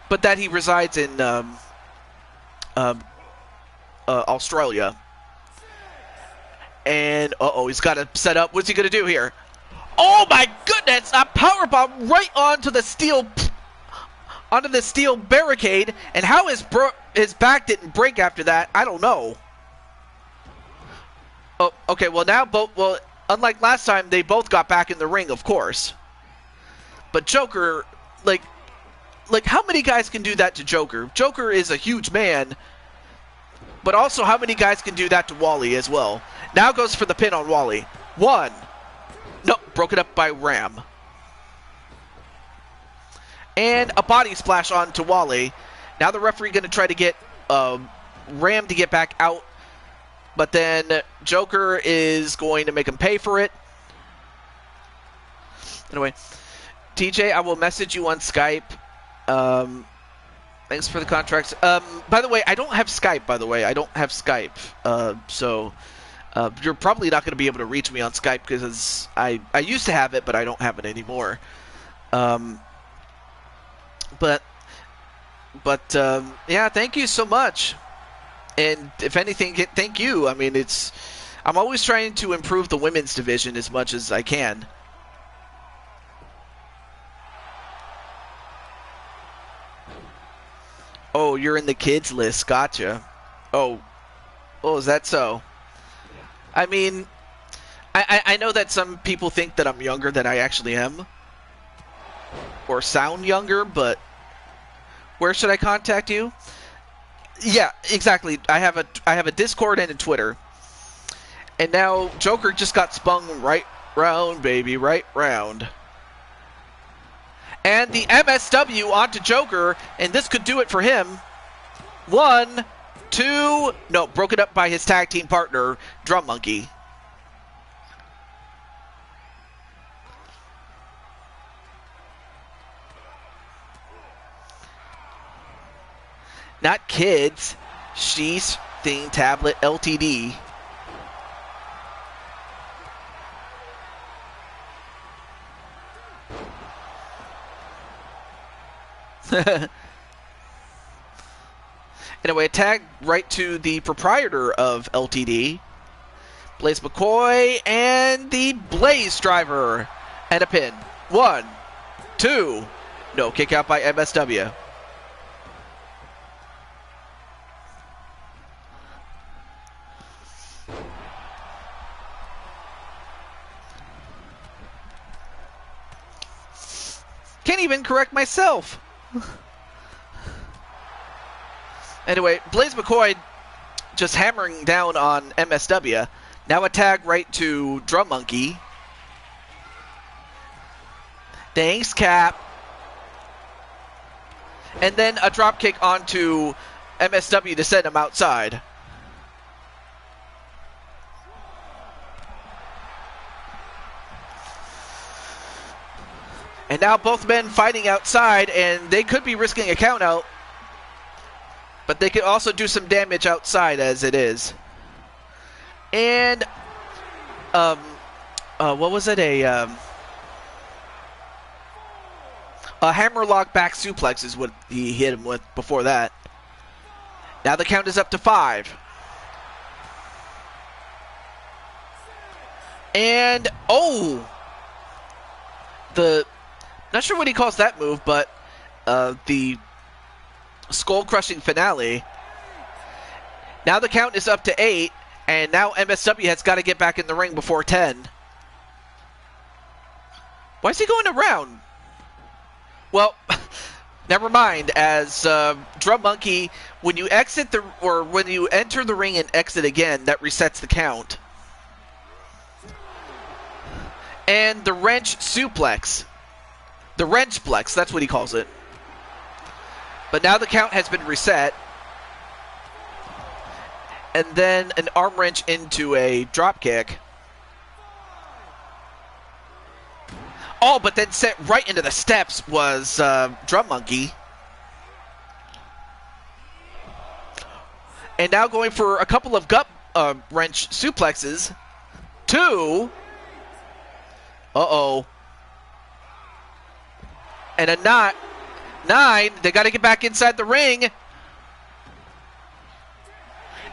But that he resides in... Australia. And, he's got to set up. What's he going to do here? Oh my goodness! A powerbomb right onto the steel barricade. And how his back didn't break after that, I don't know. Oh, okay, well now unlike last time, they both got back in the ring, of course. But Joker, like how many guys can do that to Joker? Joker is a huge man. But also, how many guys can do that to Wally as well? Now goes for the pin on Wally. 1. No, broken up by Ram. And a body splash onto Wally. Now the referee going to try to get Ram to get back out. But then Joker is going to make him pay for it. Anyway, TJ, I will message you on Skype. Thanks for the contracts. By the way, I don't have Skype, by the way. I don't have Skype. So you're probably not going to be able to reach me on Skype because I used to have it, but I don't have it anymore. But yeah, thank you so much. And if anything, thank you. I mean, I'm always trying to improve the women's division as much as I can. Oh, you're in the kids list. Gotcha. Oh, is that so? I mean, I know that some people think that I'm younger than I actually am. Or sound younger, but where should I contact you? Yeah, exactly. I have a Discord and a Twitter. And now Joker just got spun right round, baby, right round. And the MSW onto Joker, and this could do it for him. 1, 2, no, broken up by his tag team partner, Drum Monkey. Not kids, she's Thing Tablet LTD. Anyway, a tag right to the proprietor of LTD, Blaze McCoy, and the Blaze driver, and a pin. 1, 2, no, kick out by MSW. Can't even correct myself. Anyway, Blaze McCoy just hammering down on MSW. Now a tag right to Drum Monkey. Thanks, Cap. And then a drop kick onto MSW to send him outside. And now both men fighting outside, and they could be risking a count out. But they could also do some damage outside as it is. And, what was it? A hammerlock back suplex is what he hit him with before that. Now the count is up to 5. And, not sure what he calls that move, but the skull-crushing finale. Now the count is up to 8, and now MSW has got to get back in the ring before 10. Why is he going around? Well, never mind, as Drum Monkey, when you when you enter the ring and exit again, that resets the count. And the wrench suplex. The wrenchplex, that's what he calls it. But now the count has been reset. And then an arm wrench into a drop kick. Oh, but then set right into the steps was Drum Monkey. And now going for a couple of gut wrench suplexes. 2. Uh-oh. And a 9. They got to get back inside the ring.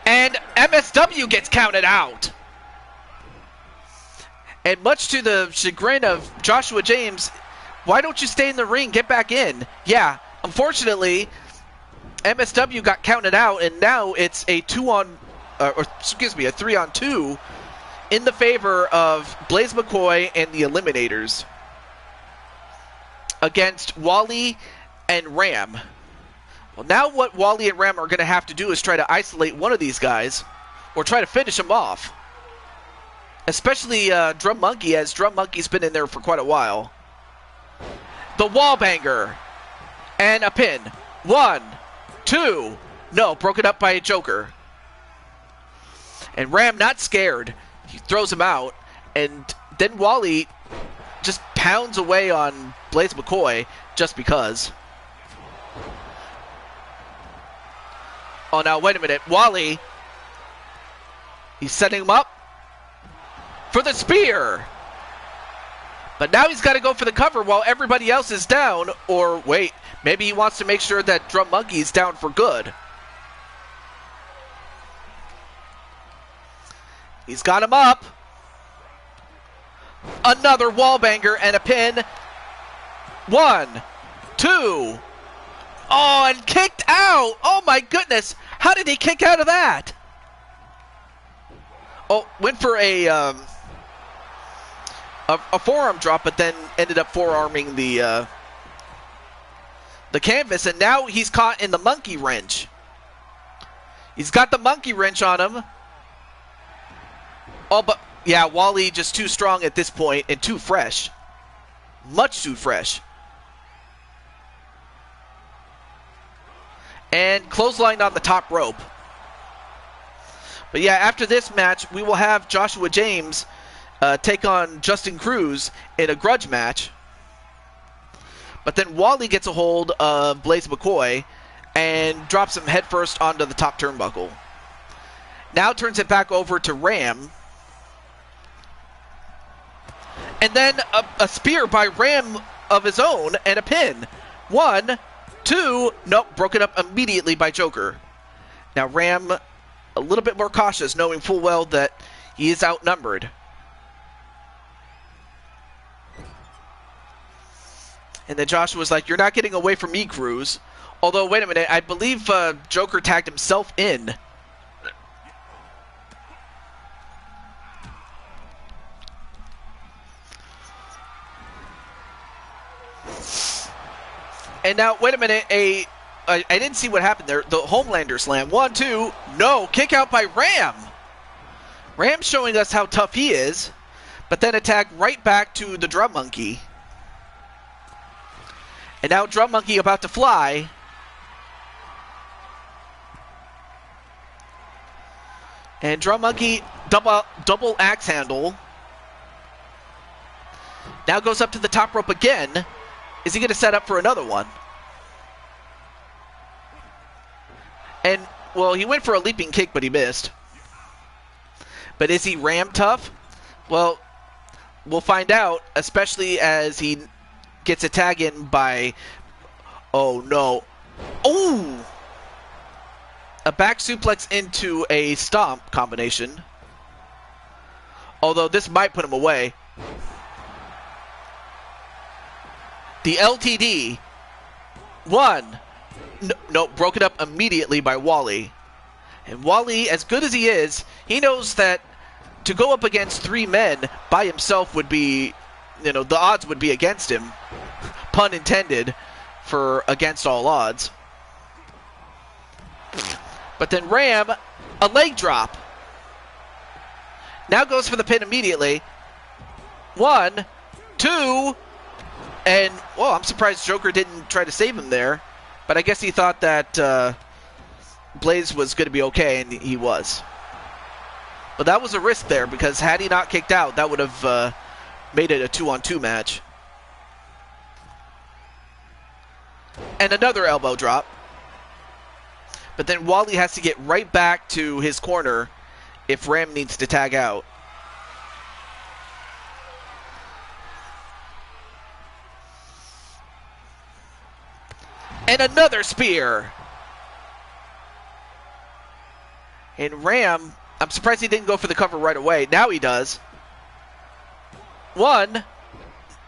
And MSW gets counted out. And much to the chagrin of Joshua James, why don't you stay in the ring? Get back in. Yeah, unfortunately, MSW got counted out, and now it's a 3-on-2 in the favor of Blaze McCoy and the Eliminators against Wally and Ram. Well, now what Wally and Ram are going to have to do is try to isolate one of these guys, or try to finish him off. Especially Drum Monkey, as Drum Monkey's been in there for quite a while. The wall banger. And a pin. 1, 2. No, broken up by a Joker. And Ram not scared. He throws him out. And then Wally just pounds away on Blaze McCoy just because. Oh, now, wait a minute. Wally, he's setting him up for the spear. But now he's got to go for the cover while everybody else is down. Or, wait, maybe he wants to make sure that Drum Monkey's down for good. He's got him up. Another wallbanger and a pin. 1, 2. Oh, and kicked out. Oh, my goodness. How did he kick out of that? Oh, went for a forearm drop, but then ended up forearming the canvas, and now he's caught in the monkey wrench. He's got the monkey wrench on him. Oh, but yeah, Wally just too strong at this point and too fresh. Much too fresh. And clothesline on the top rope. But yeah, after this match, we will have Joshua James take on Justin Cruz in a grudge match. But then Wally gets a hold of Blaze McCoy and drops him headfirst onto the top turnbuckle. Now turns it back over to Ram. And then a spear by Ram of his own and a pin. 1, 2, nope, broken up immediately by Joker. Now Ram a little bit more cautious, knowing full well that he is outnumbered. And then Joshua was like, "You're not getting away from me, Cruz." Although, wait a minute, I believe Joker tagged himself in. And now, wait a minute, I didn't see what happened there. The Homelander slam. 1, 2, no, kick out by Ram. Ram showing us how tough he is, but then a tag right back to the Drum Monkey. And now Drum Monkey about to fly. And Drum Monkey double axe handle. Now goes up to the top rope again. Is he going to set up for another one? And, well, he went for a leaping kick, but he missed. But is he Ram tough? Well, we'll find out, especially as he gets a tag in by... Oh, no. Oh! A back suplex into a stomp combination. Although this might put him away. The LTD. 1. No, broken up immediately by Wally. And Wally, as good as he is, he knows that to go up against 3 men by himself would be, the odds would be against him. Pun intended for against all odds. But then Ram, a leg drop. Now goes for the pin immediately. 1, 2, and, well, I'm surprised Joker didn't try to save him there. But I guess he thought that Blaze was going to be okay, and he was. But that was a risk there, because had he not kicked out, that would have made it a 2-on-2 match. And another elbow drop. But then Wally has to get right back to his corner if Ram needs to tag out. And another spear. And Ram, I'm surprised he didn't go for the cover right away. Now he does. 1.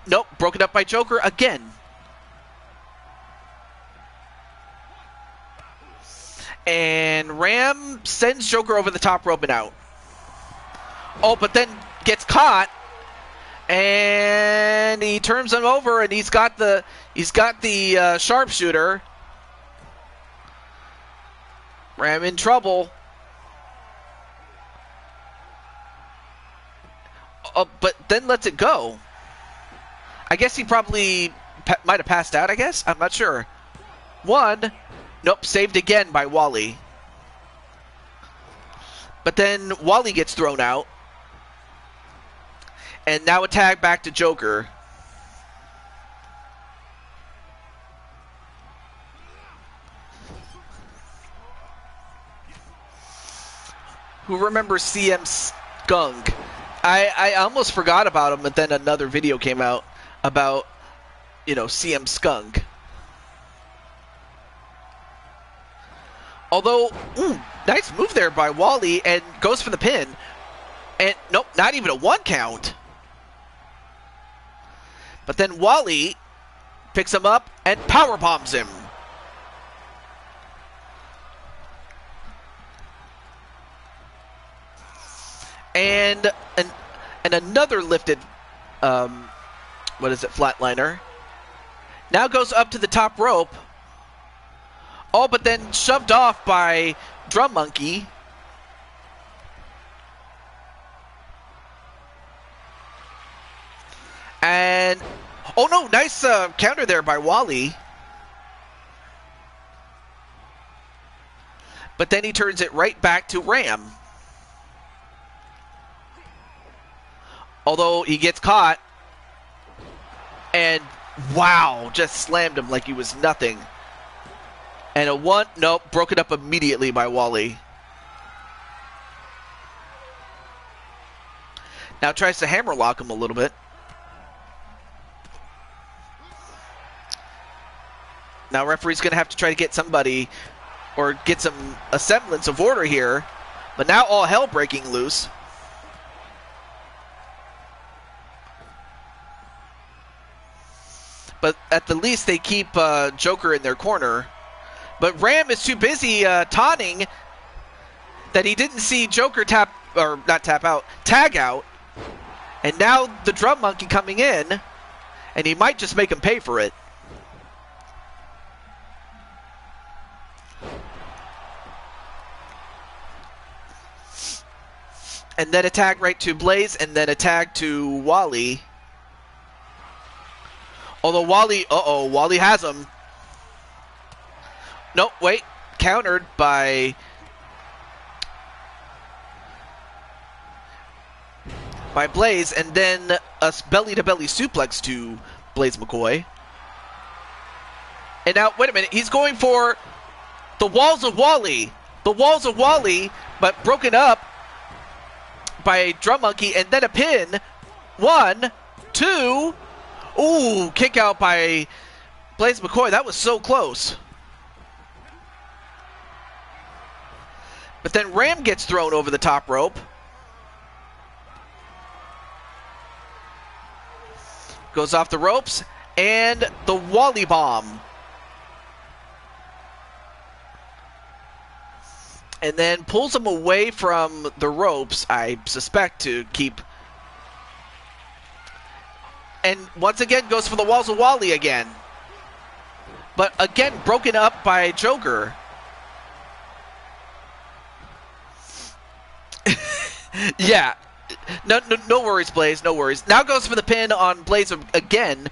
Nope, broken up by Joker again. And Ram sends Joker over the top rope and out. Oh, but then gets caught. And he turns him over, and he's got the sharpshooter. Ram in trouble. But then lets it go. I guess he probably might have passed out, I guess? I'm not sure. One. Nope, saved again by Wally. But then Wally gets thrown out. And now a tag back to Joker. Who remembers CM Skunk? I almost forgot about him, but then another video came out about, CM Skunk. Although, nice move there by Wally, and goes for the pin. And, nope, not even a 1 count. But then Wally picks him up and power bombs him. And another lifted, flatliner. Now goes up to the top rope. Oh, but then shoved off by Drum Monkey. And, oh no, nice counter there by Wally. But then he turns it right back to Ram. Although he gets caught. And, wow, just slammed him like he was nothing. And a 1, nope, broken up immediately by Wally. Now tries to hammerlock him a little bit. Now referee's going to have to try to get somebody or get a semblance of order here. But now all hell breaking loose. But at the least they keep Joker in their corner. But Ram is too busy taunting that he didn't see Joker tag out. And now the Drum Monkey coming in, and he might just make him pay for it. And then a tag right to Blaze, and then a tag to Wally. Although Wally, Wally has him. Nope, wait. Countered by Blaze, and then a belly-to-belly suplex to Blaze McCoy. And now, wait a minute, he's going for the walls of Wally. The walls of Wally, but broken up by Drum Monkey, and then a pin. 1, 2. Ooh, kick out by Blaze McCoy. That was so close. But then Ram gets thrown over the top rope. Goes off the ropes. And the Wally bomb. And then pulls him away from the ropes, I suspect, to keep. And once again goes for the walls of Wally again. But again, broken up by Joker. Yeah. No worries, Blaze. No worries. Now goes for the pin on Blaze again.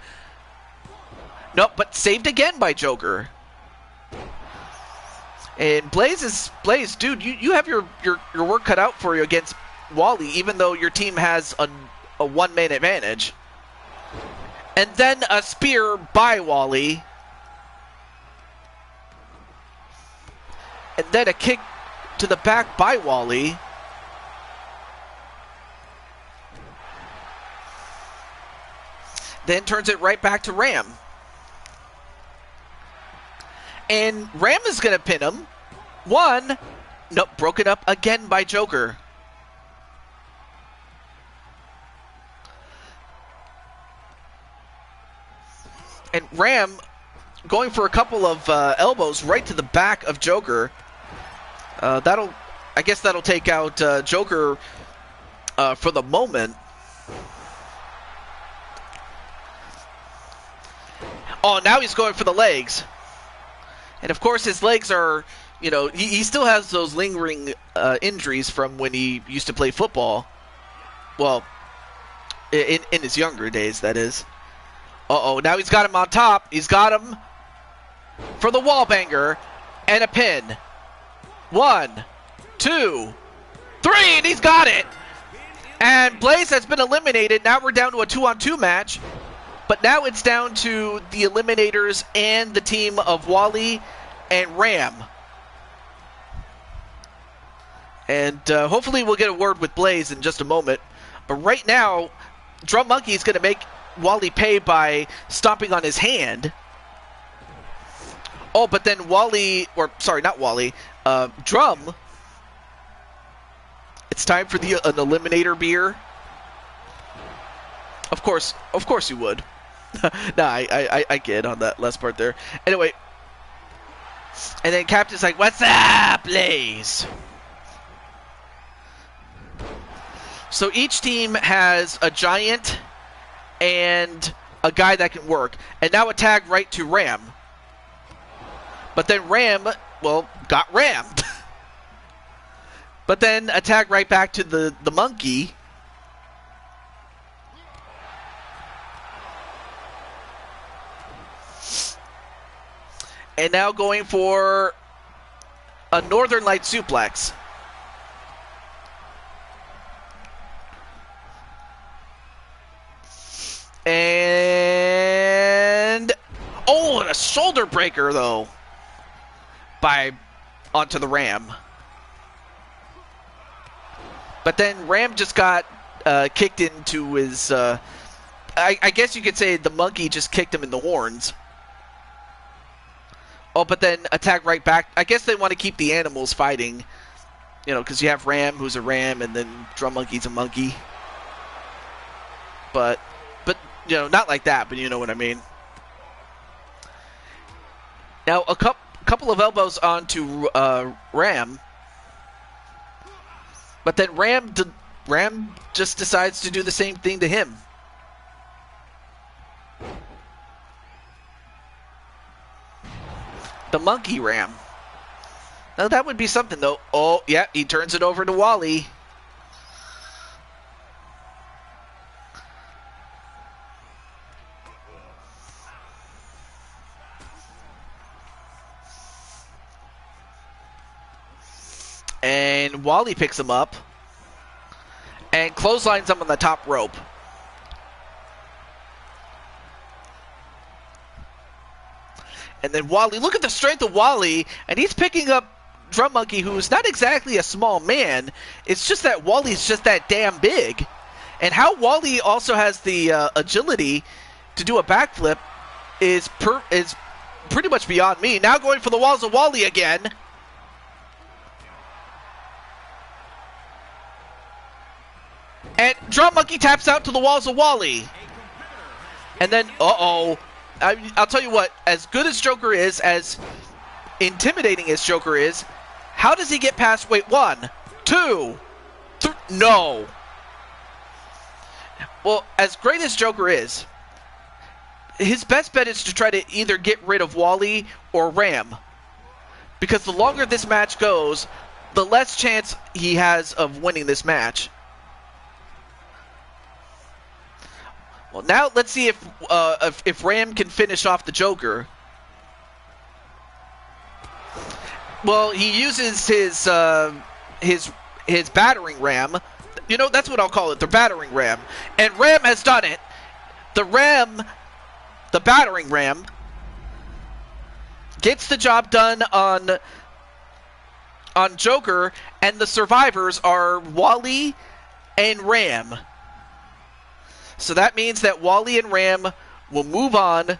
Nope, but saved again by Joker. And Blaze, dude, you have your work cut out for you against Wally, even though your team has a one-man advantage. And then a spear by Wally. And then a kick to the back by Wally. Then turns it right back to Ram. And Ram is going to pin him. 1. Nope, broken up again by Joker. And Ram going for a couple of elbows right to the back of Joker. I guess that'll take out Joker for the moment. Oh, now he's going for the legs. And of course his legs are you know, he still has those lingering injuries from when he used to play football. Well, in his younger days, that is. Uh-oh, now he's got him on top. He's got him for the wall banger and a pin. 1, 2, 3, and he's got it. And Blaze has been eliminated. Now we're down to a 2-on-2 match. But now it's down to the Eliminators and the team of Wally and Ram. And hopefully we'll get a word with Blaze in just a moment. But right now, Drum Monkey is going to make Wally pay by stomping on his hand. Oh, but then Wally, or sorry, not Wally, Drum. It's time for an Eliminator beer. Of course you would. No, I get on that last part there. Anyway, and then Captain's like, "What's up, Blaze?" So each team has a giant and a guy that can work, and now a tag right to Ram. But then Ram, well, got rammed. But then a tag right back to the monkey. And now going for a Northern Light suplex. And oh, and a shoulder breaker though onto the Ram. But then Ram just got kicked into his I guess you could say the monkey just kicked him in the horns. Oh, but then attack right back. I guess they want to keep the animals fighting, you know, because you have Ram, who's a ram, and then Drum Monkey's a monkey. But you know, not like that, but you know what I mean. Now, a couple of elbows onto Ram. But then Ram just decides to do the same thing to him. The monkey Ram. Now that would be something though. Oh, yeah, he turns it over to Wally. And Wally picks him up and clotheslines him on the top rope. And then Wally, look at the strength of Wally, and he's picking up Drum Monkey, who's not exactly a small man. It's just that Wally's just that damn big. And how Wally also has the agility to do a backflip is pretty much beyond me. Now going for the walls of Wally again. And Drum Monkey taps out to the walls of Wally. And then, uh-oh. I'll tell you what, as good as Joker is, as intimidating as Joker is, how does he get past, wait, 1, 2, 3, no. Well, as great as Joker is, his best bet is to try to either get rid of Wally or Ram. Because the longer this match goes, the less chance he has of winning this match. Well, now let's see if Ram can finish off the Joker. Well, he uses his battering ram. You know, that's what I'll call it, the battering ram. And Ram has done it. The battering ram, gets the job done on Joker, and the survivors are Wally and Ram. So that means that Wally and Ram will move on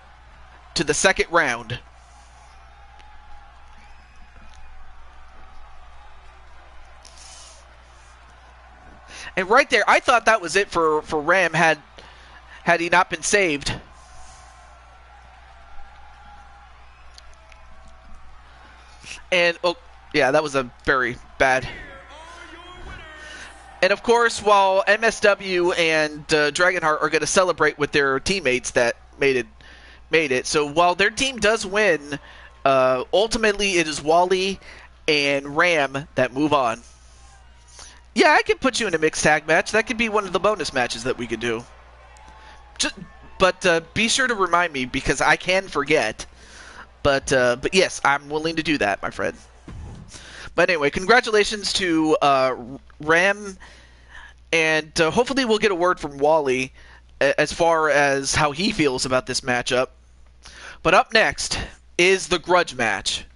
to the second round. And right there, I thought that was it for Ram had he not been saved. And, oh, yeah, that was a very bad... And of course, while MSW and Dragonheart are going to celebrate with their teammates that made it. So while their team does win, ultimately it is Wally and Ram that move on. Yeah, I could put you in a mixed tag match. That could be one of the bonus matches that we could do. But be sure to remind me because I can forget. But yes, I'm willing to do that, my friend. But anyway, congratulations to Ram, and hopefully we'll get a word from Wally as far as how he feels about this matchup. But up next is the grudge match.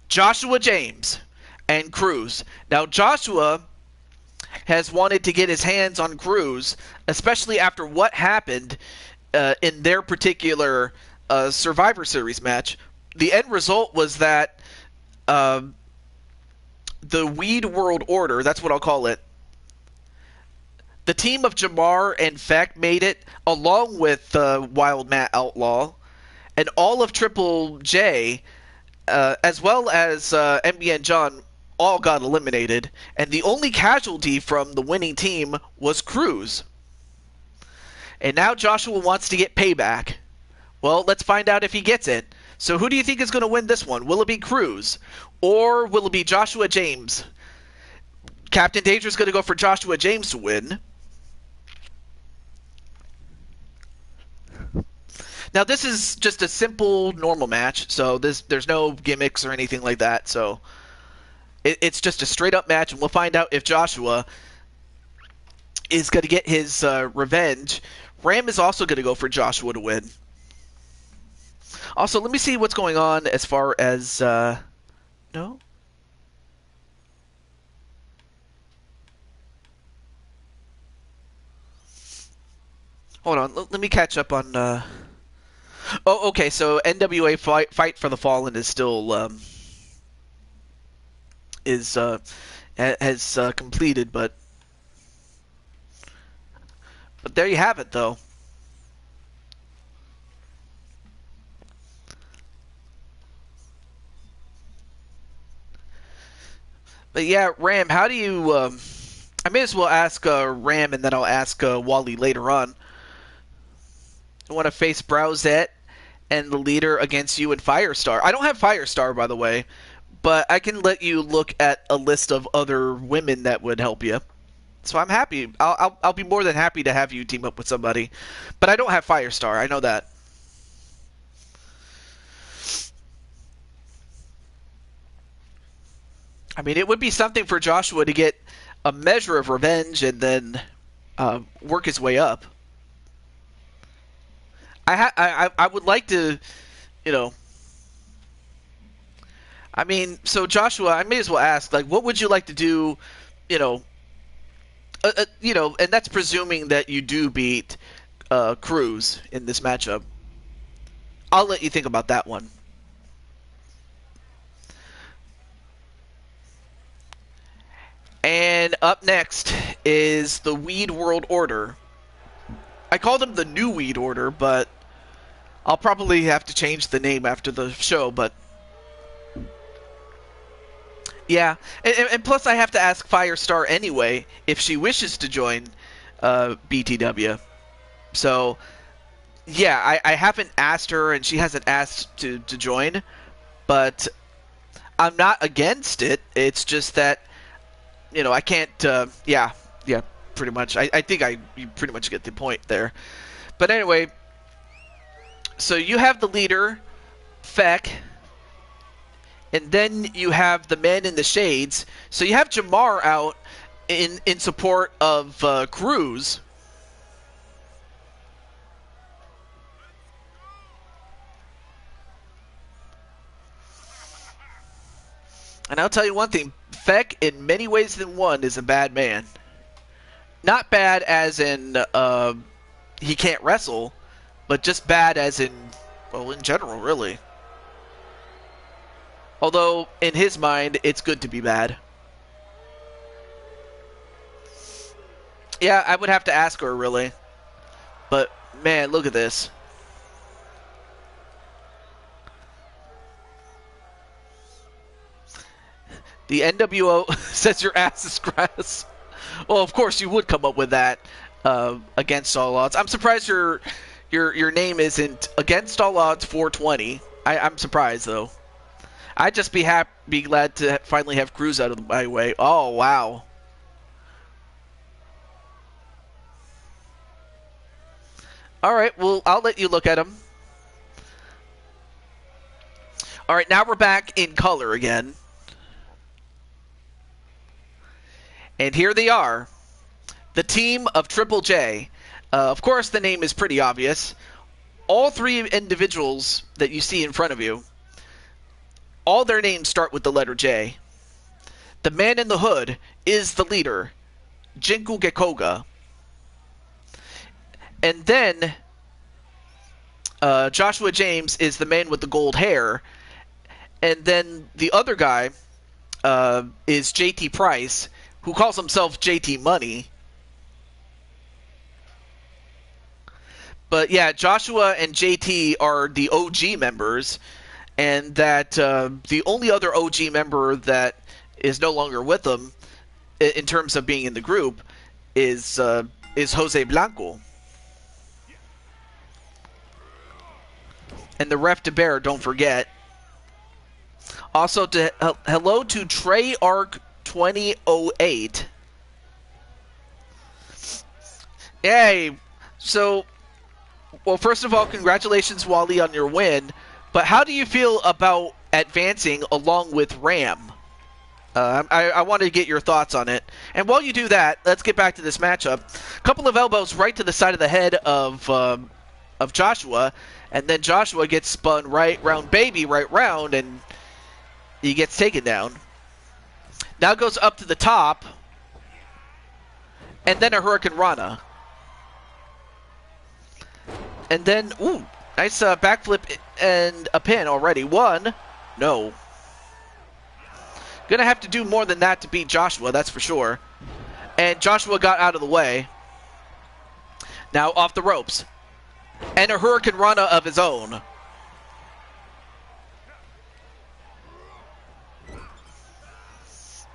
Joshua James and Cruz. Now, Joshua has wanted to get his hands on Cruz, especially after what happened in their particular Survivor Series match. The end result was that the Weed World Order, that's what I'll call it, the team of Jamar and Feck made it, along with Wild Matt Outlaw, and all of Triple J, as well as MBN John, all got eliminated, and the only casualty from the winning team was Cruz. And now Joshua wants to get payback. Well, let's find out if he gets it. So who do you think is going to win this one? Will it be Cruz? Or will it be Joshua James? Captain Danger is going to go for Joshua James to win. Now, this is just a simple, normal match, so there's no gimmicks or anything like that, so it's just a straight-up match, and we'll find out if Joshua is going to get his revenge. Ram is also going to go for Joshua to win. Also, let me see what's going on as far as... no? Hold on, let me catch up on... Oh, okay, so NWA Fight for the Fallen is still... has completed, but there you have it, though. But yeah, Ram, how do you... I may as well ask Ram, and then I'll ask Wally later on. I want to face Browsette and the leader against you and Firestar. I don't have Firestar, by the way, but I can let you look at a list of other women that would help you. So I'm happy. I'll be more than happy to have you team up with somebody. But I don't have Firestar. I know that. I mean, it would be something for Joshua to get a measure of revenge and then work his way up. I would like to, you know... I mean, so Joshua, I may as well ask, like, what would you like to do, you know, and that's presuming that you do beat Cruz in this matchup. I'll let you think about that one. And up next is the Weed World Order. I called them the New Weed Order, but I'll probably have to change the name after the show, but... Yeah, and plus I have to ask Firestar anyway if she wishes to join BTW. So, yeah, I haven't asked her and she hasn't asked to join, but I'm not against it. It's just that, you know, I can't, yeah, pretty much. I think you pretty much get the point there. But anyway, so you have the leader, Feck, and then you have the men in the shades. So you have Jamar out in support of Cruz. And I'll tell you one thing. Feck, in many ways than one, is a bad man. Not bad as in he can't wrestle, but just bad as in, well, in general, really. Although, in his mind, it's good to be bad. Yeah, I would have to ask her, really. But, man, look at this. The NWO says your ass is grass. Well, of course, you would come up with that against all odds. I'm surprised your name isn't Against All Odds 420. I'm surprised, though. I'd just be glad to finally have Cruz out of my way. Oh, wow. All right, well, I'll let you look at him. All right, now we're back in color again. And here they are, the team of Triple J. Of course, the name is pretty obvious. All three individuals that you see in front of you, all their names start with the letter J. The man in the hood is the leader, Jinku Gekoga. And then Joshua James is the man with the gold hair. And then the other guy is JT Price, who calls himself JT Money. But yeah, Joshua and JT are the OG members, and that the only other OG member that is no longer with them, in terms of being in the group, is Jose Blanco. And the ref de bear, don't forget. Also, hello to Treyarch 2008. Yay! So, well, first of all, congratulations, Wally, on your win. But how do you feel about advancing along with Ram? I want to get your thoughts on it. And while you do that, let's get back to this matchup. A couple of elbows right to the side of the head of Joshua, and then Joshua gets spun right round, and he gets taken down. Now goes up to the top, and then a Hurricane Rana. And then, ooh, nice backflip and a pin already. One, no. Gonna have to do more than that to beat Joshua, that's for sure. And Joshua got out of the way. Now off the ropes. And a Hurricane Rana of his own.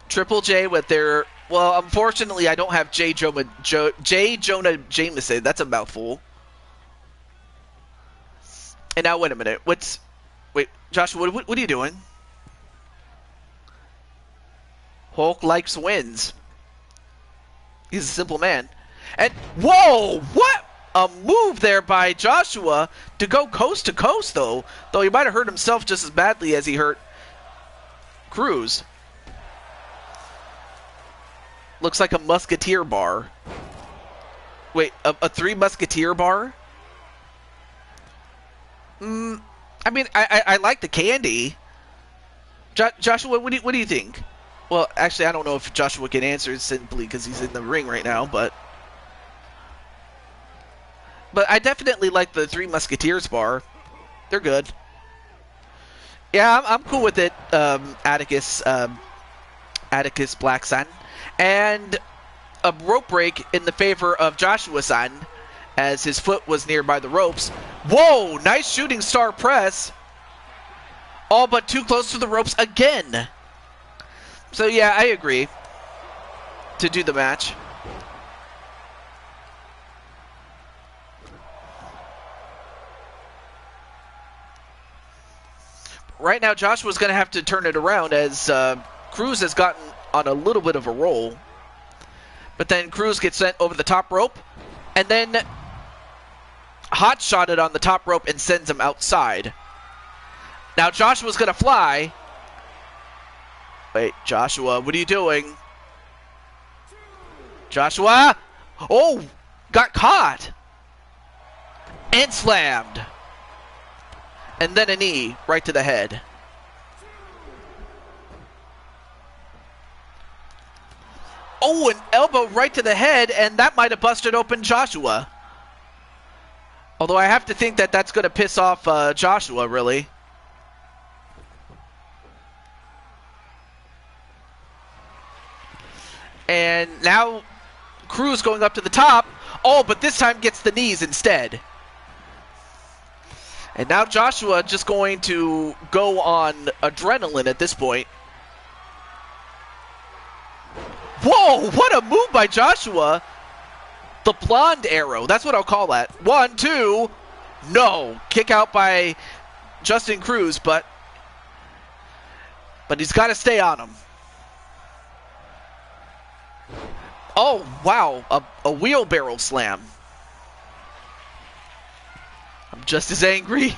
Triple J with their... Well, unfortunately, I don't have J. Jonah Jameson. That's a mouthful. And now, wait a minute. Wait, Joshua, what are you doing? Hulk likes wins. He's a simple man. And, whoa! What a move there by Joshua to go coast to coast, though. Though he might have hurt himself just as badly as he hurt Cruz. Looks like a musketeer bar. Wait, a three musketeer bar? I mean, I like the candy. Joshua, what do you think? Well, actually, I don't know if Joshua can answer simply because he's in the ring right now, but I definitely like the Three Musketeers bar. They're good. Yeah, I'm cool with it, Atticus Black-san. And a rope break in the favor of Joshua-san as his foot was nearby the ropes. Whoa, nice shooting star press. All but too close to the ropes again. So yeah, I agree to do the match. Right now, Joshua's going to have to turn it around as Cruz has gotten on a little bit of a roll. But then Cruz gets sent over the top rope and then hot-shotted on the top rope and sends him outside. Now Joshua's going to fly. Wait, Joshua, what are you doing? Joshua! Oh, got caught. And slammed. And then a knee right to the head. Oh, an elbow right to the head, and that might have busted open Joshua. Although I have to think that that's going to piss off Joshua, really. And now Cruz going up to the top. Oh, but this time gets the knees instead. And now Joshua just going to go on adrenaline at this point. Whoa, what a move by Joshua. The blonde arrow, that's what I'll call that. 1, 2, no. Kick out by Justin Cruz, but But he's got to stay on him. Oh, wow. A wheelbarrow slam. I'm just as angry.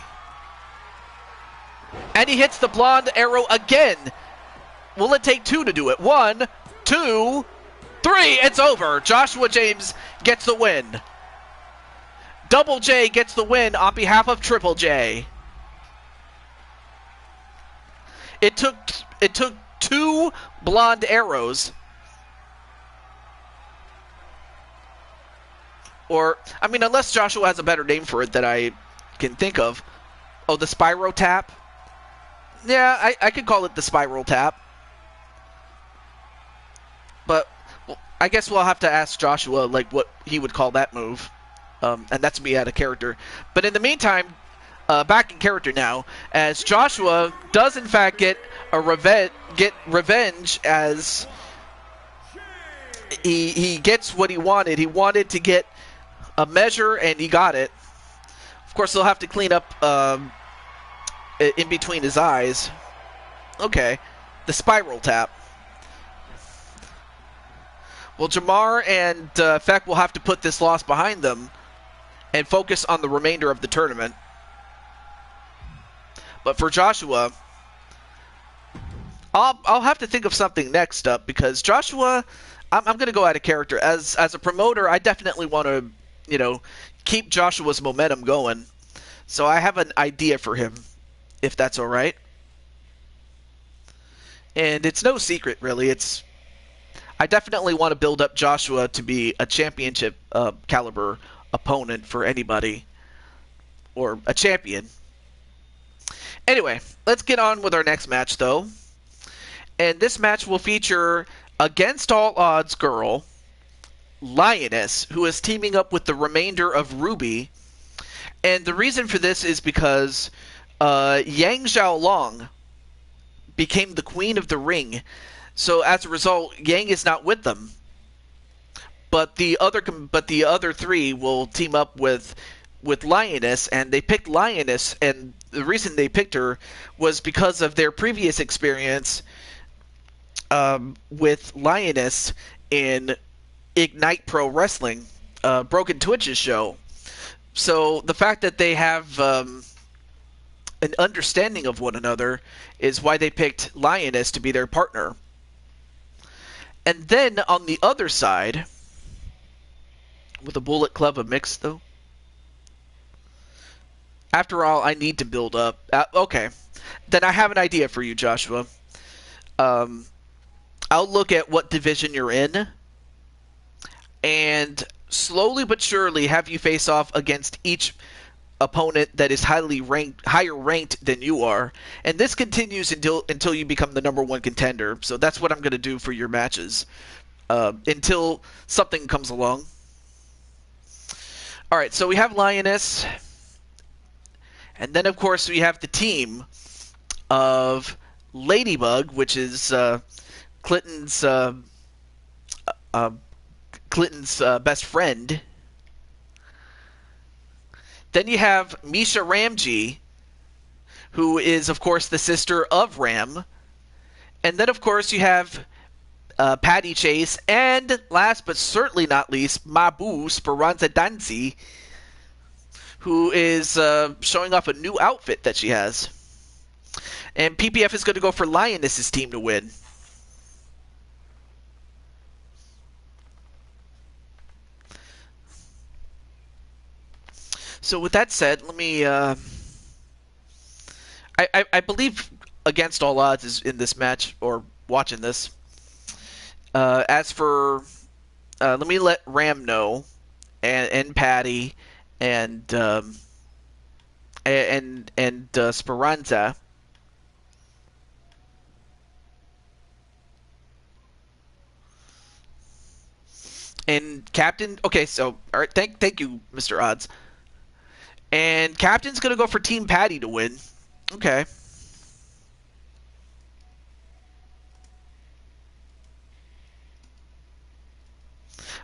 And he hits the blonde arrow again. Will it take 2 to do it? 1, 2, 3. It's over. Joshua James gets the win. Double J gets the win on behalf of Triple J. It took 2 blonde arrows. Or, I mean, unless Joshua has a better name for it that I can think of. Oh, the Spyro Tap? Yeah, I could call it the Spiral Tap. But well, I guess we'll have to ask Joshua, like, what he would call that move. And that's me out of character. But in the meantime, back in character now, as Joshua does in fact get revenge as he gets what he wanted. He wanted to get a measure, and he got it. Of course, he'll have to clean up in between his eyes. Okay, the Spiral Tap. Well, Jamar and Feck will have to put this loss behind them and focus on the remainder of the tournament. But for Joshua, I'll have to think of something next up, because Joshua, I'm going to go out of character. As a promoter, I definitely want to, keep Joshua's momentum going. So I have an idea for him, if that's all right. And it's no secret, really. I definitely want to build up Joshua to be a championship caliber opponent for anybody, or a champion. Anyway, let's get on with our next match, though. And this match will feature Against All Odds girl, Lioness, who is teaming up with the remainder of Ruby. And the reason for this is because Yang Xiaolong became the queen of the ring. So as a result, Yang is not with them. But the other 3 will team up with Lioness, and they picked Lioness, and the reason they picked her was because of their previous experience with Lioness in Ignite Pro Wrestling, Broken Twitch's show. So the fact that they have an understanding of one another is why they picked Lioness to be their partner. And then on the other side, with a Bullet Club of Mix, though. After all, I need to build up. Okay, then I have an idea for you, Joshua. I'll look at what division you're in, and slowly but surely have you face off against each opponent that is higher ranked than you are, and this continues until you become the number 1 contender. So that's what I'm going to do for your matches until something comes along. All right, so we have Lioness, and then of course we have the team of Ladybug, which is Clinton's best friend. Then you have Misha Ramji, who is, of course, the sister of Ram. And then, of course, you have Patty Chase. And last but certainly not least, Mabu Speranza Danzi, who is showing off a new outfit that she has. And PPF is going to go for Lioness's team to win. So with that said, let me... I believe Against All Odds is in this match, or watching this. As for... let me let Ram know, and Patty, and Speranza. And Captain... Okay, so... Alright, thank you, Mr. Odds. And Captain's going to go for Team Patty to win. Okay.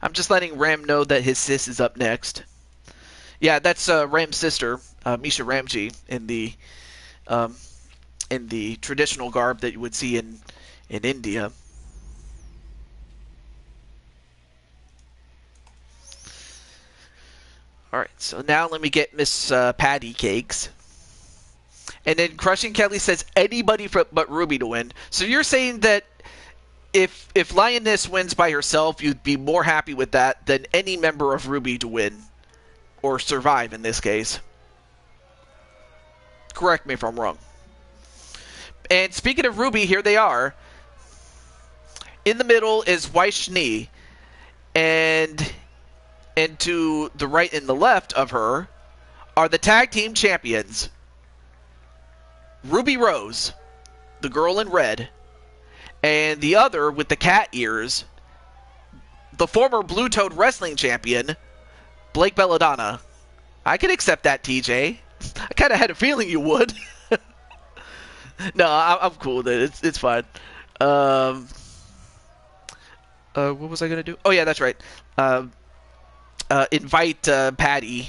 I'm just letting Ram know that his sis is up next. Yeah, that's Ram's sister, Misha Ramji, in the in the traditional garb that you would see in India. All right, so now let me get Miss Patty Cakes. And then Crushing Kelly says anybody but Ruby to win. So you're saying that if Lioness wins by herself, you'd be more happy with that than any member of Ruby to win. Or survive, in this case. Correct me if I'm wrong. And speaking of Ruby, here they are. In the middle is Vaishni. And to the right and the left of her are the tag team champions. Ruby Rose, the girl in red, and the other with the cat ears, the former Blue Toad Wrestling Champion, Blake Belladonna. I can accept that, TJ. I kind of had a feeling you would. No, I'm cool with it. It's fine. What was I going to do? Oh, yeah, that's right. Invite Patty.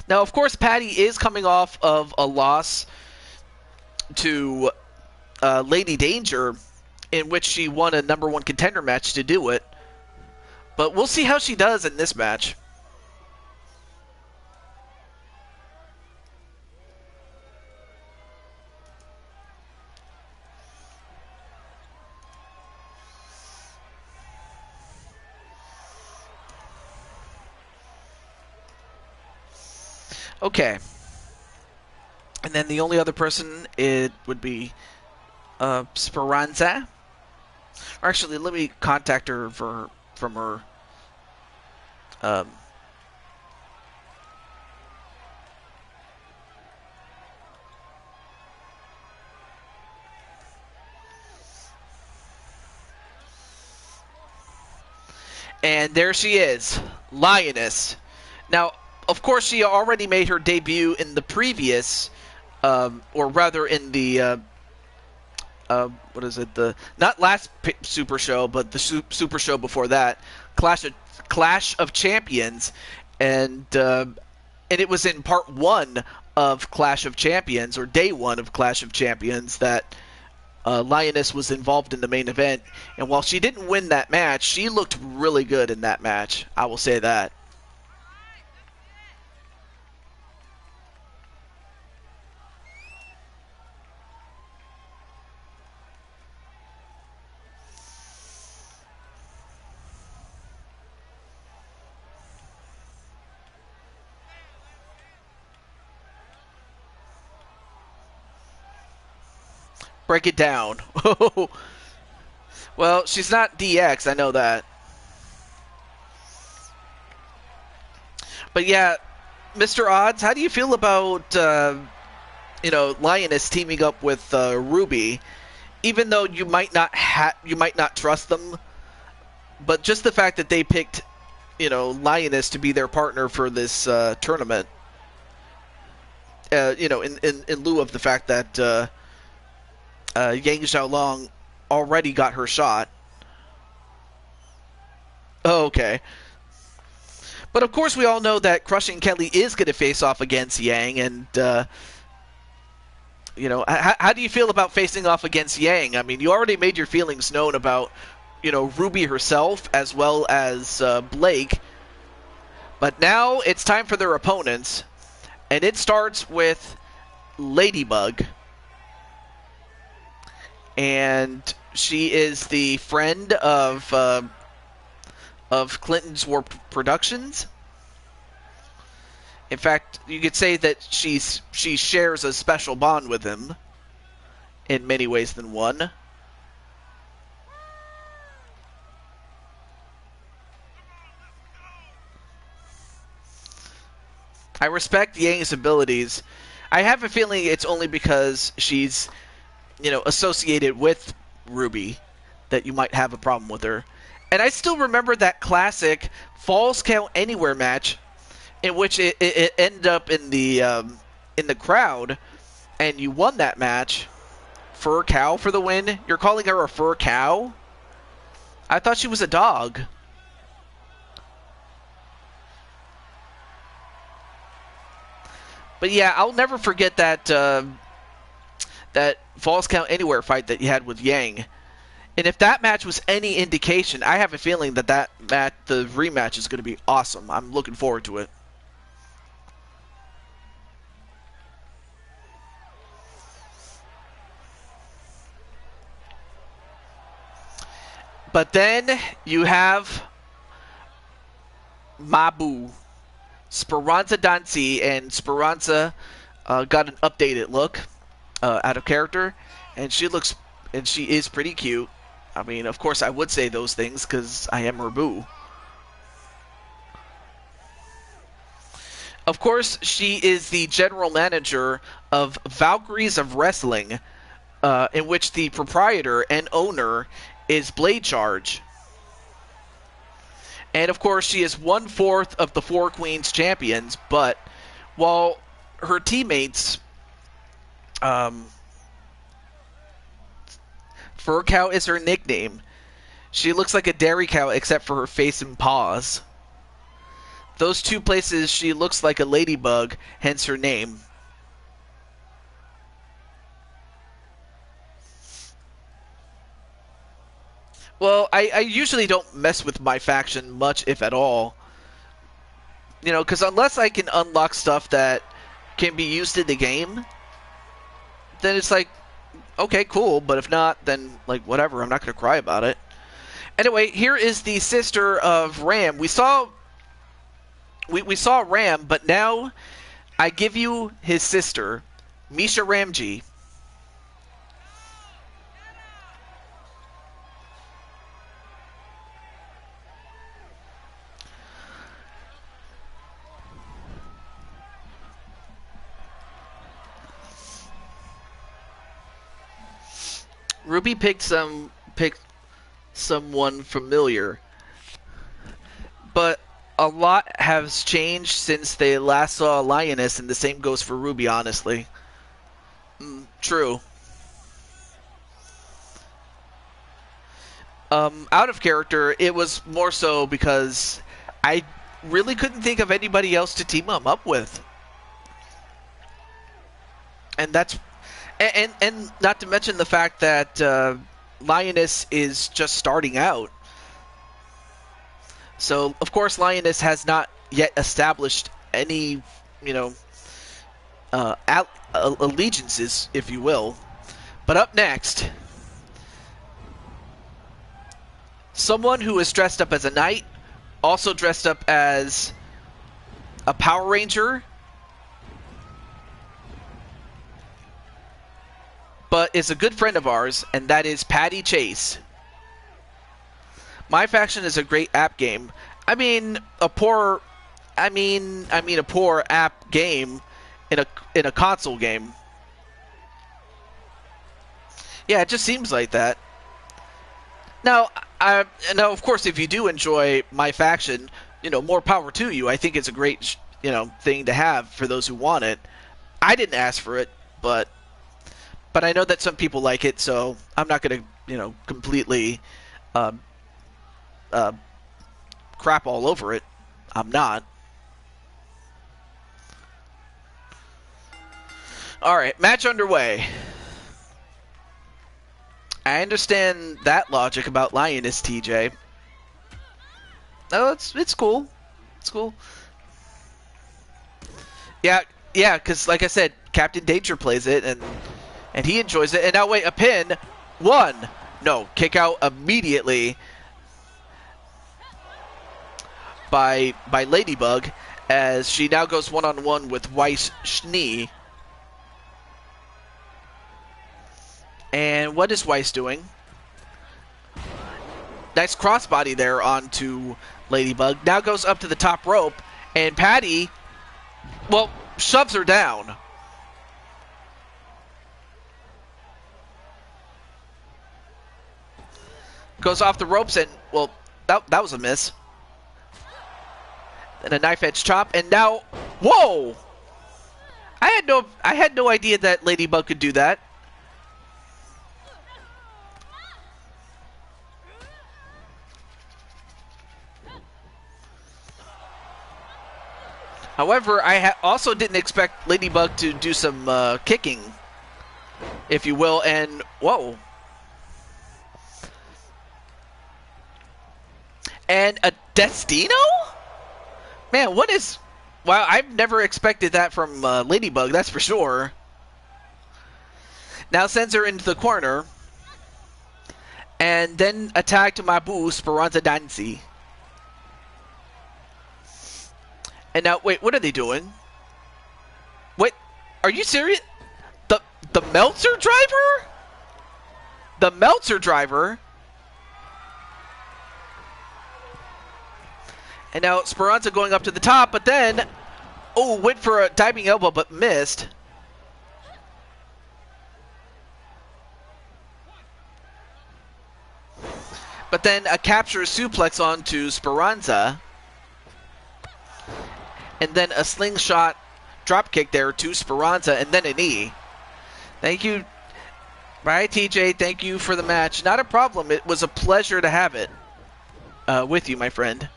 Now, of course, Patty is coming off of a loss to Lady Danger, in which she won a #1 contender match to do it. But we'll see how she does in this match. Okay. And then the only other person, it would be Speranza. Or actually, let me contact her from her. And there she is, Lioness. Now, of course, she already made her debut in the previous, or rather in the, what is it? The not last Super Show, but the Super Show before that, Clash of Champions, and it was in part 1 of Clash of Champions, or day 1 of Clash of Champions, that Lioness was involved in the main event. And while she didn't win that match, she looked really good in that match. I will say that. Break it down. Well, she's not DX, I know that. But yeah, Mr. Odds, how do you feel about Lioness teaming up with Ruby? Even though you might not trust them, but just the fact that they picked Lioness to be their partner for this tournament, in lieu of the fact that Yang Xiaolong already got her shot. Oh, okay. But of course we all know that Crushing Kelly is going to face off against Yang, and how do you feel about facing off against Yang? I mean, you already made your feelings known about Ruby herself as well as Blake, but now it's time for their opponents, and it starts with Ladybug. And she is the friend of Clinton's Warp Productions. In fact, you could say that she shares a special bond with him in many ways than one. I respect Yang's abilities. I have a feeling it's only because she's associated with Ruby that you might have a problem with her. And I still remember that classic Falls Count Anywhere match in which it ended up in the crowd, and you won that match fur cow for the win. You're calling her a fur cow? I thought she was a dog. But yeah, I'll never forget that that Falls Count Anywhere fight that you had with Yang. And if that match was any indication, I have a feeling that the rematch is going to be awesome. I'm looking forward to it. But then you have Mabu, Speranza Dancy, and Speranza got an updated look out of character, and she is pretty cute. I mean, of course, I would say those things because I am her boo. Of course, she is the general manager of Valkyries of Wrestling, in which the proprietor and owner is Blade Charge. And of course, she is 1/4 of the Four Queens champions, but while her teammates, Fur Cow is her nickname, she looks like a dairy cow except for her face and paws. Those two places she looks like a ladybug, hence her name. Well, I usually don't mess with my faction much, if at all. You know, because unless I can unlock stuff that can be used in the game, then it's like, okay, cool. But if not, then, like, whatever. I'm not going to cry about it. Anyway, here is the sister of Ram. We saw Ram, but now I give you his sister, Misha Ramji. Ruby picked someone familiar, but a lot has changed since they last saw Lioness, and the same goes for Ruby, honestly. True. Out of character, it was more so because I really couldn't think of anybody else to team them up with. And that's... And not to mention the fact that Lioness is just starting out. So, of course, Lioness has not yet established any, you know, allegiances, if you will. But up next, someone who is dressed up as a knight, also dressed up as a Power Ranger, but is a good friend of ours, and that is Patty Chase. My Faction is a great app game. I mean a poor app game in a console game. Yeah, it just seems like that. Now, of course, if you do enjoy My Faction, you know, more power to you. I think it's a great, you know, thing to have for those who want it. I didn't ask for it, but I know that some people like it, so I'm not going to, you know, completely crap all over it. I'm not. Alright, match underway. I understand that logic about Lioness, TJ. Oh, it's cool. It's cool. Yeah, because like I said, Captain Danger plays it, and he enjoys it. And now wait, a pin. One. No, kick out immediately by Ladybug, as she now goes one-on-one with Weiss Schnee. And what is Weiss doing? Nice crossbody there onto Ladybug. Now goes up to the top rope, and Patty, well, shoves her down. Goes off the ropes, and, well, that was a miss. And a knife edge chop, and now, whoa! I had no idea that Ladybug could do that. However, I also didn't expect Ladybug to do some kicking, if you will, and whoa. And a Destino? Man, what is... Wow, I've never expected that from Ladybug, that's for sure. Now sends her into the corner. And then attack to Mabu Speranza Dancy. And now, wait, what are they doing? Wait, are you serious? The Meltzer driver? The Meltzer driver? And now Speranza going up to the top, but then... Oh, went for a diving elbow, but missed. But then a capture suplex onto Speranza. And then a slingshot dropkick there to Speranza, and then a knee. Thank you. Bye, TJ. Thank you for the match. Not a problem. It was a pleasure to have it with you, my friend.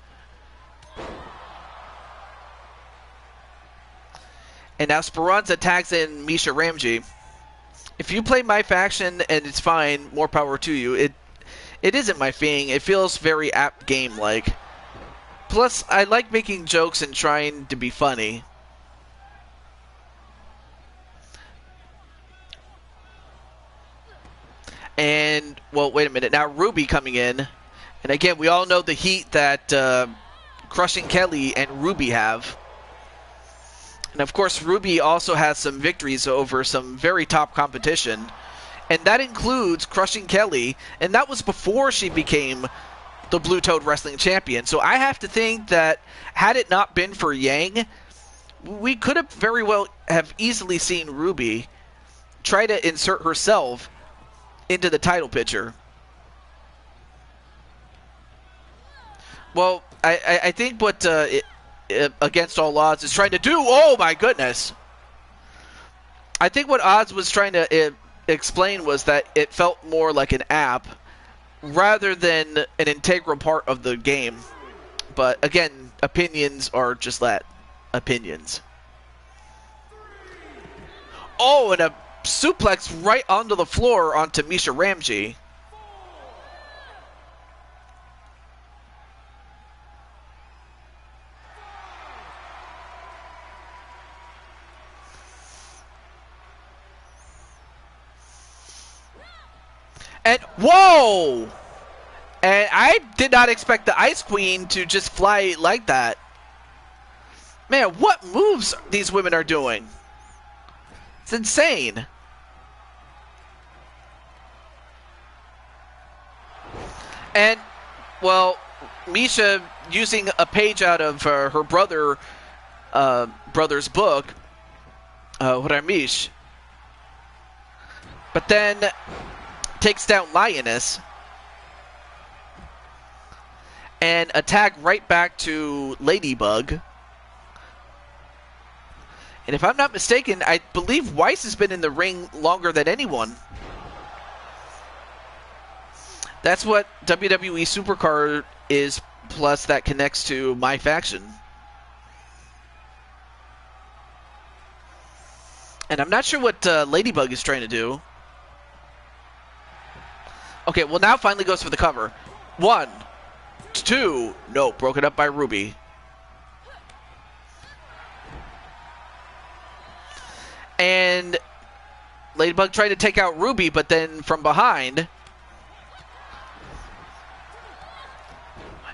And now Speranza tags in Misha Ramji. If you play my faction and it's fine, more power to you. It isn't my thing. It feels very apt game-like. Plus, I like making jokes and trying to be funny. And, well, wait a minute. Now Ruby coming in. And again, we all know the heat that Crushing Kelly and Ruby have. And of course, Ruby also has some victories over some very top competition. And that includes Crushing Kelly. And that was before she became the Blue Toad Wrestling Champion. So I have to think that had it not been for Yang, we could have very well have easily seen Ruby try to insert herself into the title picture. Well, I think what Against All Odds is trying to do... Oh, my goodness! I think what Odds was trying to explain was that it felt more like an app rather than an integral part of the game. But, again, opinions are just that. Opinions. Oh, and a suplex right onto the floor onto Misha Ramji. And, whoa! And I did not expect the Ice Queen to just fly like that. Man, what moves these women are doing? It's insane. And, well, Misha using a page out of her brother's book, Ramish. But then takes down Lioness. And a tag right back to Ladybug. And if I'm not mistaken, I believe Weiss has been in the ring longer than anyone. That's what WWE Supercard is, plus that connects to my faction. And I'm not sure what Ladybug is trying to do. Okay, well now finally goes for the cover. 1, 2, no, broken up by Ruby. And Ladybug tried to take out Ruby, but then from behind.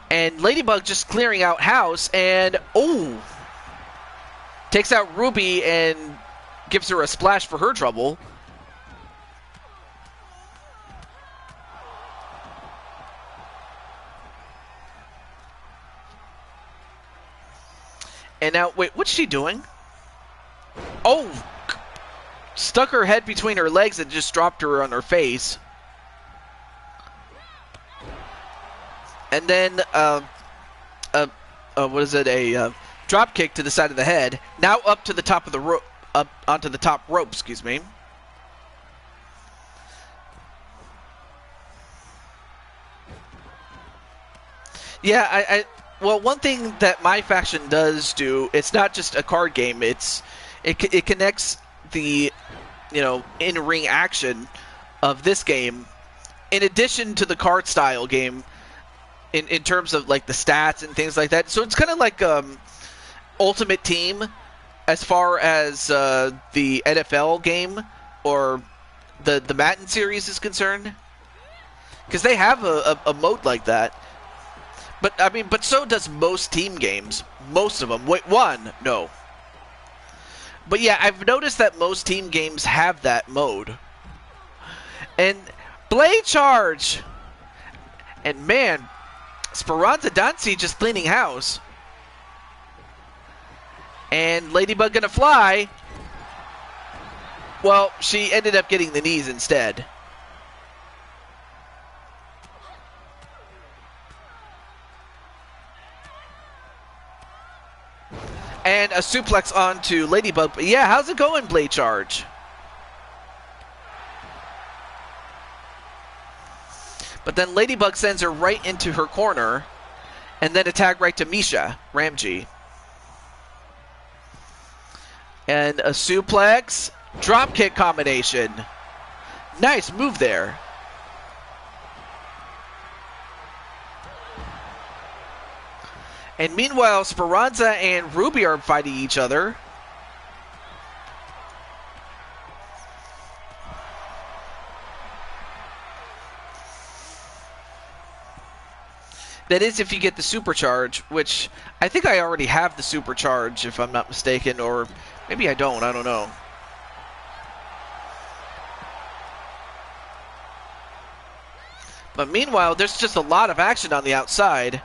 And Ladybug just clearing out house, and oh! Takes out Ruby and gives her a splash for her trouble. And now, wait, what's she doing? Oh! Stuck her head between her legs and just dropped her on her face. And then, what is it? A drop kick to the side of the head. Now up to the top of the rope, up onto the top rope. Excuse me. Yeah, Well, one thing that my faction does do, it's not just a card game. It connects the, in-ring action of this game, in addition to the card style game, in terms of like the stats and things like that. So it's kind of like Ultimate Team, as far as the NFL game or the Madden series is concerned, because they have a mode like that. But so does most team games. Most of them. Wait, one? No. But yeah, I've noticed that most team games have that mode. And Blade Charge! And man, Speranza Dancy just cleaning house. And Ladybug gonna fly. Well, she ended up getting the knees instead. And a suplex onto Ladybug. But yeah, how's it going, Blade Charge? But then Ladybug sends her right into her corner. And then a tag right to Misha Ramji. And a suplex. Dropkick combination. Nice move there. And meanwhile, Speranza and Ruby are fighting each other. That is if you get the supercharge, which I think I already have the supercharge, if I'm not mistaken, or maybe I don't know. But meanwhile, there's just a lot of action on the outside.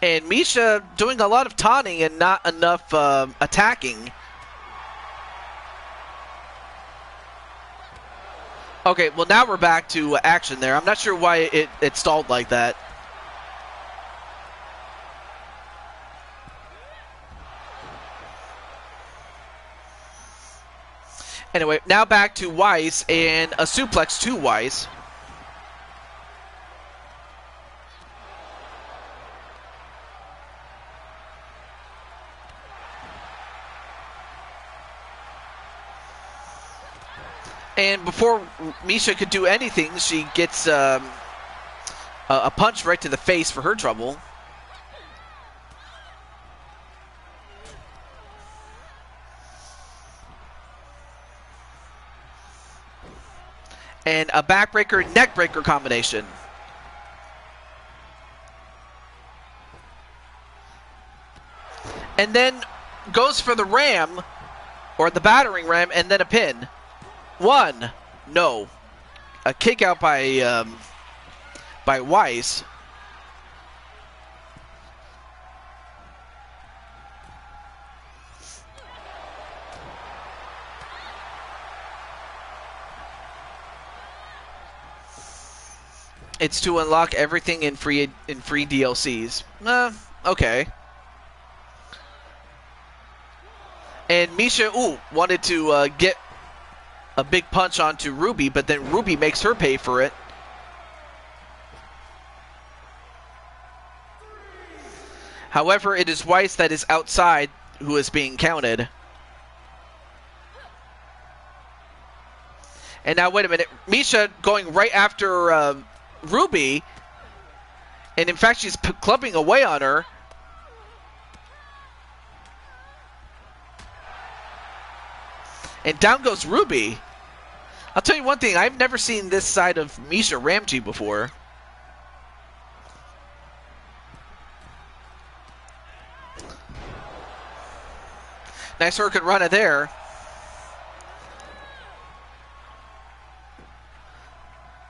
And Misha doing a lot of taunting and not enough attacking. Okay, well now we're back to action there. I'm not sure why it stalled like that. Anyway, now back to Weiss and a suplex to Weiss. And before Misha could do anything, she gets a punch right to the face for her trouble. And a backbreaker, neckbreaker combination. And then goes for the ram, or the battering ram, and then a pin. One, no, a kick out by Weiss. It's to unlock everything in free DLCs. Okay. And Misha, wanted to get a big punch onto Ruby, but then Ruby makes her pay for it. However, it is Weiss that is outside who is being counted. And now, wait a minute. Misha going right after Ruby. And in fact, she's clubbing away on her. And down goes Ruby. I'll tell you one thing. I've never seen this side of Misha Ramji before. Nice Hurricane Rana there.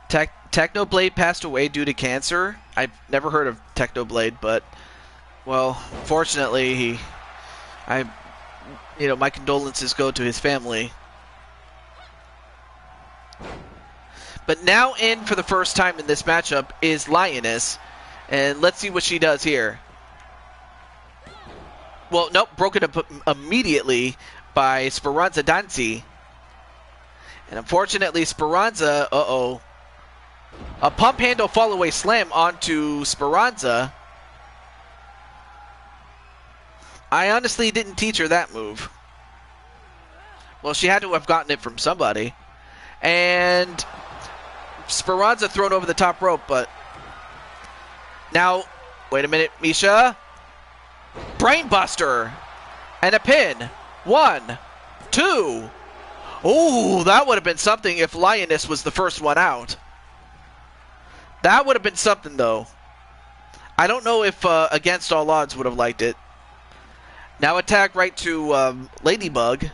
Technoblade passed away due to cancer. I've never heard of Technoblade, but, well, fortunately, my condolences go to his family. But now in for the first time in this matchup is Lioness, and let's see what she does here. Well, nope, broken up immediately by Speranza Danzi. And unfortunately, Speranza, a pump handle fall-away slam onto Speranza. I honestly didn't teach her that move. Well, she had to have gotten it from somebody. And Speranza thrown over the top rope, but now, wait a minute, Misha. Brainbuster. And a pin. 1, 2. Ooh, that would have been something if Lioness was the first one out. That would have been something, though. I don't know if Against All Odds would have liked it. Now attack right to Ladybug.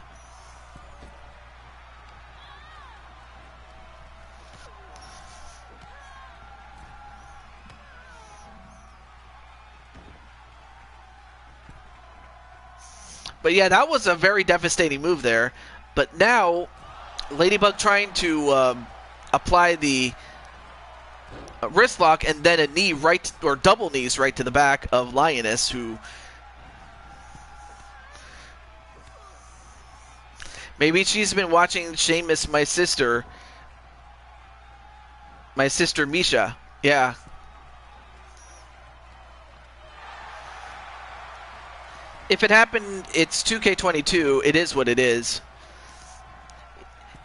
But yeah, that was a very devastating move there. But now, Ladybug trying to apply the wrist lock and then a knee right, or double knees right to the back of Lioness, who maybe she's been watching Sheamus, my sister Misha. Yeah. If it happened, it's 2K22. It is what it is.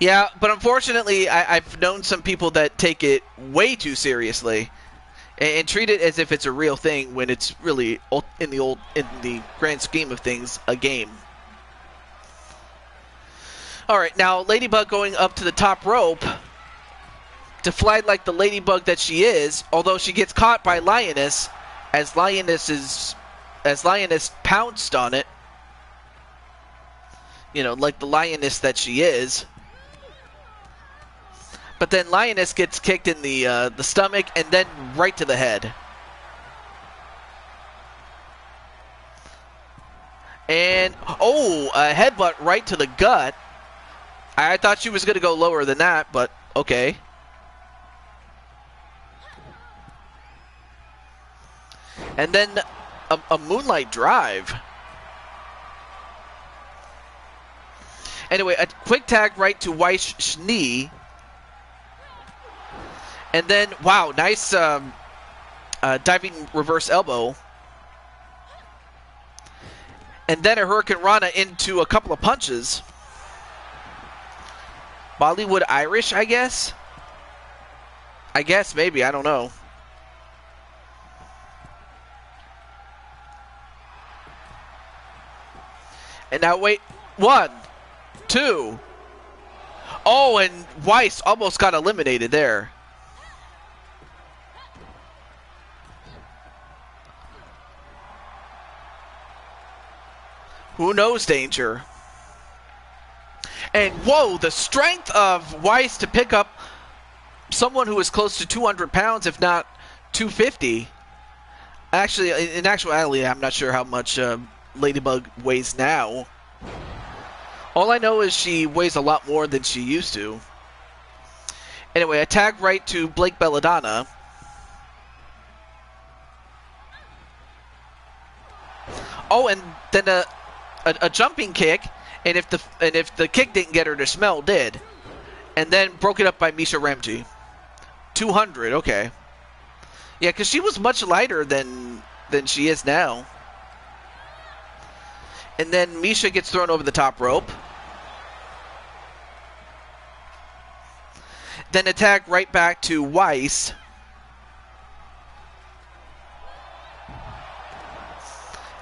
Yeah, but unfortunately, I've known some people that take it way too seriously and treat it as if it's a real thing when it's really, in the grand scheme of things, a game. All right, now Ladybug going up to the top rope to fly like the Ladybug that she is, although she gets caught by Lioness as Lioness pounced on it. You know, like the Lioness that she is. But then Lioness gets kicked in the stomach and then right to the head. And, a headbutt right to the gut. I thought she was going to go lower than that, but okay. And then a Moonlight Drive. Anyway, a quick tag right to Weiss knee. And then, wow, nice diving reverse elbow. And then a Hurricane Rana into a couple of punches. Bollywood Irish, I guess? Maybe, I don't know. And now wait, 1, 2. Oh, and Weiss almost got eliminated there. Who knows danger? And whoa, the strength of Weiss to pick up someone who is close to 200 pounds, if not 250. Actually, in actuality, I'm not sure how much Ladybug weighs now. All I know is she weighs a lot more than she used to. Anyway, a tag right to Blake Belladonna. Oh, and then a jumping kick, and if the kick didn't get her, the smell did. And then broke it up by Misha Ramji. 200, okay. Yeah, because she was much lighter than she is now. And then Misha gets thrown over the top rope. Then attack right back to Weiss.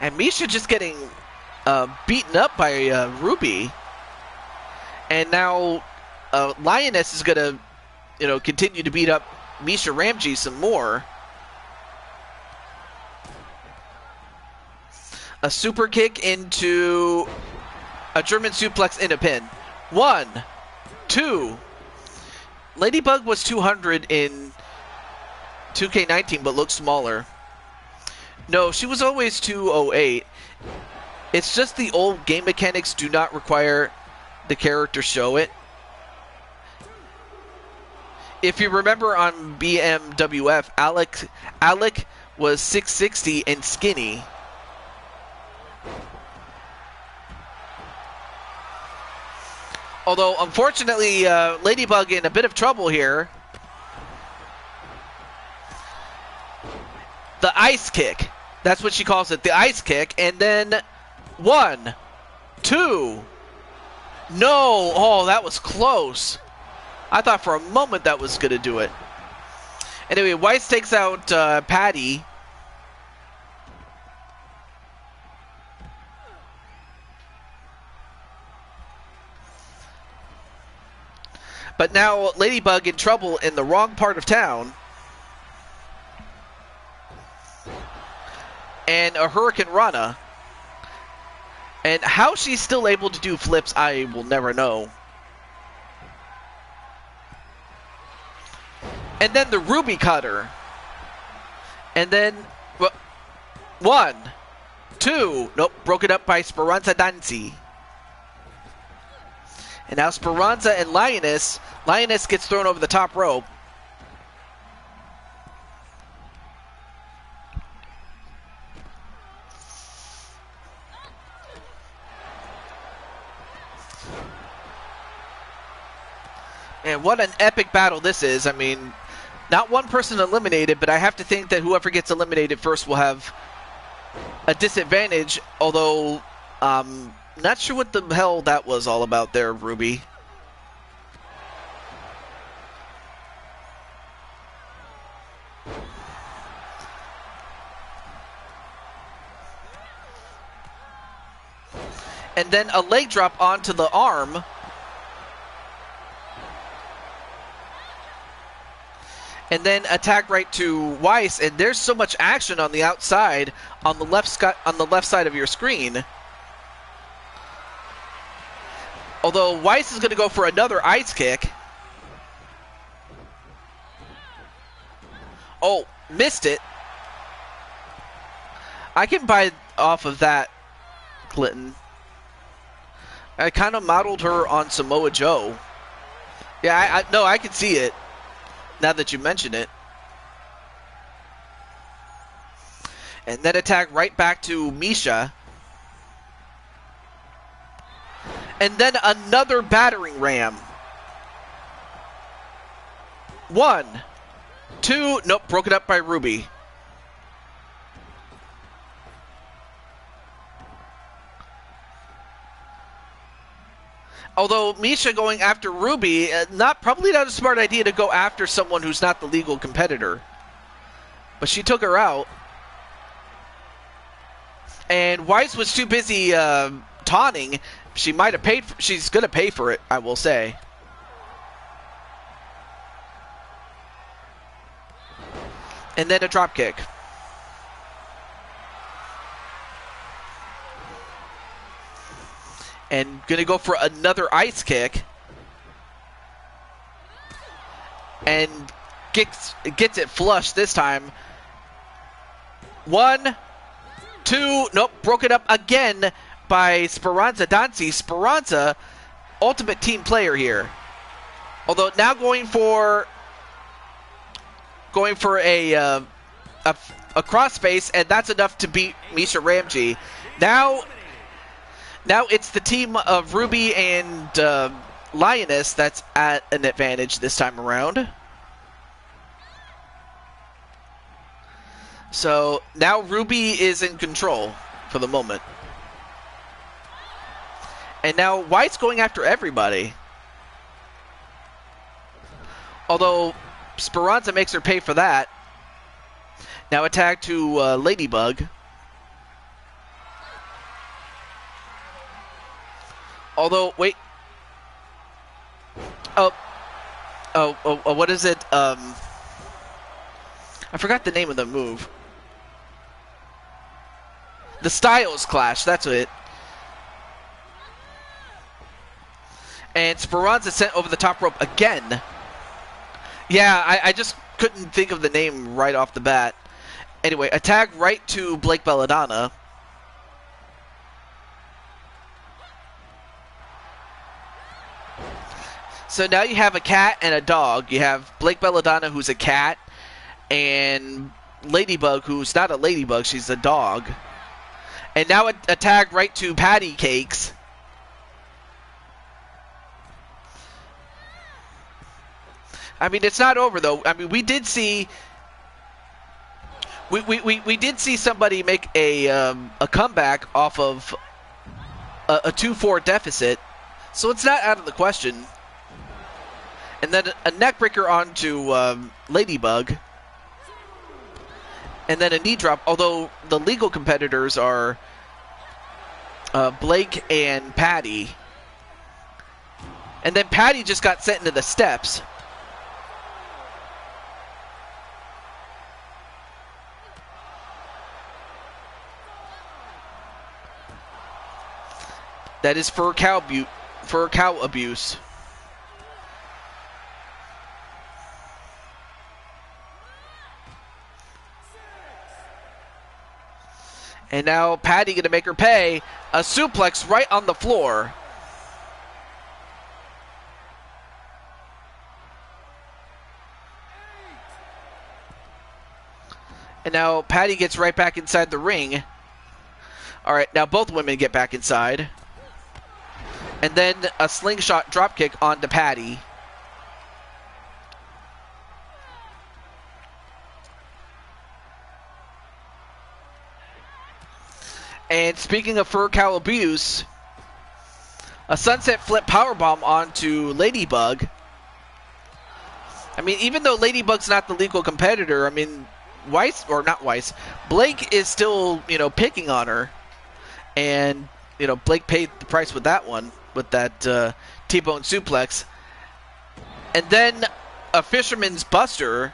And Misha just getting beaten up by Ruby. And now Lioness is going to, continue to beat up Misha Ramji some more. A super kick into a German suplex in a pin. 1, 2. Ladybug was 200 in 2K19, but looked smaller. No, she was always 208. It's just the old game mechanics do not require the character show it. If you remember on BMWF, Alec was 660 and skinny. Although, unfortunately, Ladybug in a bit of trouble here. The ice kick. That's what she calls it, the ice kick. And then 1, 2. No. Oh, that was close. I thought for a moment that was going to do it. Anyway, Weiss takes out Patty. But now Ladybug in trouble in the wrong part of town. And a Hurricane Rana. And how she's still able to do flips, I will never know. And then the Ruby Cutter. And then, 1, 2. Nope, broken up by Speranza Dancy. And now Speranza and Lioness. Lioness gets thrown over the top rope. And what an epic battle this is. I mean, not one person eliminated, but I have to think that whoever gets eliminated first will have a disadvantage, although not sure what the hell that was all about there, Ruby. And then a leg drop onto the arm. And then attack right to Weiss, and there's so much action on the outside, on the left side of your screen. Although Weiss is going to go for another ice kick. Oh, missed it. I can buy off of that, Clinton. I kind of modeled her on Samoa Joe. Yeah, no, I can see it. Now that you mention it. And then attack right back to Misha. And then another battering ram. 1, 2. Nope, broken up by Ruby. Although Misha going after Ruby, probably not a smart idea to go after someone who's not the legal competitor. But she took her out. And Weiss was too busy taunting. She might have paid. She's going to pay for it, I will say. And then a drop kick. And going to go for another ice kick. And gets it flush this time. 1, 2. Nope, broke it up again by Speranza Dancy. Speranza, ultimate team player here. Although now going for a crossface, and that's enough to beat Misha Ramji. Now it's the team of Ruby and Lioness that's at an advantage this time around. So now Ruby is in control for the moment. And now White's going after everybody. Although Speranza makes her pay for that. Now attack to Ladybug. Although, wait. What is it? I forgot the name of the move. The Styles Clash, that's it. And Speranza sent over the top rope again. Yeah, I just couldn't think of the name right off the bat. Anyway, attack right to Blake Belladonna. So now you have a cat and a dog. You have Blake Belladonna, who's a cat, and Ladybug, who's not a ladybug, she's a dog. And now attack right to Patty Cakes. I mean, it's not over though. I mean, we did see somebody make a comeback off of a 2-4 deficit, so it's not out of the question. And then a neckbreaker onto Ladybug, and then a knee drop. Although the legal competitors are Blake and Patty, and then Patty just got sent into the steps. That is for cow abuse. And now Patty gonna make her pay. A suplex right on the floor. And now Patty gets right back inside the ring. Alright, now both women get back inside. And then a slingshot dropkick onto Patty. And speaking of fur cow abuse, a sunset flip powerbomb onto Ladybug. I mean, even though Ladybug's not the legal competitor, I mean, Blake is still, picking on her. And, Blake paid the price with that one, with that T-bone suplex. And then a fisherman's buster.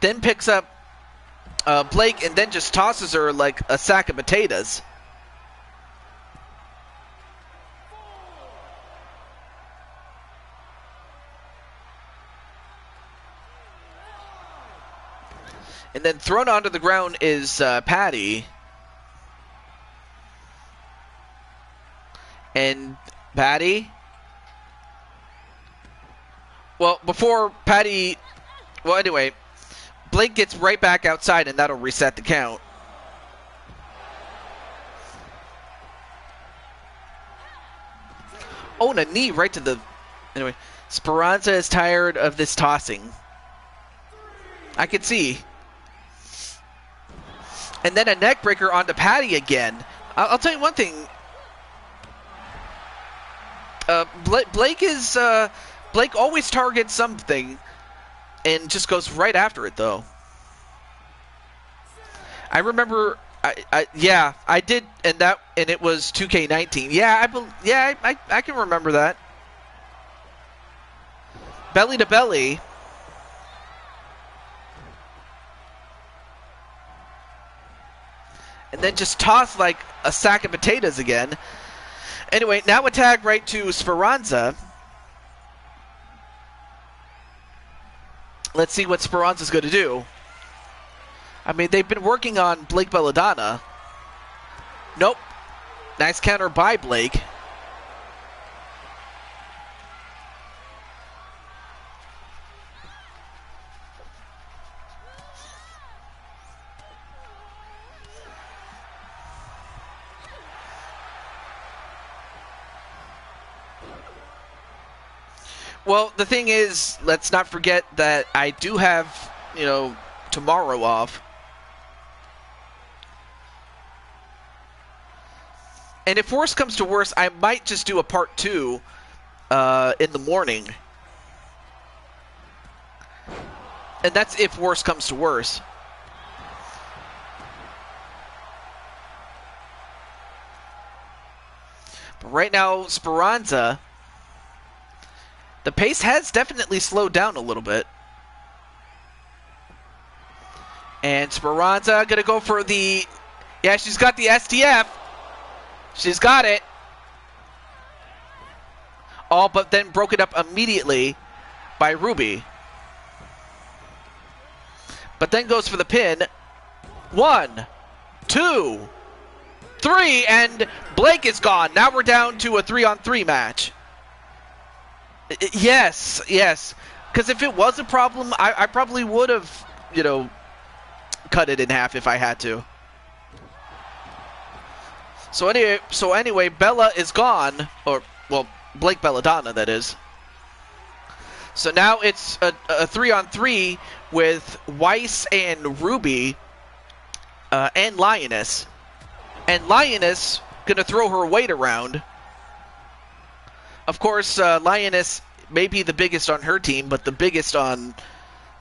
Then picks up Blake and then just tosses her like a sack of potatoes. And then thrown onto the ground is Patty. And Patty? Well, before Patty... Well, anyway, Blake gets right back outside, and that'll reset the count. Oh, and a knee right to the... Anyway, Speranza is tired of this tossing. I can see. And then a neck breaker onto Patty again. I'll tell you one thing. Blake always targets something and just goes right after it, though. I remember, I did, and it was 2K19. Yeah, I can remember that. Belly to belly. And then just toss like a sack of potatoes again. Anyway, now a tag right to Speranza. Let's see what Speranza's going to do. I mean, they've been working on Blake Belladonna. Nope. Nice counter by Blake. Well, the thing is, let's not forget that I do have, tomorrow off. And if worse comes to worse, I might just do a part 2 in the morning. And that's if worse comes to worse. But right now, Speranza... The pace has definitely slowed down a little bit. And Speranza going to go for the... Yeah, she's got the STF. She's got it. All but then broken up immediately by Ruby. But then goes for the pin. 1, 2, 3, and Blake is gone. Now we're down to a 3-on-3 match. Yes. Because if it was a problem, I probably would have, cut it in half if I had to. So anyway, Bella is gone. Or, well, Blake Belladonna, that is. So now it's a 3-on-3 with Weiss and Ruby and Lioness. And Lioness going to throw her weight around. Of course, Lioness may be the biggest on her team, but the biggest on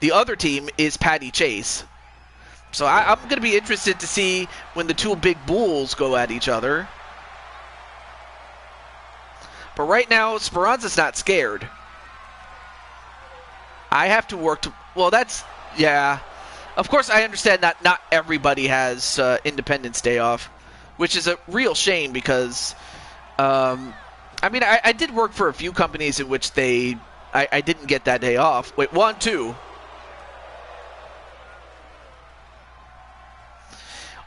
the other team is Patty Chase. So I'm going to be interested to see when the two big bulls go at each other. But right now, Speranza's not scared. I have to work to... Well, that's... Yeah. Of course, I understand that not everybody has Independence Day off, which is a real shame because... I mean, I did work for a few companies in which I didn't get that day off. Wait, 1, 2.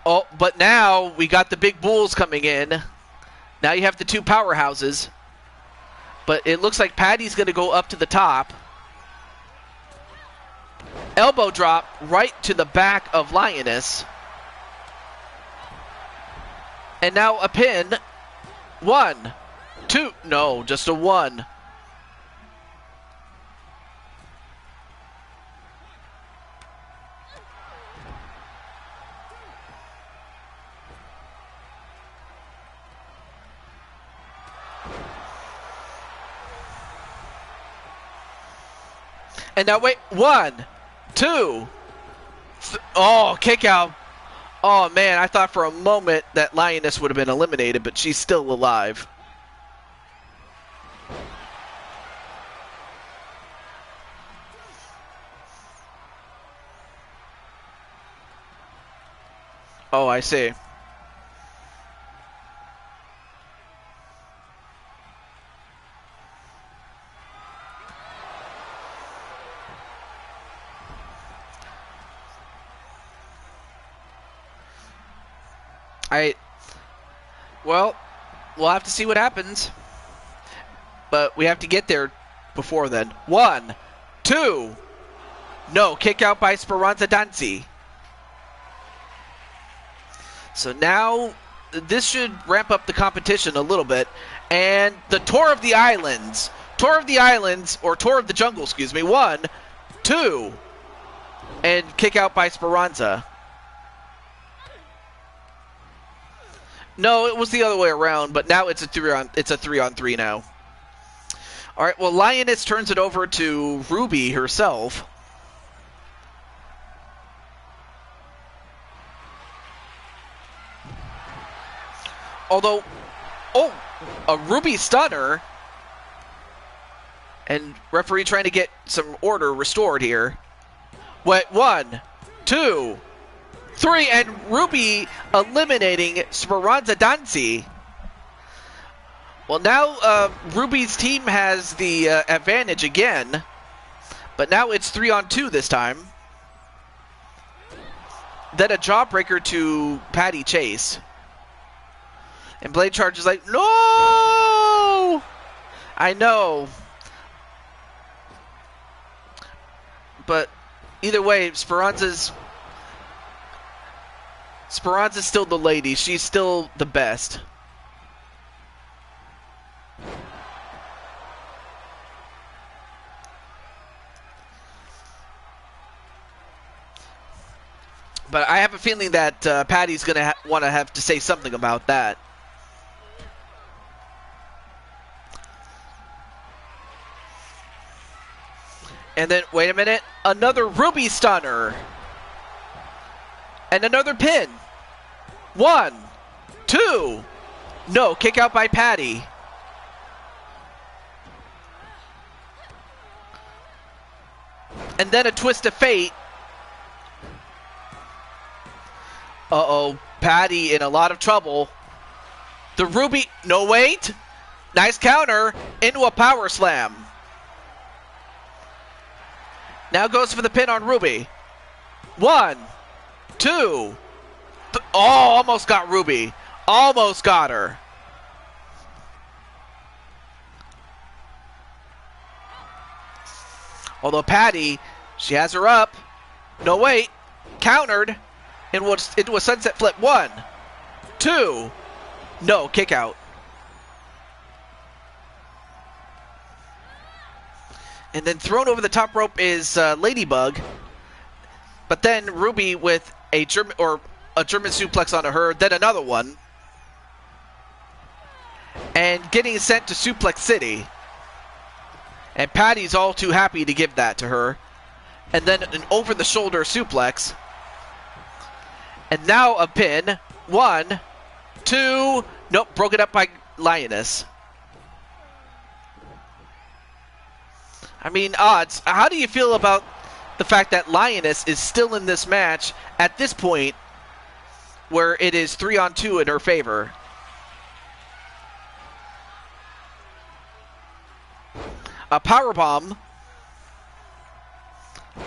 Oh, but now we got the big bulls coming in. Now you have the two powerhouses. But it looks like Patty's going to go up to the top. Elbow drop right to the back of Lioness. And now a pin. 1, 2. No, just a 1. And now wait, 1, 2. Oh, kick out. Oh man, I thought for a moment that Lioness would have been eliminated, but she's still alive. Oh, I see. Well, we'll have to see what happens. But we have to get there before then. 1, 2. No, kick out by Speranza Danzi. So now this should ramp up the competition a little bit. And the Tour of the Islands. Tour of the Islands, or Tour of the Jungle, excuse me. 1, 2. And kick out by Speranza. No, it was the other way around, but now it's a 3-on-3 now. All right, well, Lioness turns it over to Ruby herself. Although, oh, a Ruby stunner. And referee trying to get some order restored here. Wait, 1, 2, 3, and Ruby eliminating Speranza Danzi. Well, now Ruby's team has the advantage again, but now it's 3-on-2 this time. Then a jawbreaker to Patty Chase. And Blade Charge is like, no! I know. But either way, Speranza's still the lady. She's still the best. But I have a feeling that Patty's going to want to have to say something about that. And then, wait a minute, another Ruby stunner. And another pin. 1, 2. No, kick out by Patty. And then a twist of fate. Uh-oh, Patty in a lot of trouble. The Ruby, no wait. Nice counter into a power slam. Now goes for the pin on Ruby. 1, 2. Oh, almost got Ruby. Almost got her. Although Patty, she has her up. No wait. Countered. Into a sunset flip. 1, 2. No, kick out. And then thrown over the top rope is Ladybug. But then Ruby with a German suplex onto her, then another one. And getting sent to Suplex City. And Patty's all too happy to give that to her. And then an over-the-shoulder suplex. And now a pin. 1, 2. Nope, broken up by Lioness. I mean, odds. How do you feel about the fact that Lioness is still in this match at this point where it is 3-on-2 in her favor? A powerbomb.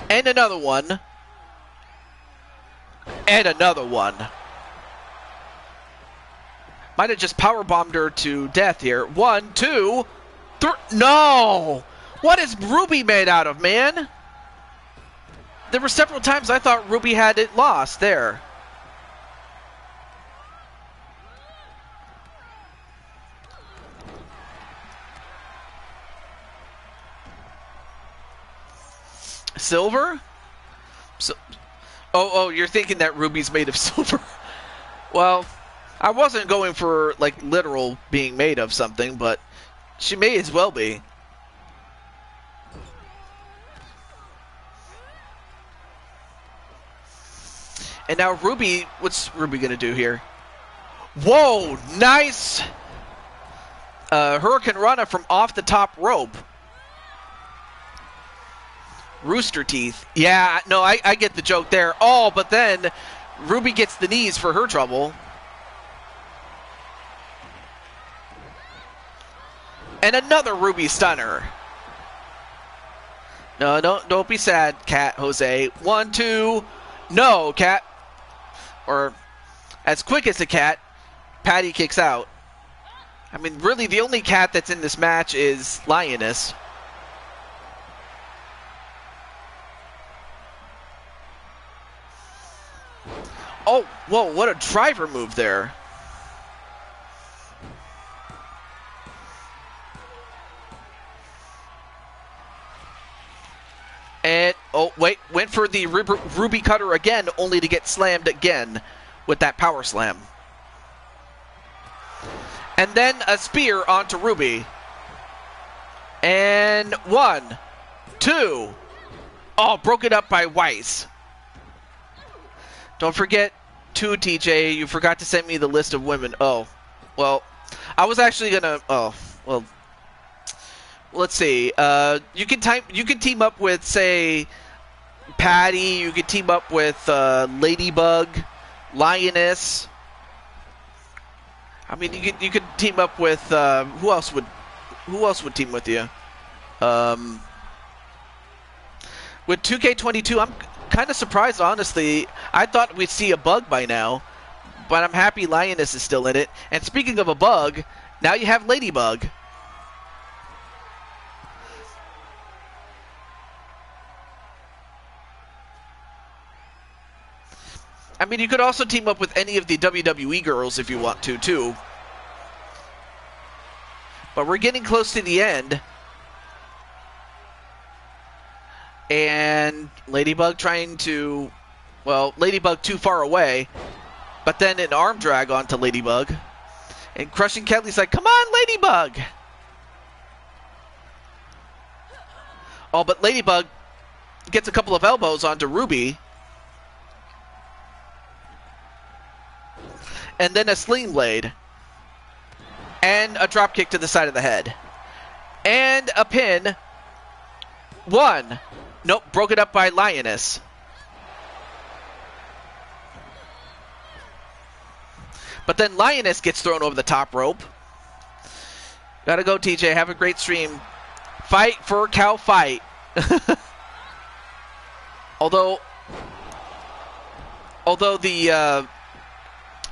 And another one. And another one. Might have just powerbombed her to death here. 1, 2, 3. No! What is Ruby made out of, man? There were several times I thought Ruby had it lost there. Silver? Oh, you're thinking that Ruby's made of silver. Well, I wasn't going for, like, literal being made of something, but she may as well be. And now Ruby, what's Ruby going to do here? Whoa, nice Hurricane Rana from off the top rope. Rooster Teeth. Yeah, no, I get the joke there. Oh, but then Ruby gets the knees for her trouble. And another Ruby stunner. No, don't be sad, Cat Jose. 1, 2. No, Cat. Or as quick as the Cat, Patty kicks out. I mean, really, the only Cat that's in this match is Lioness. Oh, whoa, what a driver move there. And, oh, wait, went for the Ruby Cutter again, only to get slammed again with that power slam. And then a spear onto Ruby. And 1, 2. Oh, broken up by Weiss. Don't forget, too, TJ, you forgot to send me the list of women. Oh, well, I was actually gonna. Oh, well, let's see. You can team up with, say, Patty. You could team up with Ladybug, Lioness. I mean, you could team up with who else would team with you? With 2K22, I'm kind of surprised, honestly. I thought we'd see a bug by now, but I'm happy Lioness is still in it. And speaking of a bug, now you have Ladybug. I mean, you could also team up with any of the WWE girls if you want to, too. But we're getting close to the end. And Ladybug trying to... Well, Ladybug too far away. But then an arm drag onto Ladybug. And Crushing Kelly's like, come on, Ladybug! Oh, but Ladybug gets a couple of elbows onto Ruby. And then a sling blade. And a drop kick to the side of the head. And a pin. 1. Nope, broken up by Lioness. But then Lioness gets thrown over the top rope. Gotta go, TJ. Have a great stream. Fight for cow fight. Although the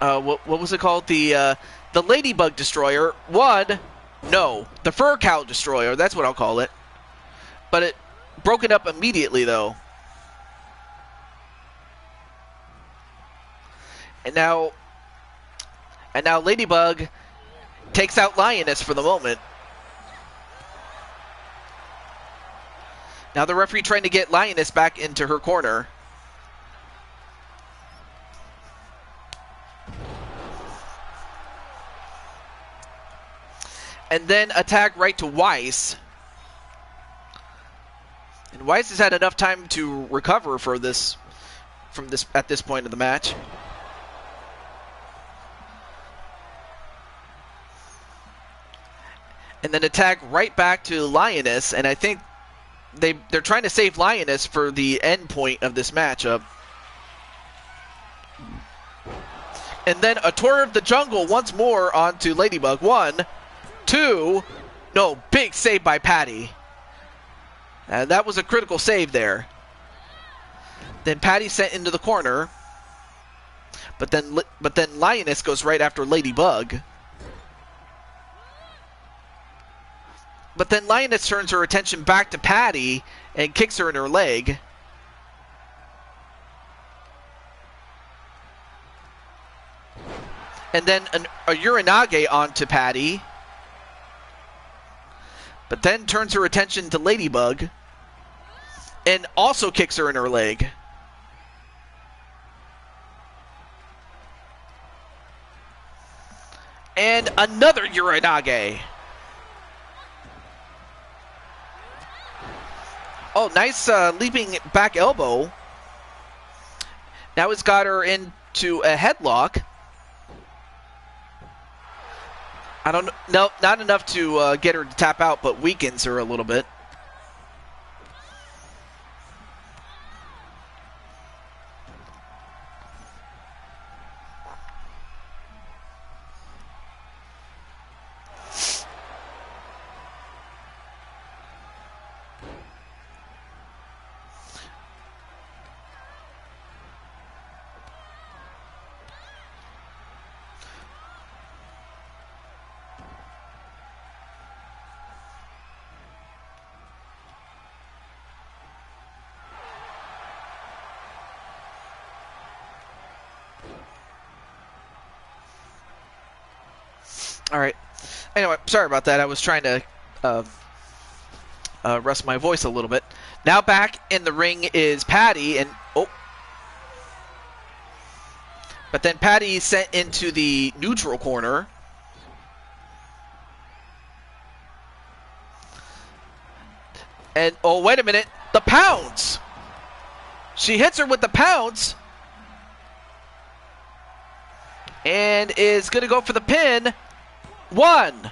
what was it called? The Ladybug Destroyer won. No, the Fur Cow Destroyer. That's what I'll call it. But it broken up immediately, though. And now Ladybug takes out Lioness for the moment. Now the referee trying to get Lioness back into her corner. And then attack right to Weiss. And Weiss has had enough time to recover for this at this point of the match. And then attack right back to Lioness, and I think they're trying to save Lioness for the end point of this matchup. And then a tour of the jungle once more onto Ladybug. 1, 2, no, big save by Patty. And that was a critical save there. Then Patty sent into the corner, but then Lioness goes right after Ladybug. But then Lioness turns her attention back to Patty and kicks her in her leg. And then a Uranage onto Patty. But then turns her attention to Ladybug and also kicks her in her leg. And another Uranage. Oh, nice leaping back elbow. Now it's got her into a headlock. I don't know. Not enough to get her to tap out, but weakens her a little bit. All right. Anyway, sorry about that. I was trying to rest my voice a little bit. Now back in the ring is Patty, and but then Patty sent into the neutral corner. And oh, wait a minute, the pounce. She hits her with the pounce. And is going to go for the pin. 1,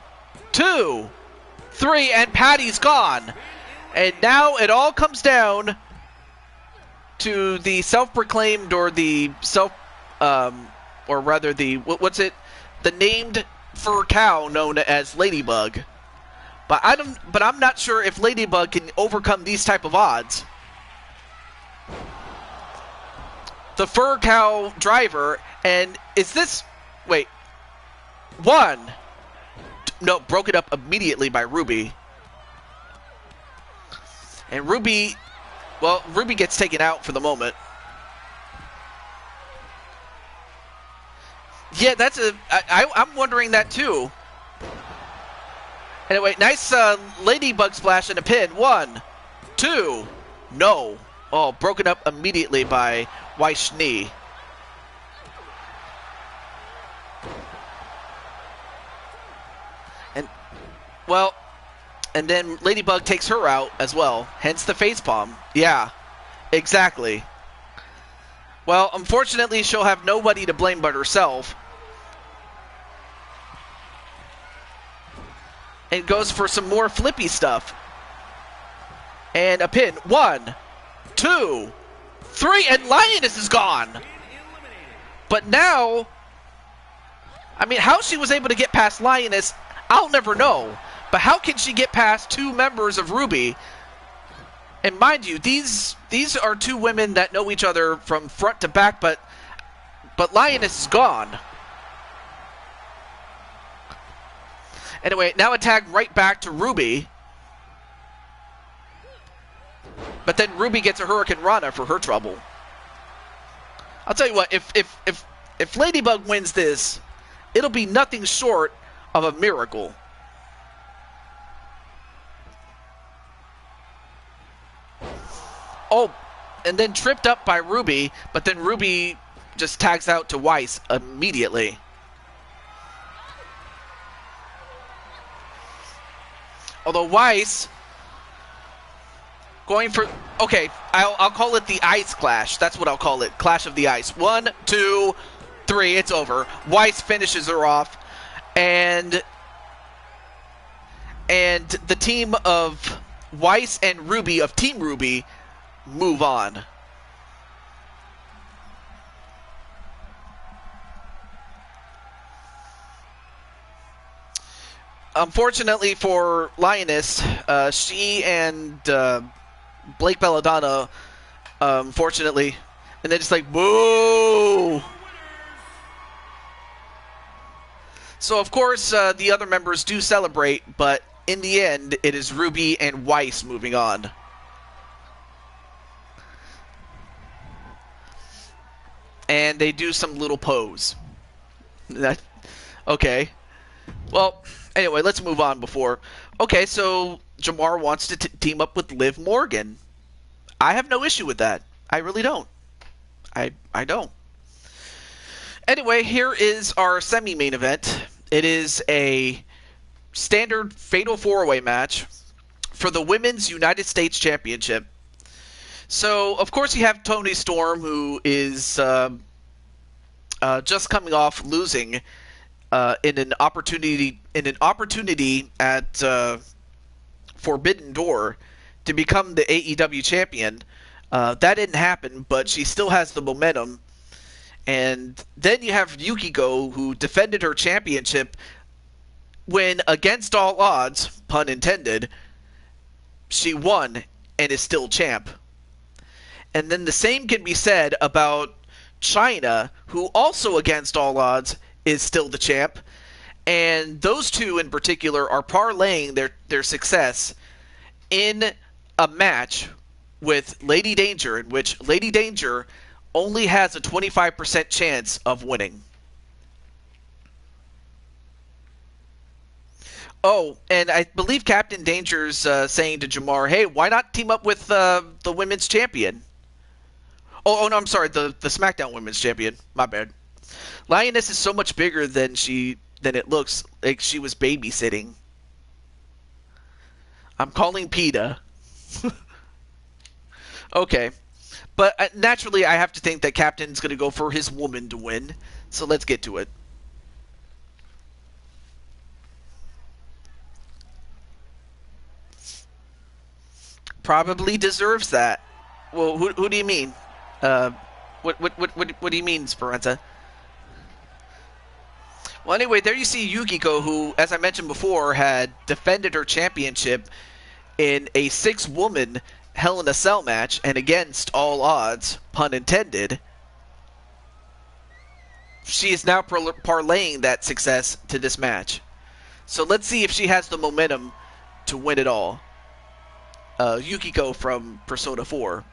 2, 3, and Patty's gone. And now it all comes down to the self-proclaimed, or the or rather the, the named fur cow known as Ladybug. But I'm not sure if Ladybug can overcome these type of odds. The fur cow driver, and is this, wait, 1. No, broke it up immediately by Ruby. And Ruby gets taken out for the moment. Yeah, I'm wondering that too. Anyway, nice Ladybug splash and a pin. 1, 2, no. Oh, broken up immediately by Weiss-Schnee. Well, and then Ladybug takes her out as well, hence the facepalm. Yeah, exactly. Well, unfortunately, she'll have nobody to blame but herself. And goes for some more flippy stuff. And a pin. 1, 2, 3, and Lioness is gone. But now, I mean, how she was able to get past Lioness, I'll never know. But how can she get past 2 members of Ruby? And mind you, these are 2 women that know each other from front to back, but Lioness is gone. Anyway, now attack right back to Ruby. But then Ruby gets a Hurricane Rana for her trouble. I'll tell you what, if Ladybug wins this, it'll be nothing short of a miracle. Oh, and then tripped up by Ruby, but then Ruby just tags out to Weiss immediately. Although Weiss going for... Okay, I'll call it the Ice Clash. That's what I'll call it. Clash of the Ice. 1, 2, 3. It's over. Weiss finishes her off. And the team of Weiss and Ruby of Team Ruby move on. Unfortunately for Lioness, she and Blake Belladonna, unfortunately, and they're just like, boo! So, of course, the other members do celebrate, but in the end, it is Ruby and Weiss moving on. And they do some little pose. Okay. Well, anyway, let's move on before. Okay, so Jamar wants to team up with Liv Morgan. I have no issue with that. I really don't. I don't. Anyway, here is our semi-main event. It is a standard Fatal 4-Way match for the Women's United States Championship. So, of course, you have Toni Storm, who is just coming off losing in an opportunity at Forbidden Door to become the AEW champion. That didn't happen, but she still has the momentum. And then you have Yukiko, who defended her championship when, against all odds, pun intended, she won and is still champ. And then the same can be said about China, who also, against all odds, is still the champ. And those two in particular are parlaying their success in a match with Lady Danger, in which Lady Danger only has a 25% chance of winning. Oh, and I believe Captain Danger's saying to Jamar, hey, why not team up with the women's champion? Oh, no, I'm sorry, the SmackDown Women's Champion. My bad. Lioness is so much bigger than it looks. Like she was babysitting. I'm calling PETA. Okay. But naturally, I have to think that Captain's going to go for his woman to win. So let's get to it. Probably deserves that. Well, who do you mean? What do you mean, Speranza? Well, anyway, there you see Yukiko, who, as I mentioned before, had defended her championship in a 6-woman Hell in a Cell match, and against all odds, pun intended, she is now parlaying that success to this match. So let's see if she has the momentum to win it all. Yukiko from Persona 4.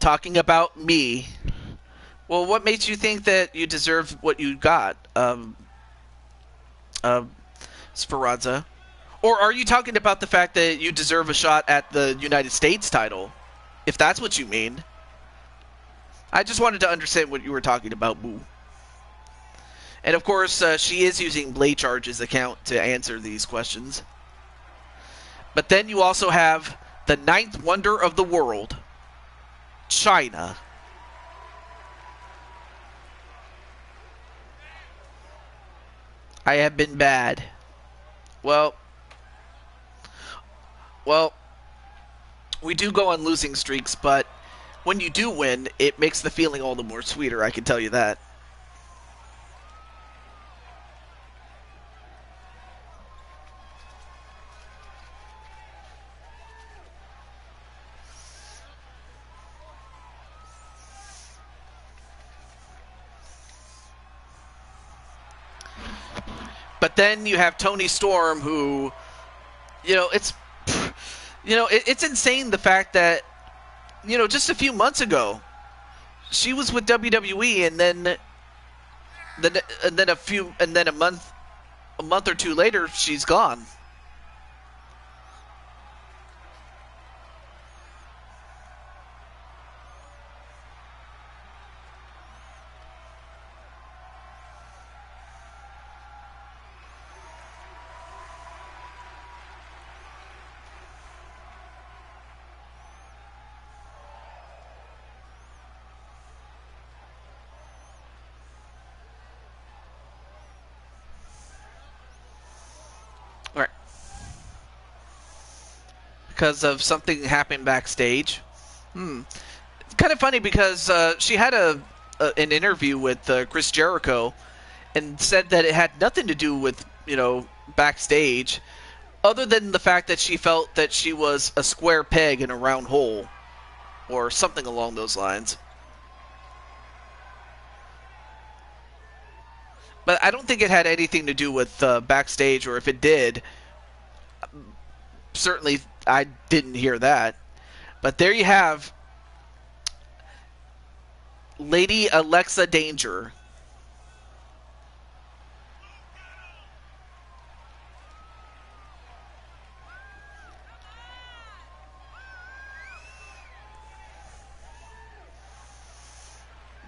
Talking about me. Well, what makes you think that you deserve what you got, Speranza? Or are you talking about the fact that you deserve a shot at the United States title? If that's what you mean. I just wanted to understand what you were talking about, boo. And of course, she is using Blade Charge's account to answer these questions. But then you also have the 9th wonder of the world, China. I have been bad. Well, we do go on losing streaks, but when you do win, it makes the feeling all the more sweeter, I can tell you that. But then you have Toni Storm, who, it's insane the fact that, just a few months ago, she was with WWE, and then Then a month or two later, she's gone. Right. Because of something happened backstage. It's kind of funny because she had an interview with Chris Jericho and said that it had nothing to do with, backstage, other than the fact that she felt that she was a square peg in a round hole, or something along those lines. But I don't think it had anything to do with backstage, or if it did, certainly I didn't hear that. But there you have Lady Alexa Danger.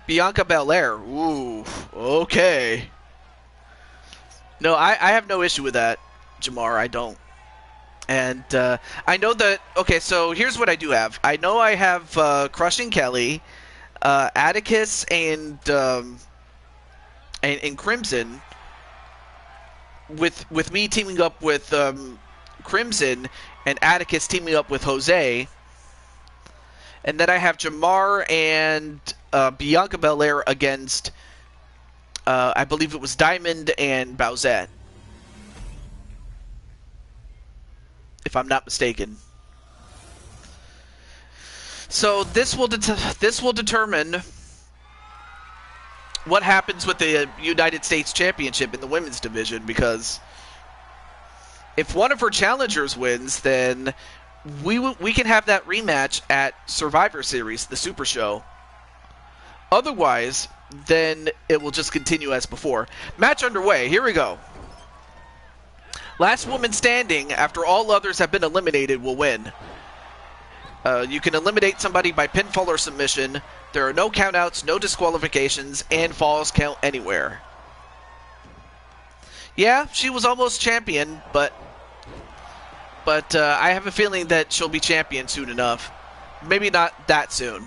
Bianca Belair. Ooh, okay. No, I have no issue with that, Jamar. I don't. And I know that... Okay, so here's what I do have. I know I have Crushing Kelly, Atticus, and Crimson. With me teaming up with Crimson and Atticus teaming up with Jose. And then I have Jamar and Bianca Belair against... I believe it was Diamond and Bowsette, if I'm not mistaken. So this will determine what happens with the United States Championship in the women's division, because if one of her challengers wins, then we can have that rematch at Survivor Series, the Super Show. Otherwise, then it will just continue as before. Match underway. Here we go. Last woman standing after all others have been eliminated will win. You can eliminate somebody by pinfall or submission. There are no countouts, no disqualifications, and falls count anywhere. Yeah, she was almost champion, but I have a feeling that she'll be champion soon enough. Maybe not that soon.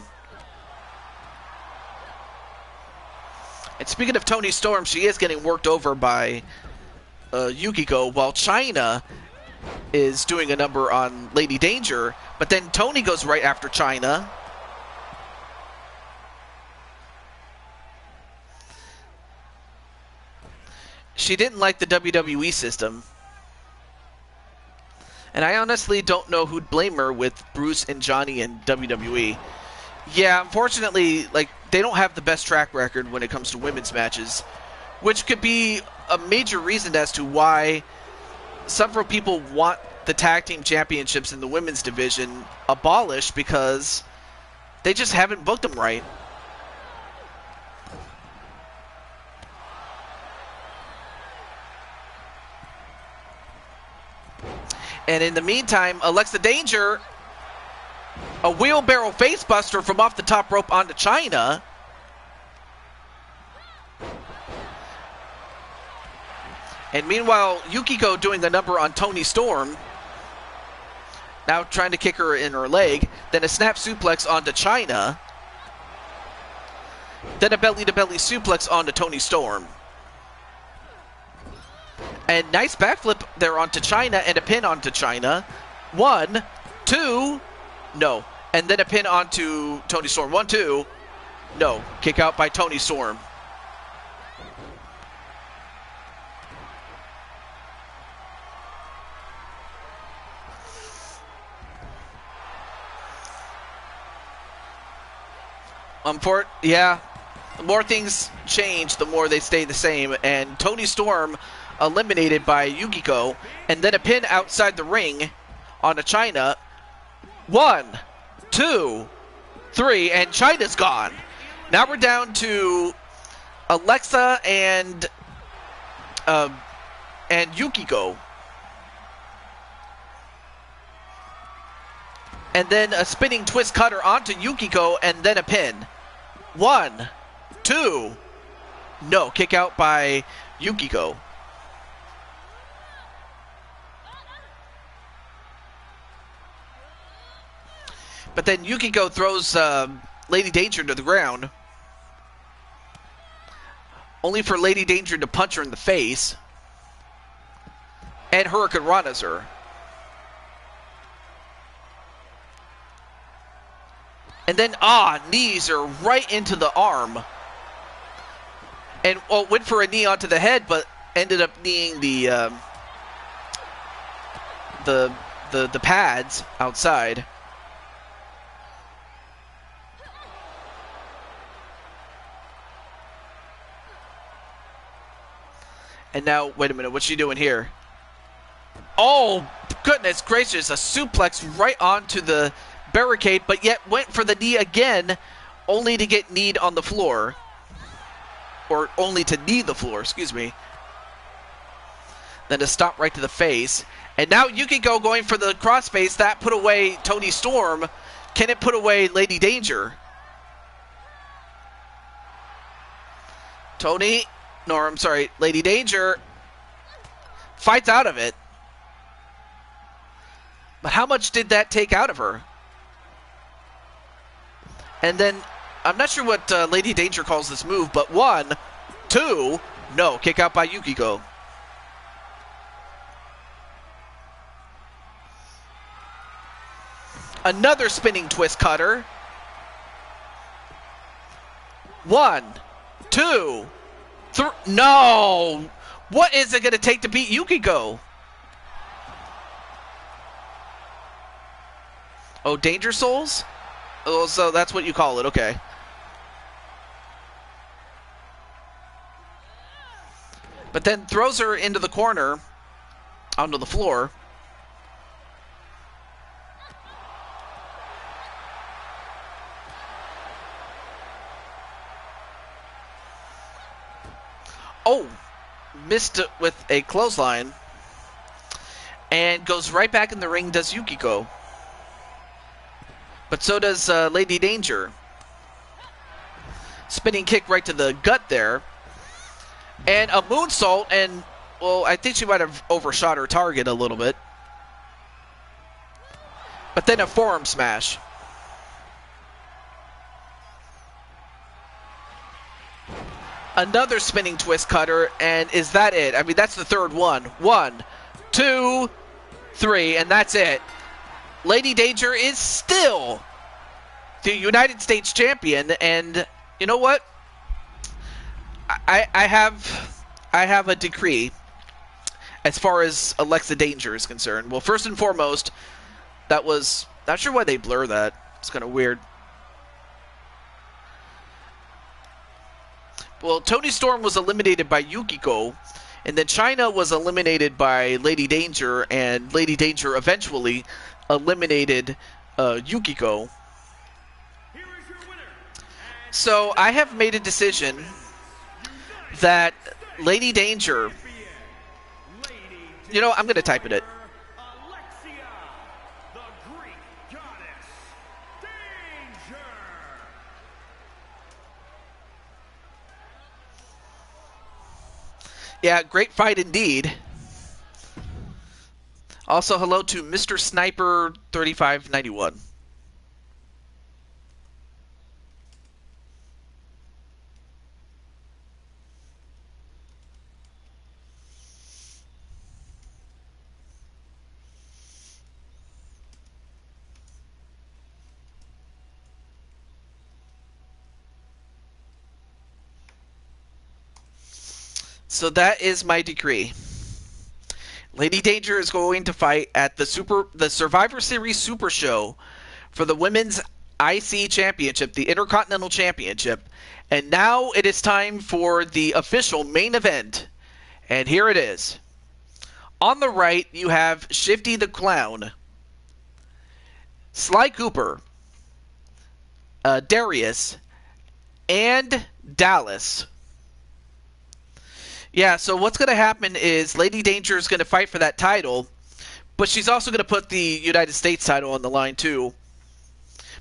And speaking of Toni Storm, she is getting worked over by Yukiko, while Chyna is doing a number on Lady Danger, but then Toni goes right after Chyna. She didn't like the WWE system. And I honestly don't know who'd blame her with Bruce and Johnny in WWE. Yeah, unfortunately, they don't have the best track record when it comes to women's matches, which could be a major reason as to why several people want the tag team championships in the women's division abolished, because they just haven't booked them right. And in the meantime, Alexa Danger, a wheelbarrow facebuster from off the top rope onto Chyna. And meanwhile, Yukiko doing a number on Toni Storm. Now trying to kick her in her leg. Then a snap suplex onto Chyna. Then a belly-to-belly suplex onto Toni Storm. And nice backflip there onto Chyna and a pin onto Chyna. 1, 2, no. And then a pin onto Toni Storm. 1, 2, no. Kick out by Toni Storm. Yeah, the more things change, the more they stay the same. And Toni Storm eliminated by Yukiko, and then a pin outside the ring on a Chyna. 1, 2, 3, and Chyna's gone. Now we're down to Alexa and Yukiko. And then a spinning twist cutter onto Yukiko, and then a pin. 1, 2. No, kick out by Yukiko. But then Yukiko throws Lady Danger to the ground. Only for Lady Danger to punch her in the face. And Hurricane Rana's her. And then, knees are right into the arm. And, went for a knee onto the head, but ended up kneeing the pads outside. And now, wait a minute, what's she doing here? Oh, goodness gracious, a suplex right onto the barricade, but yet went for the knee again, only to get kneed on the floor. Or only to knee the floor, excuse me. Then to stop right to the face. And now Yukiko going for the crossface. That put away Toni Storm. Can it put away Lady Danger? Lady Danger fights out of it. But how much did that take out of her? And then, I'm not sure what Lady Danger calls this move, but 1, 2, no, kick out by Yukiko. Another spinning twist cutter. 1, 2, 3, no! What is it going to take to beat Yukiko? Oh, Danger Souls? Oh, so that's what you call it, okay. But then throws her into the corner, onto the floor. Oh, missed it with a clothesline. And goes right back in the ring, does Yukiko. But so does Lady Danger. Spinning kick right to the gut there. And a moonsault, and, well, I think she might have overshot her target a little bit. But then a forearm smash. Another spinning twist cutter, and is that it? I mean, that's the third one. 1, 2, 3, and that's it. Lady Danger is still the United States champion, and you know what? I have a decree as far as Alexa Danger is concerned. Well, first and foremost, that was, not sure why they blur that. It's kind of weird. Well, Toni Storm was eliminated by Yukiko, and then Chyna was eliminated by Lady Danger, and Lady Danger eventually eliminated Yukiko. So I have made a decision that Lady Danger, you know, I'm going to type it. Yeah, great fight indeed. Also, hello to Mr. Sniper 3591. So that is my decree. Lady Danger is going to fight at the Survivor Series Super Show for the Women's IC Championship, the Intercontinental Championship. And now it is time for the official main event. And here it is. On the right, you have Shifty the Clown, Sly Cooper, Darius, and Dallas. Yeah, so what's going to happen is Lady Danger is going to fight for that title, but she's also going to put the United States title on the line too,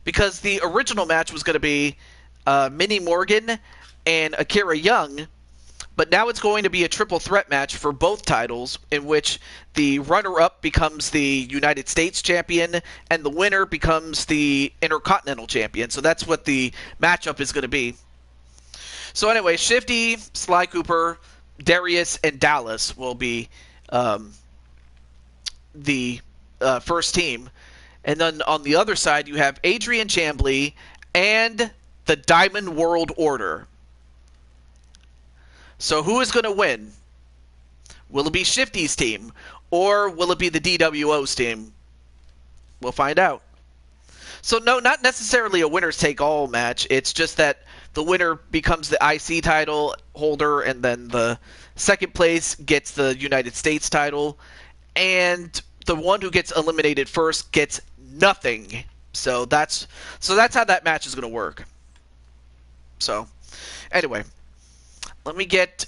because the original match was going to be Minnie Morgan and Akira Young, but now it's going to be a triple threat match for both titles, in which the runner-up becomes the United States champion and the winner becomes the Intercontinental champion. So that's what the matchup is going to be. So anyway, Shifty, Sly Cooper, Darius, and Dallas will be the first team. And then on the other side, you have Adrian Chambly and the Diamond World Order. So who is going to win? Will it be Shifty's team, or will it be the DWO's team? We'll find out. So no, not necessarily a winners-take-all match. It's just that the winner becomes the IC title holder, and then the second place gets the United States title, and the one who gets eliminated first gets nothing. So that's how that match is going to work. So anyway, let me get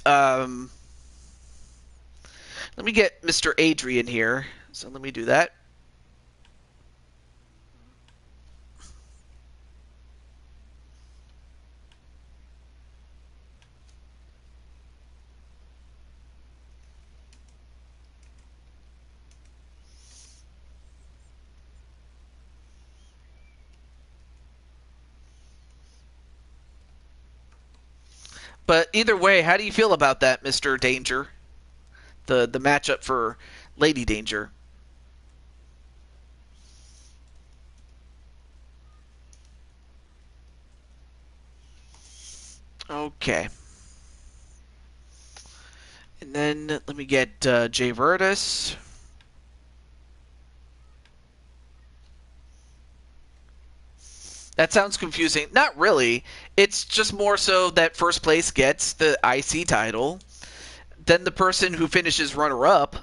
Mr. Adrian here. So let me do that. But either way, how do you feel about that, Mr. Danger? The matchup for Lady Danger. Okay. And then let me get Jay Virtus. That sounds confusing. Not really. It's just more so that first place gets the IC title. Then the person who finishes runner-up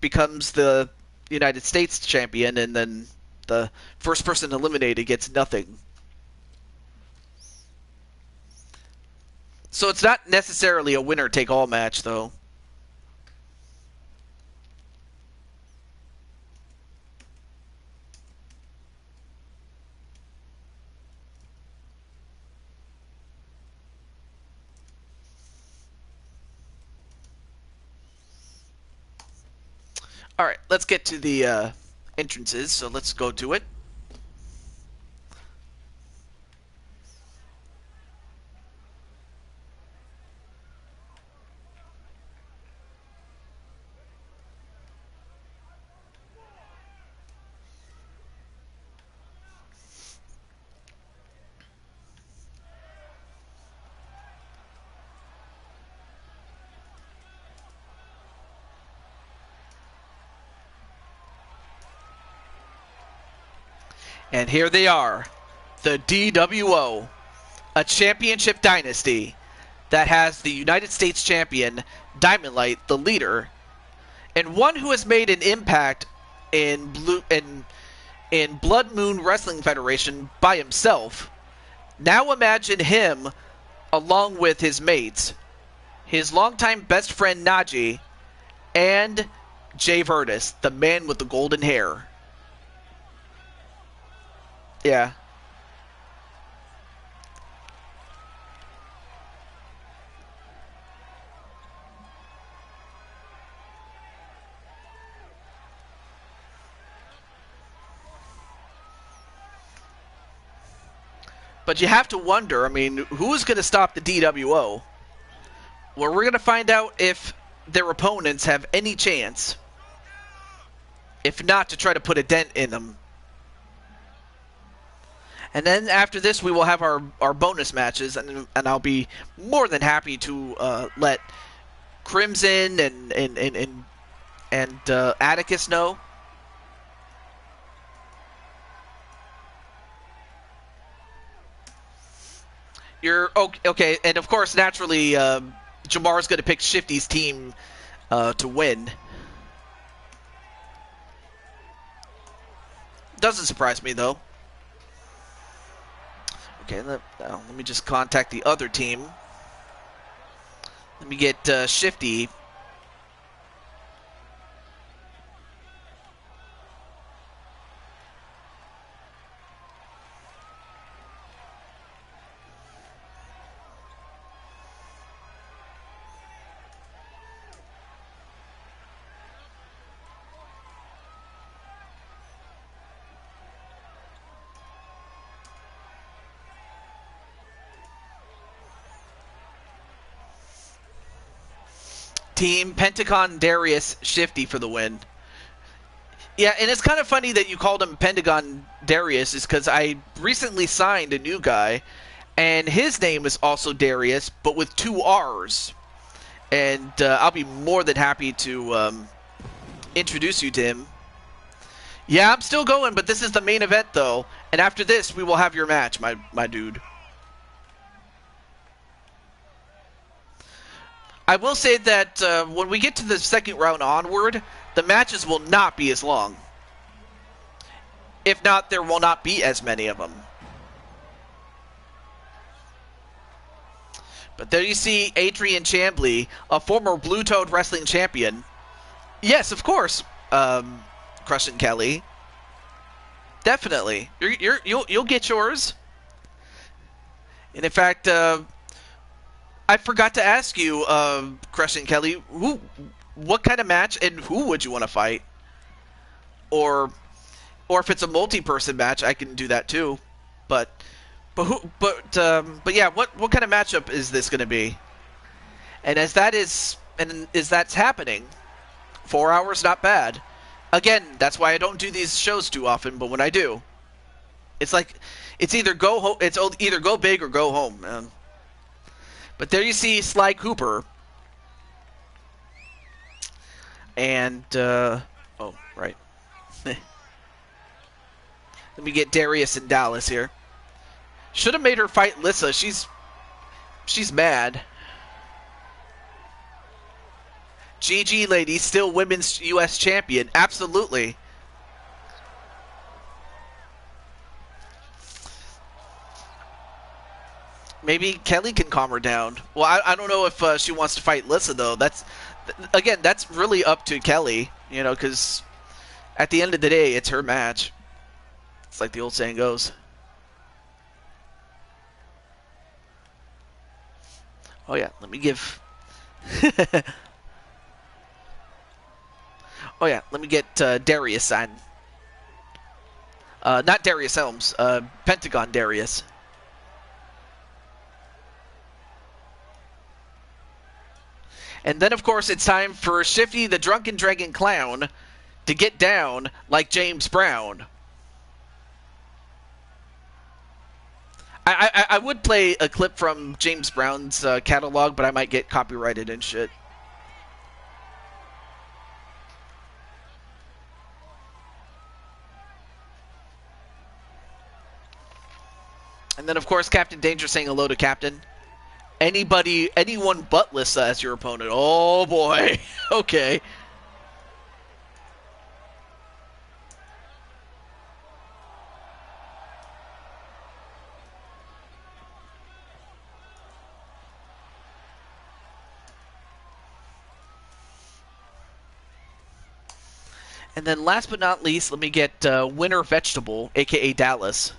becomes the United States champion, and then the first person eliminated gets nothing. So it's not necessarily a winner-take-all match, though. All right, let's get to the entrances, so let's go to it. And here they are, the DWO, a championship dynasty that has the United States champion, Diamond Light, the leader, and one who has made an impact in Blood Moon Wrestling Federation by himself. Now imagine him along with his mates, his longtime best friend Najee, and Jay Virtus, the man with the golden hair. Yeah. But you have to wonder, I mean, who's going to stop the DWO? Well, we're going to find out if their opponents have any chance. If not, to try to put a dent in them. And then after this, we will have our bonus matches, and I'll be more than happy to let Crimson and Atticus know. You're okay, and of course, naturally, Jamar's going to pick Shifty's team to win. Doesn't surprise me though. Okay, let me just contact the other team. Let me get Shifty. Team Pentagon Darius Shifty for the win. Yeah, and it's kind of funny that you called him Pentagon Darius, is because I recently signed a new guy, and his name is also Darius, but with 2 R's. And I'll be more than happy to introduce you to him. Yeah, I'm still going, but this is the main event, though. And after this, we will have your match, my dude. I will say that when we get to the second round onward, the matches will not be as long. If not, there will not be as many of them. But there you see Adrian Chambly, a former Blue Toad Wrestling champion. Yes, of course, Crushing Kelly. Definitely. You'll get yours. And in fact, I forgot to ask you, Crushing Kelly, what kind of match and who would you want to fight? Or if it's a multi-person match, I can do that too. But yeah, what kind of matchup is this going to be? And as that's happening, 4 hours, not bad. Again, that's why I don't do these shows too often. But when I do, it's like it's either either go big or go home, man. But there you see Sly Cooper, and oh right. Let me get Darius and Dallas here. Should have made her fight Lissa. She's mad. GG, lady, still women's U.S. champion. Absolutely. Maybe Kelly can calm her down. Well, I don't know if she wants to fight Lissa, though. That's really up to Kelly, because at the end of the day, it's her match. It's like the old saying goes. Oh, yeah, let me give... Oh, yeah, let me get Darius signed. Not Darius Helms, Pentagon Darius. And then, of course, it's time for Shifty the Drunken Dragon Clown to get down like James Brown. I would play a clip from James Brown's catalog, but I might get copyrighted and shit. And then, of course, Captain Danger saying hello to Captain. Anyone but Lissa as your opponent. Oh, boy. Okay. And then last but not least, let me get Winter Vegetable, a.k.a. Dallas.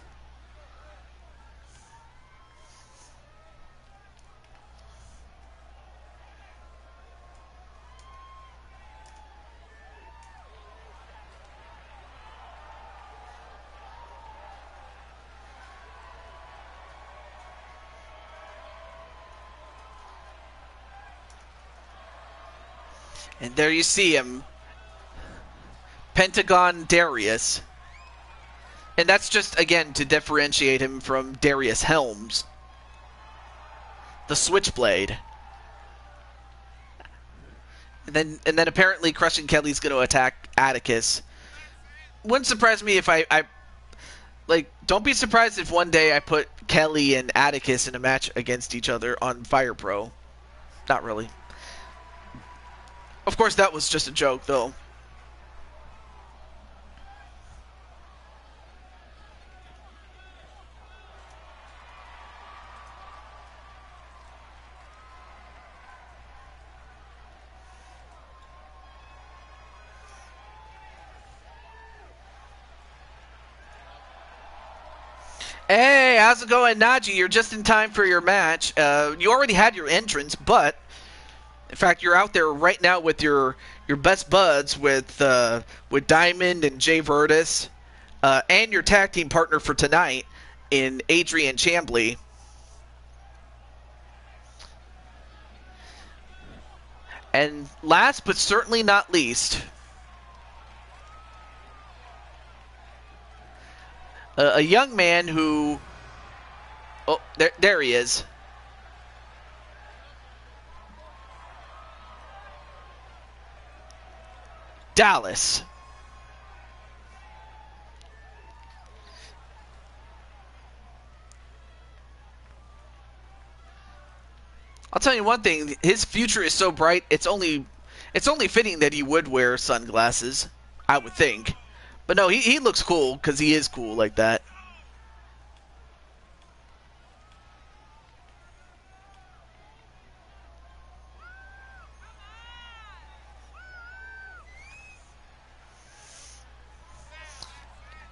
And there you see him, Pentagon Darius. And that's just, again, to differentiate him from Darius Helms, the Switchblade. And then apparently Crushing Kelly's going to attack Atticus. Wouldn't surprise me if I don't be surprised if one day I put Kelly and Atticus in a match against each other on Fire Pro. Not really. Of course, that was just a joke, though. Hey, how's it going, Najee? You're just in time for your match. You already had your entrance, but in fact, you're out there right now with your best buds with Diamond and Jay Virtus, and your tag team partner for tonight in Adrian Chambly. And last but certainly not least, a young man who... Oh, there he is. Dallas. I'll tell you one thing, his future is so bright, it's only fitting that he would wear sunglasses, I would think. But no, he looks cool, because he is cool like that.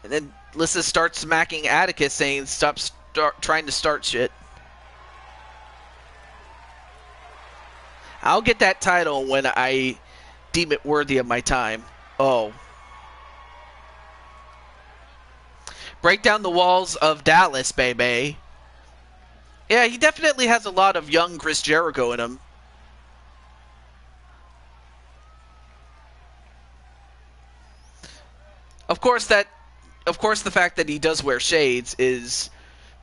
And then Lissa starts smacking Atticus, saying, stop trying to start shit. I'll get that title when I deem it worthy of my time. Oh. Break down the walls of Dallas, baby. Yeah, he definitely has a lot of young Chris Jericho in him. Of course, the fact that he does wear shades is,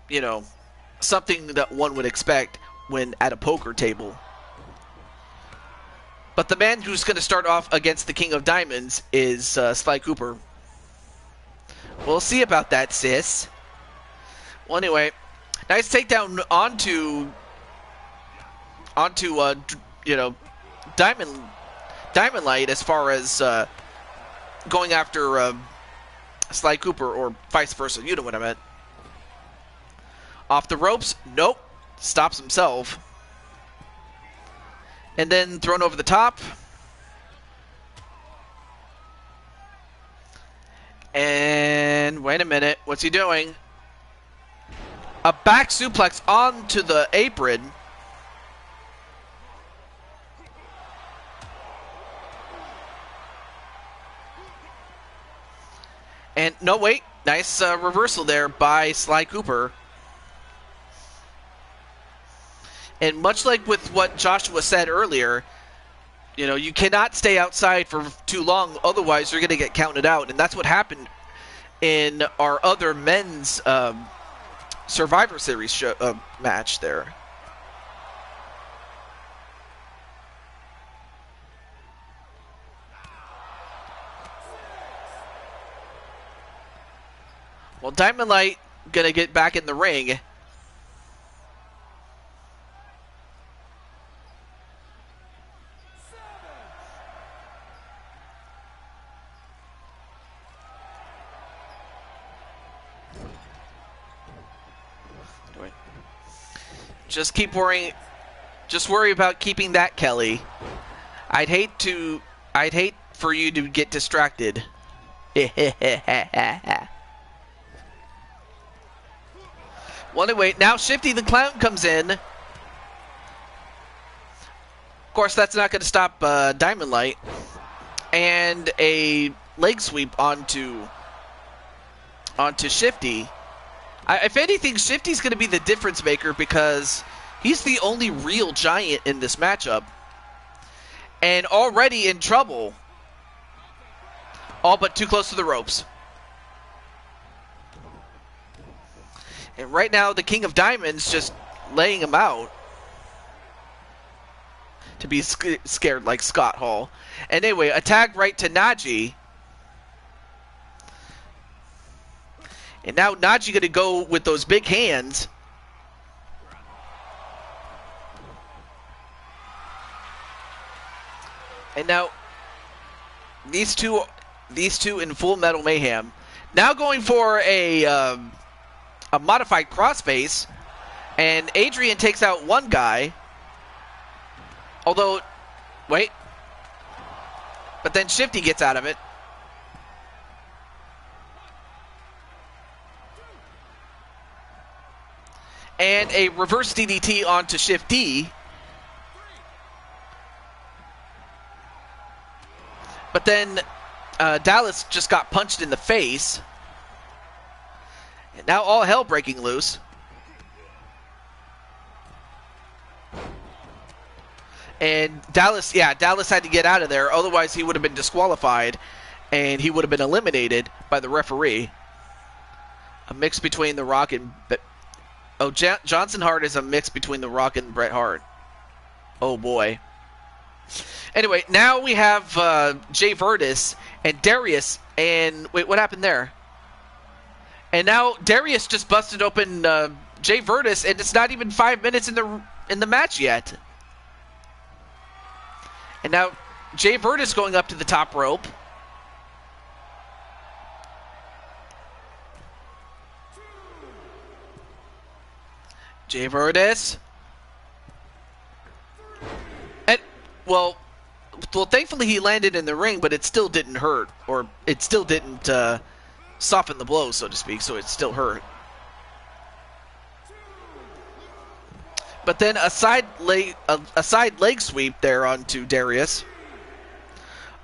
you know, something that one would expect when at a poker table. But the man who's going to start off against the King of Diamonds is Sly Cooper. We'll see about that, sis. Well, anyway, nice takedown onto you know, Diamond Light as far as going after Sly Cooper, or vice versa. You know what I meant. Off the ropes. Nope. Stops himself. And then thrown over the top. And wait a minute. What's he doing? A back suplex onto the apron. And no, wait. Nice reversal there by Sly Cooper. And much like with what Joshua said earlier, you know, you cannot stay outside for too long, otherwise you're going to get counted out. And that's what happened in our other men's Survivor Series match there. Well, Diamond Light going to get back in the ring. Just keep worrying. Just worry about keeping that, Kelly. I'd hate for you to get distracted. Well, anyway, now Shifty the Clown comes in. Of course, that's not going to stop Diamond Light. And a leg sweep onto Shifty. If anything, Shifty's going to be the difference maker because he's the only real giant in this matchup. And already in trouble. All but too close to the ropes. And right now, the King of Diamonds just laying him out. To be scared like Scott Hall. And anyway, a tag right to Najee. And now Najee going to go with those big hands. And now these two in Full Metal Mayhem. Now going for a modified crossface. And Adrian takes out one guy. Although, wait. But then Shifty gets out of it. and a reverse DDT onto Shift D. But then Dallas just got punched in the face. And now all hell breaking loose. And Dallas had to get out of there. Otherwise, he would have been disqualified. And he would have been eliminated by the referee. A mix between The Rock and... Johnson Hart is a mix between The Rock and Bret Hart. Oh, boy. Anyway, now we have Jay Virtus and Darius. And wait, what happened there? And now Darius just busted open Jay Virtus, and it's not even 5 minutes in the match yet. And now Jay Virtus going up to the top rope. Jay Virtus. And, well, thankfully he landed in the ring, but it still didn't hurt. Or it still didn't soften the blow, so to speak, so it still hurt. But then a side leg sweep there onto Darius.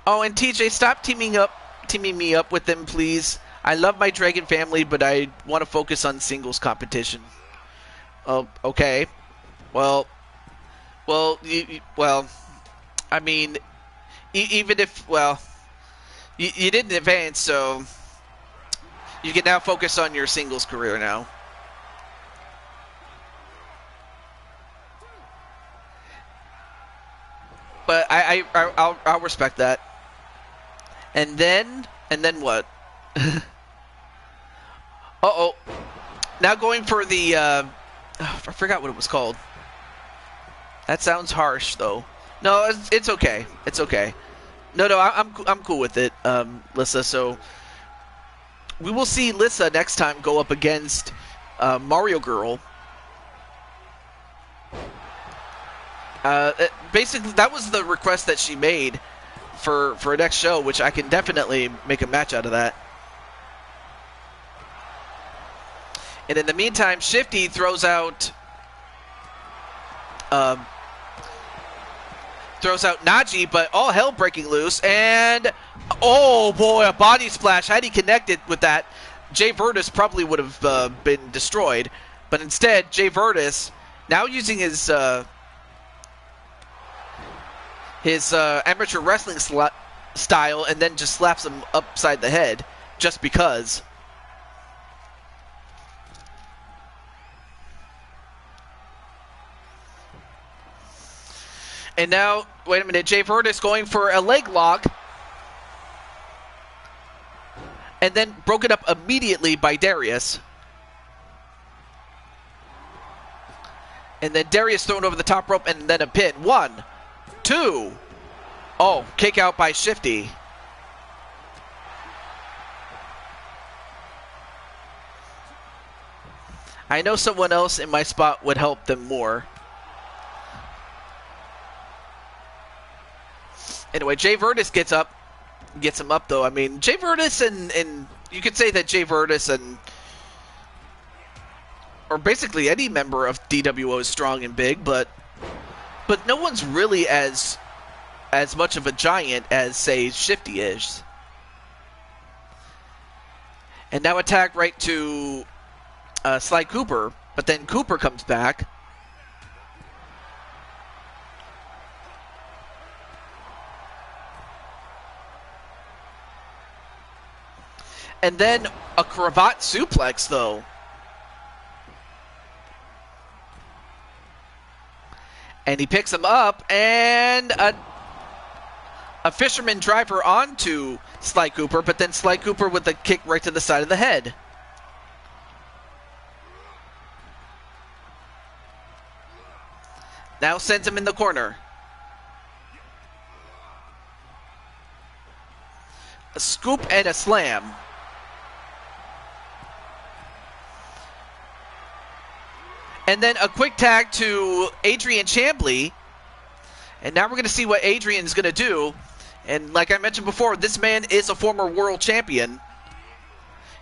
Oh, and TJ, stop teaming me up with them, please. I love my Dragon family, but I want to focus on singles competition. Oh, okay. Well, I mean, even if, you didn't advance, so you can now focus on your singles career now. But I'll respect that. And then what? Uh-oh. Now going for the I forgot what it was called. That sounds harsh though. No, it's okay. It's okay. No, I'm cool with it, Lissa. So we will see Lissa next time go up against Mario Girl. Basically, that was the request that she made for a next show, which I can definitely make a match out of that. And in the meantime, Shifty throws out Najee, but all hell breaking loose, and oh boy, a body splash. Had he connected with that, Jay Virtus probably would have been destroyed. But instead, Jay Virtus now using his amateur wrestling style, and then just slaps him upside the head just because. And now, wait a minute, Jay Virtus going for a leg lock. And then broken up immediately by Darius. And then Darius thrown over the top rope, and then a pin. 1, 2. Oh, kick out by Shifty. I know someone else in my spot would help them more. Anyway, Jay Virtus gets him up though. I mean, Jay Virtus and you could say that Jay Virtus or basically any member of DWO is strong and big, but no one's really as much of a giant as, say, Shifty is. And now attack right to Sly Cooper, but then Cooper comes back. And then a cravat suplex, though. And he picks him up, and a fisherman driver onto Sly Cooper, but then Sly Cooper with a kick right to the side of the head. Now sends him in the corner. A scoop and a slam. And then a quick tag to Adrian Chambly. And now we're going to see what Adrian's going to do. And like I mentioned before, this man is a former world champion.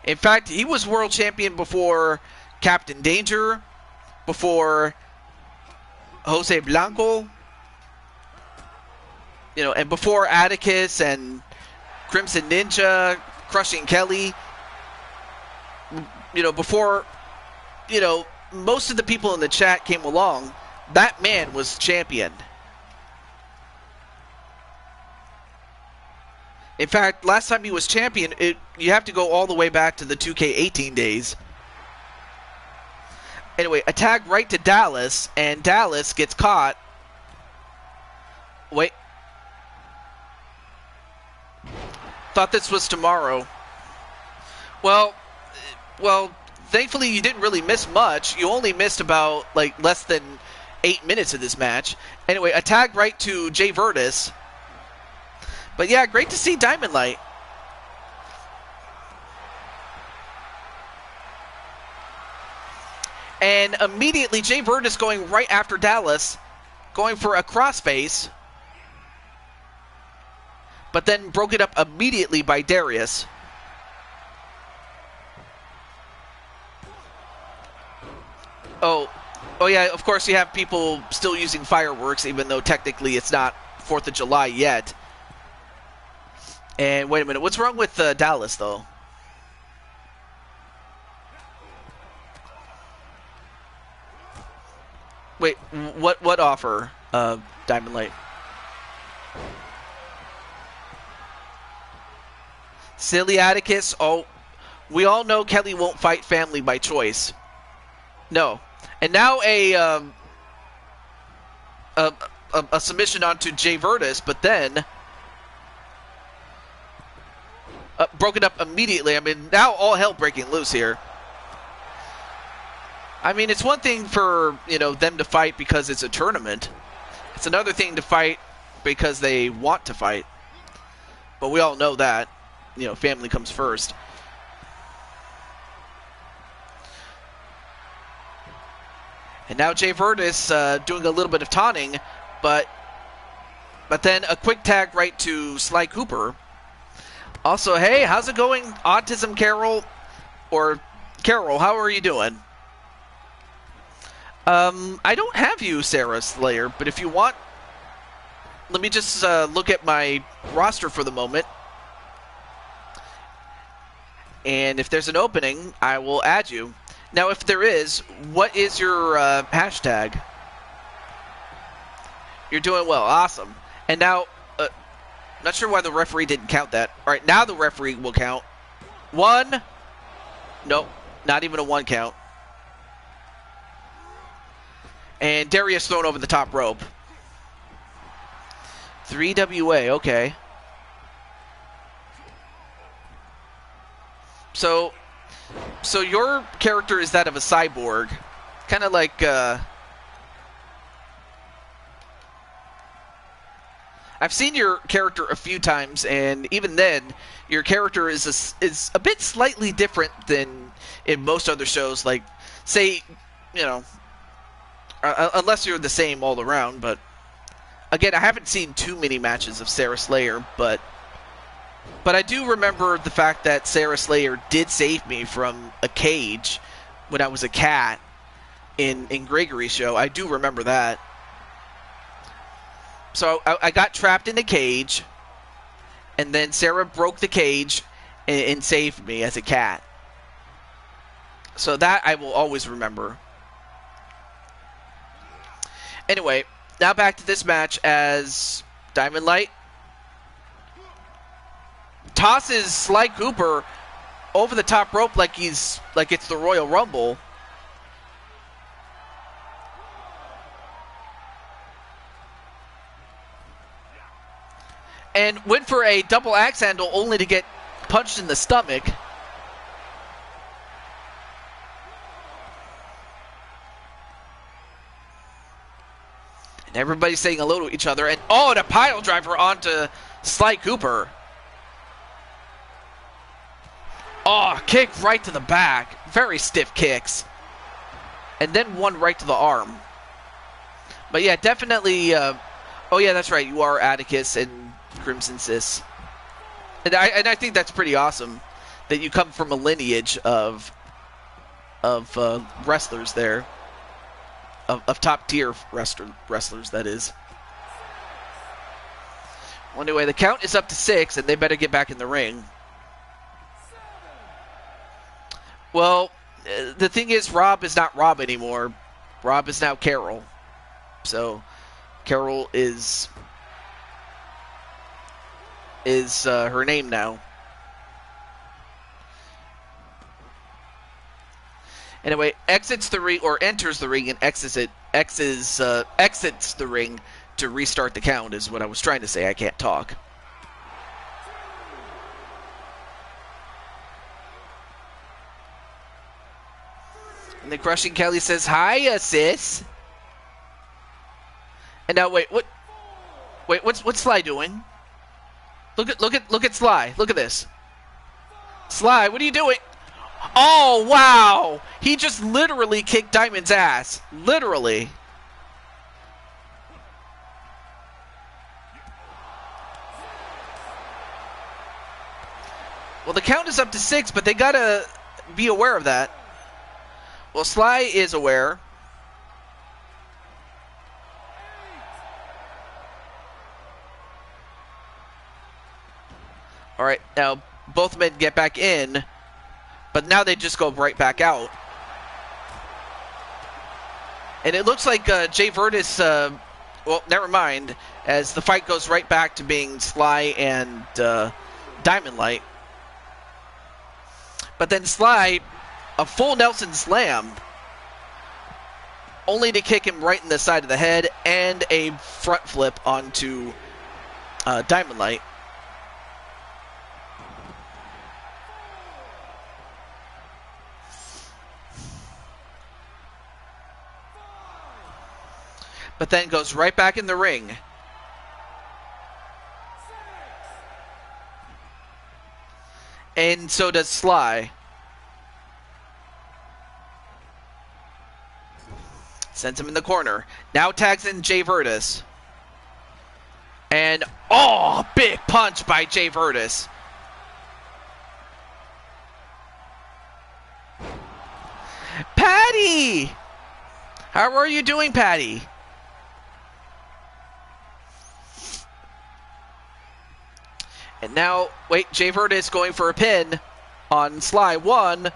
In fact, he was world champion before Captain Danger, before Jose Blanco, and before Atticus and Crimson Ninja crushing Kelly, before, most of the people in the chat came along, that man was champion. In fact, last time he was champion, you have to go all the way back to the 2K18 days. Anyway, a tag right to Dallas, and Dallas gets caught. Wait. Thought this was tomorrow. Well, thankfully you didn't really miss much. You only missed about, less than 8 minutes of this match. Anyway, a tag right to Jay Virtus. But yeah, great to see Diamond Light. And immediately, Jay Virtus going right after Dallas, going for a crossface. But then broke it up immediately by Darius. Oh yeah, of course you have people still using fireworks, even though technically it's not 4th of July yet. And wait a minute, what's wrong with Dallas, though? Wait, what offer, Diamond Light? Silly Atticus. Oh, we all know Kelly won't fight family by choice. No. And now a submission onto Jay Virtus, but then broken up immediately. I mean, now all hell breaking loose here. I mean, it's one thing for, them to fight because it's a tournament. It's another thing to fight because they want to fight. But we all know that, family comes first. And now Jay Virtus doing a little bit of taunting, but then a quick tag right to Sly Cooper. Also, hey, how's it going, Autism Carol? Or Carol, how are you doing? I don't have you, Sarah Slayer, but if you want, let me just look at my roster for the moment. And if there's an opening, I will add you. Now, if there is, what is your hashtag? You're doing well. Awesome. And now, not sure why the referee didn't count that. All right, now the referee will count. 1. Nope, not even a 1 count. And Darius thrown over the top rope. 3WA, okay. So your character is that of a cyborg. Kind of like, I've seen your character a few times, and even then, your character is a bit slightly different than in most other shows. Like, say, unless you're the same all around. But again, I haven't seen too many matches of Sarah Slayer, but I do remember the fact that Sarah Slayer did save me from a cage when I was a cat in Gregory's show. I do remember that. So I got trapped in a cage, and then Sarah broke the cage and saved me as a cat. So that I will always remember. Anyway, now back to this match as Diamond Light tosses Sly Cooper over the top rope like it's the Royal Rumble. And went for a double axe handle only to get punched in the stomach. And everybody's saying hello to each other. And and a pile driver onto Sly Cooper. Oh, kick right to the back. Very stiff kicks. And then one right to the arm. But yeah, definitely. Oh yeah, that's right. You are Atticus and Crimson Sis. And I think that's pretty awesome that you come from a lineage of wrestlers there. of top tier wrestlers, that is. Well, anyway, the count is up to 6, and they better get back in the ring. Well, the thing is, Rob is not Rob anymore. Rob is now Carol. So, Carol is her name now. Anyway, exits the ring, or enters the ring and exits the ring to restart the count is what I was trying to say. I can't talk. And then Crushing Kelly says, "Hiya, sis." And now what's Sly doing? Look at Sly. Look at this. Sly, what are you doing? Oh, wow. He just literally kicked Diamond's ass. Literally. Well, the count is up to 6, but they gotta be aware of that. Well, Sly is aware. All right, now both men get back in, but now they just go right back out. And it looks like Jay Virtus, well, never mind, as the fight goes right back to being Sly and Diamond Light. But then Sly, a full Nelson Slam, only to kick him right in the side of the head, and a front flip onto Diamond Light. But then goes right back in the ring. And so does Sly. Sends him in the corner. Now tags in Jay Virtus. And, oh, big punch by Jay Virtus. Patty! How are you doing, Patty? And now, wait, Jay Virtus going for a pin on Sly. 1.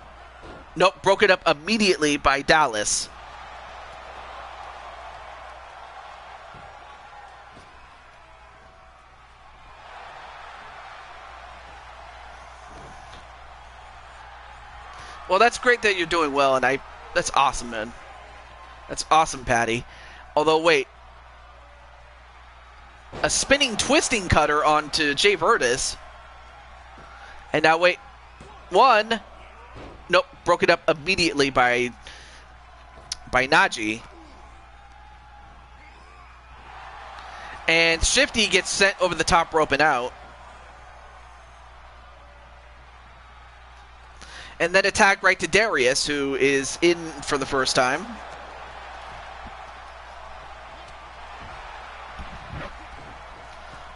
Nope, broken up immediately by Dallas. Well, that's great that you're doing well, and that's awesome, man. That's awesome, Patty. Although, wait. A spinning twisting cutter onto Jay Virtus. And now wait. 1. Nope, broke it up immediately by Najee. And Shifty gets sent over the top rope and out. And then attack right to Darius, who is in for the first time.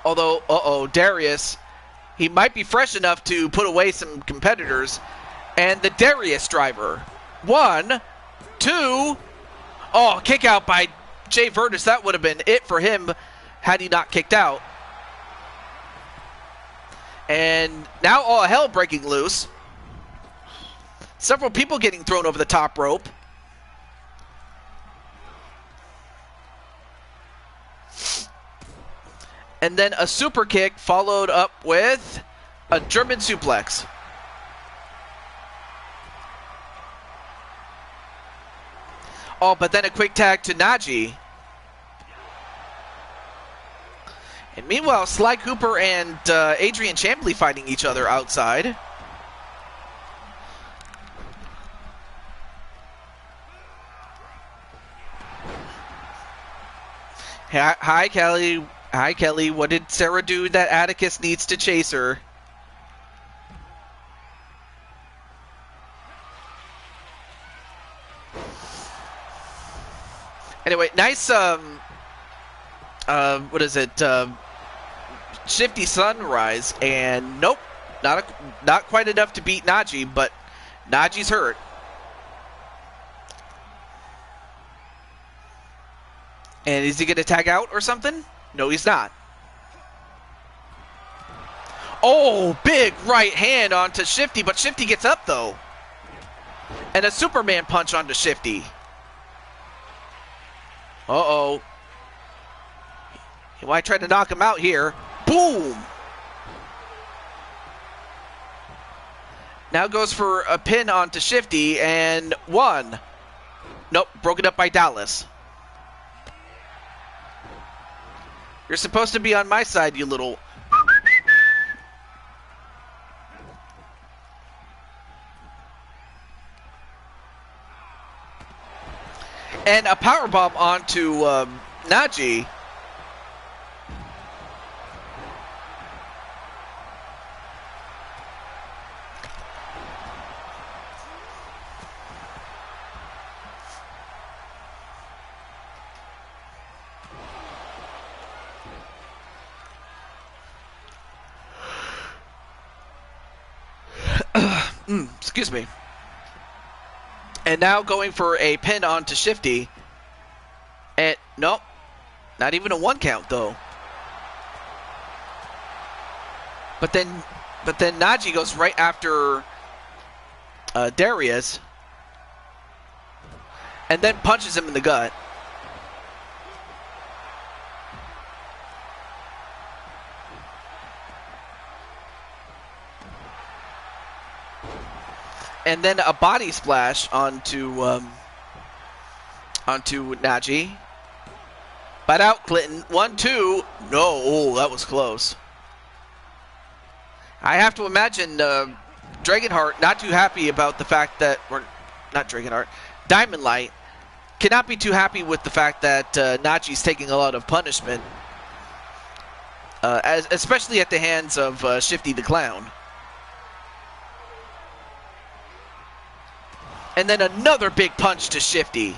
Although, Darius, he might be fresh enough to put away some competitors. And the Darius driver. 1, 2. Oh, kick out by Jay Virtus. That would have been it for him had he not kicked out. And now all hell breaking loose. Several people getting thrown over the top rope. And then a super kick followed up with a German suplex. Oh, but then a quick tag to Najee. And meanwhile, Sly Cooper and Adrian Chambley fighting each other outside. Hi, Kelly. Hi, Kelly. What did Sarah do that Atticus needs to chase her? Anyway, nice, what is it? Shifty Sunrise, and nope, not quite enough to beat Najee, but Najee's hurt. And is he going to tag out or something? No, he's not. Oh, big right hand onto Shifty, but Shifty gets up, though. And a Superman punch onto Shifty. Uh-oh. He might try to knock him out here. Boom! Now goes for a pin onto Shifty, and 1. Nope, broken up by Dallas. You're supposed to be on my side, you little... And a powerbomb onto Najee. Excuse me. And now going for a pin onto Shifty. And nope, not even a 1 count though. But then Najee goes right after Darius, and then punches him in the gut. And then a body splash onto Najee. But out, Clinton. 1, 2. No, oh, that was close. I have to imagine Dragonheart not too happy about the fact that, or not Dragonheart, Diamond Light cannot be too happy with the fact that Najee's taking a lot of punishment, especially at the hands of Shifty the Clown. And then another big punch to Shifty.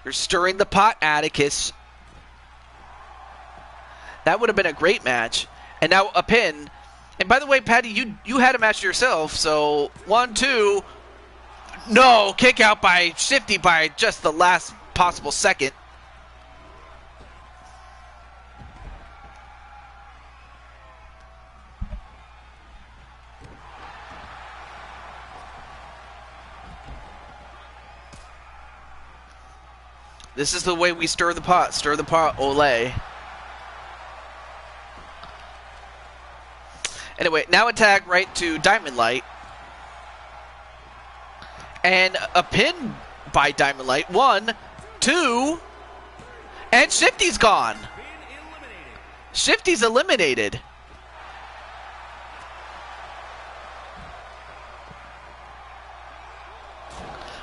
You're stirring the pot, Atticus. That would have been a great match. And now a pin. And by the way, Patty, you had a match yourself. So 1, 2. No, kick out by Shifty by just the last possible second. This is the way we stir the pot. Stir the pot, ole. Anyway, now a tag right to Diamond Light. And a pin by Diamond Light. 1, 2. And Shifty's gone. Shifty's eliminated.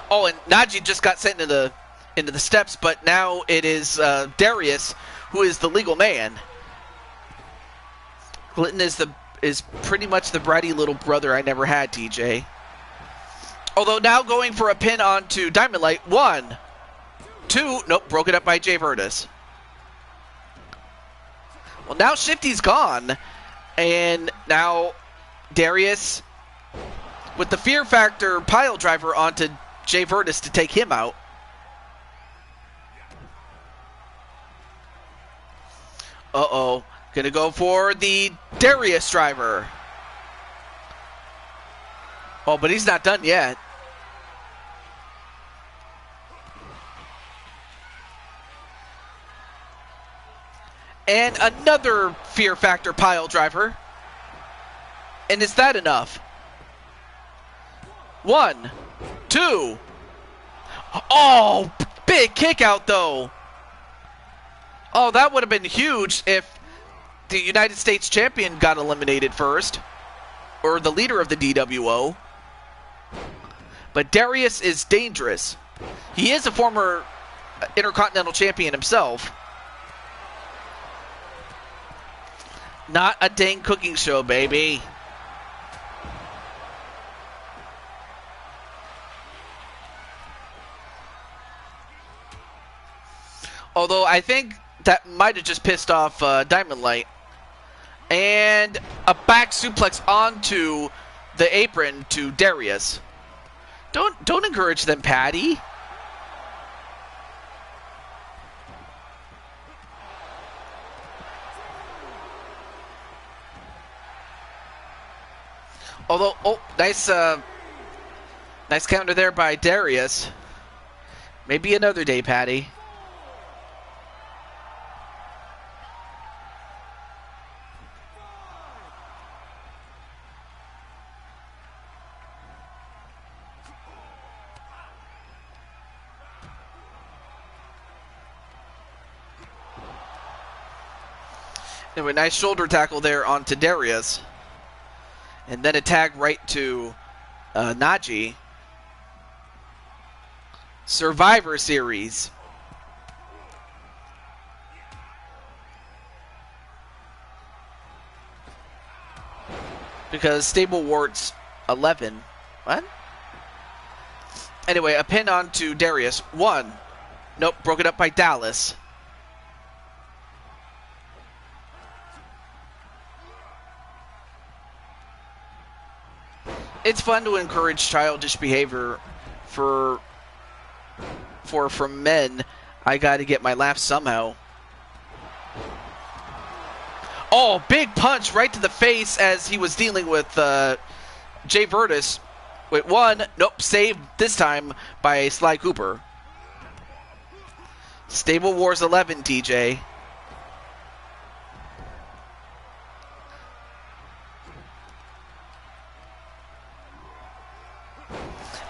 Oh, and Najee just got sent into the steps, but now it is Darius who is the legal man. Clinton is pretty much the bratty little brother I never had, TJ. Although now going for a pin onto Diamond Light. 1, 2. Nope, broken up by Jay Virtus. Well, now Shifty's gone, and now Darius with the Fear Factor pile driver onto Jay Virtus to take him out. Uh-oh. Gonna go for the Darius driver. Oh, but he's not done yet. And another Fear Factor pile driver. And is that enough? 1, 2. Oh, big kick out though. Oh, that would have been huge if the United States champion got eliminated first. Or the leader of the DWO. But Darius is dangerous. He is a former Intercontinental champion himself. Not a dang cooking show, baby. Although I think that might have just pissed off Diamond Light. And a back suplex onto the apron to Darius. Don't encourage them, Patty. Although, oh, nice counter there by Darius. Maybe another day, Patty. Anyway, nice shoulder tackle there onto Darius. And then a tag right to Najee. Survivor Series. Because Stable Wart's 11. What? Anyway, a pin onto Darius. 1. Nope, broken up by Dallas. It's fun to encourage childish behavior from men. I got to get my laugh somehow. Oh, big punch right to the face as he was dealing with Jay Virtus. Wait, 1. Nope, saved this time by Sly Cooper. Stable Wars 11, TJ.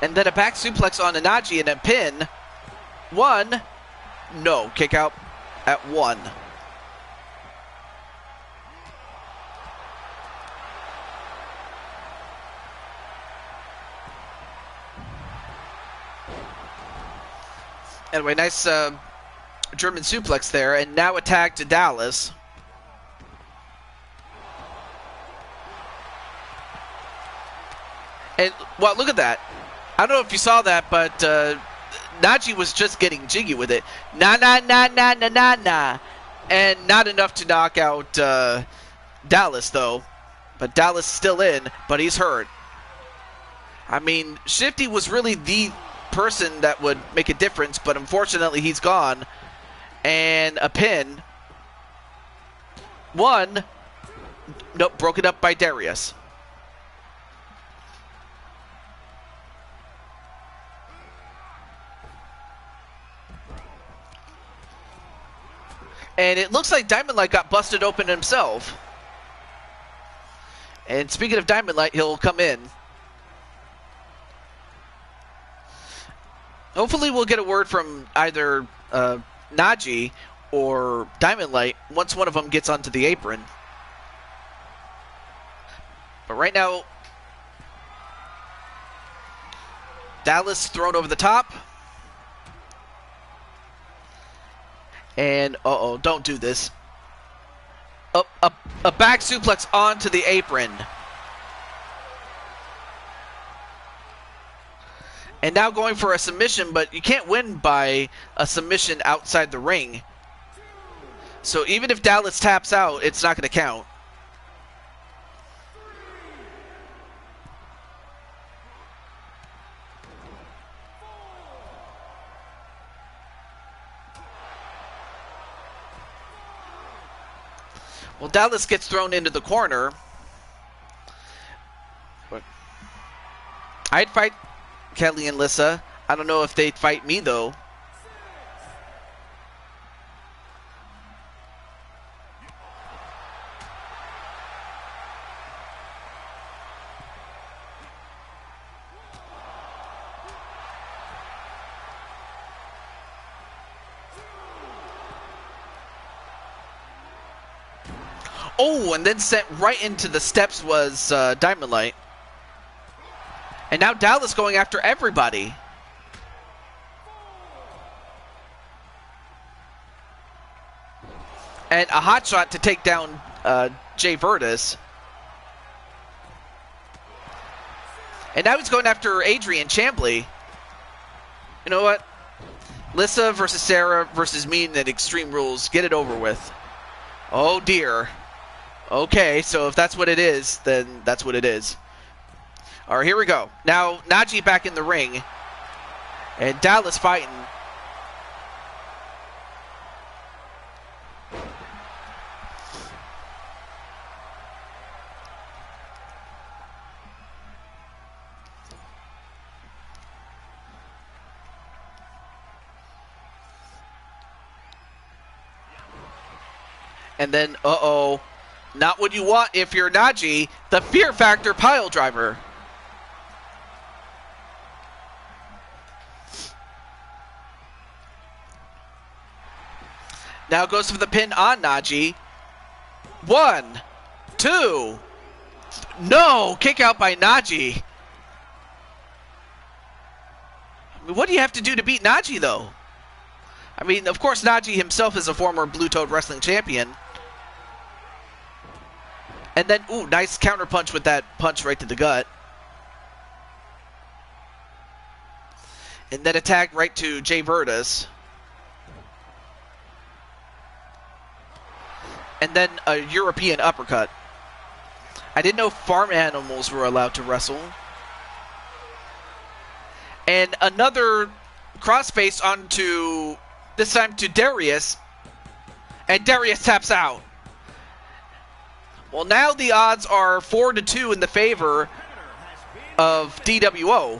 And then a back suplex on Najee and a pin. 1. No. Kick out at 1. Anyway, nice German suplex there. And now a tag to Dallas. And, well, look at that. I don't know if you saw that, but Najee was just getting jiggy with it. Nah. And not enough to knock out Dallas, though. But Dallas still in, but he's hurt. I mean, Shifty was really the person that would make a difference, but unfortunately he's gone. And a pin. 1. Nope, broken up by Darius. And it looks like Diamond Light got busted open himself. And speaking of Diamond Light, he'll come in. Hopefully we'll get a word from either Najee or Diamond Light once one of them gets onto the apron. But right now, Dallas thrown over the top. And, uh-oh, don't do this. A back suplex onto the apron. And now going for a submission, but you can't win by a submission outside the ring. So even if Dallas taps out, it's not going to count. Well, Dallas gets thrown into the corner. I'd fight Kelly and Lissa. I don't know if they'd fight me, though. Oh, and then sent right into the steps was Diamond Light. And now Dallas going after everybody. And a hot shot to take down Jay Virtus. And now he's going after Adrian Chambly. You know what? Lissa versus Sarah versus me in Extreme Rules. Get it over with. Oh, dear. Okay, so if that's what it is, then that's what it is. All right, here we go. Now, Najee back in the ring. And Dallas fighting. And then, uh-oh, not what you want if you're Najee, the Fear Factor pile driver. Now goes for the pin on Najee. 1, 2. No, kick out by Najee. I mean, what do you have to do to beat Najee, though? I mean, of course, Najee himself is a former Blue Toad Wrestling champion. And then, ooh, nice counter punch with that punch right to the gut. And then a tag right to Jay Virtus. And then a European uppercut. I didn't know farm animals were allowed to wrestle. And another crossface onto, this time to Darius. And Darius taps out. Well, now the odds are 4-2 in the favor of DWO.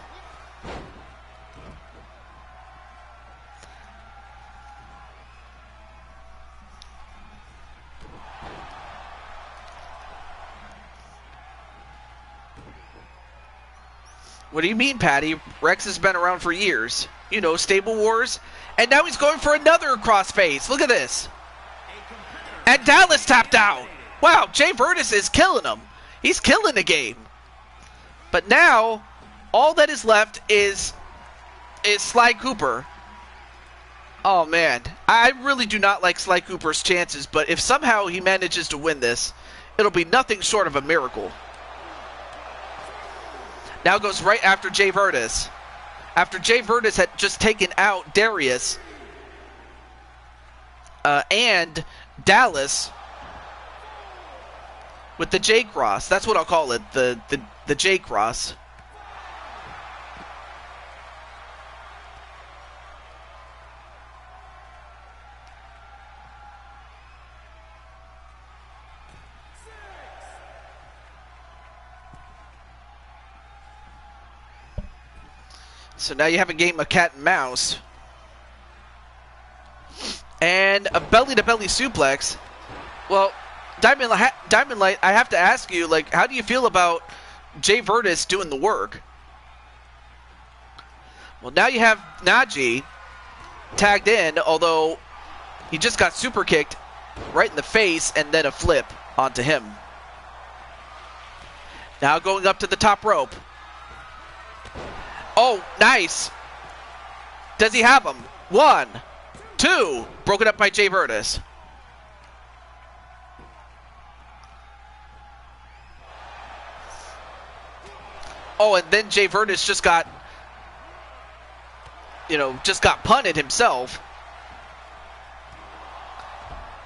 What do you mean, Patty? Rex has been around for years. You know, Stable Wars. And now he's going for another crossface. Look at this. And Dallas tapped out. Wow, Jay Virtus is killing him. He's killing the game. But now, all that is left is Sly Cooper. Oh, man. I really do not like Sly Cooper's chances, but if somehow he manages to win this, it'll be nothing short of a miracle. Now goes right after Jay Virtus. After Jay Virtus had just taken out Darius and Dallas with the J Cross. That's what I'll call it, the J Cross. So now you have a game of cat and mouse. And a belly-to-belly suplex. Well, Diamond Light, I have to ask you, like, how do you feel about Jay Virtus doing the work? Well, now you have Najee tagged in, although he just got super kicked right in the face and then a flip onto him. Now going up to the top rope. Oh, nice. Does he have him? 1, 2. Broken up by Jay Virtus. Oh, and then Jay Virtus just got, punted himself.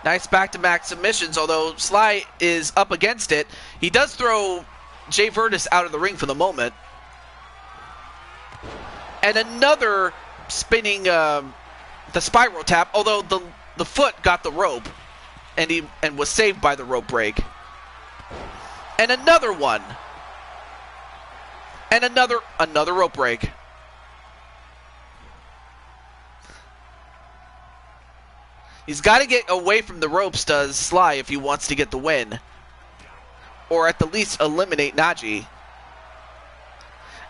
Nice back-to-back submissions, although Sly is up against it. He does throw Jay Virtus out of the ring for the moment. And another spinning, the spiral tap, although the foot got the rope and was saved by the rope break. And another one. And another rope break. He's got to get away from the ropes, does Sly, if he wants to get the win. Or at the least eliminate Najee.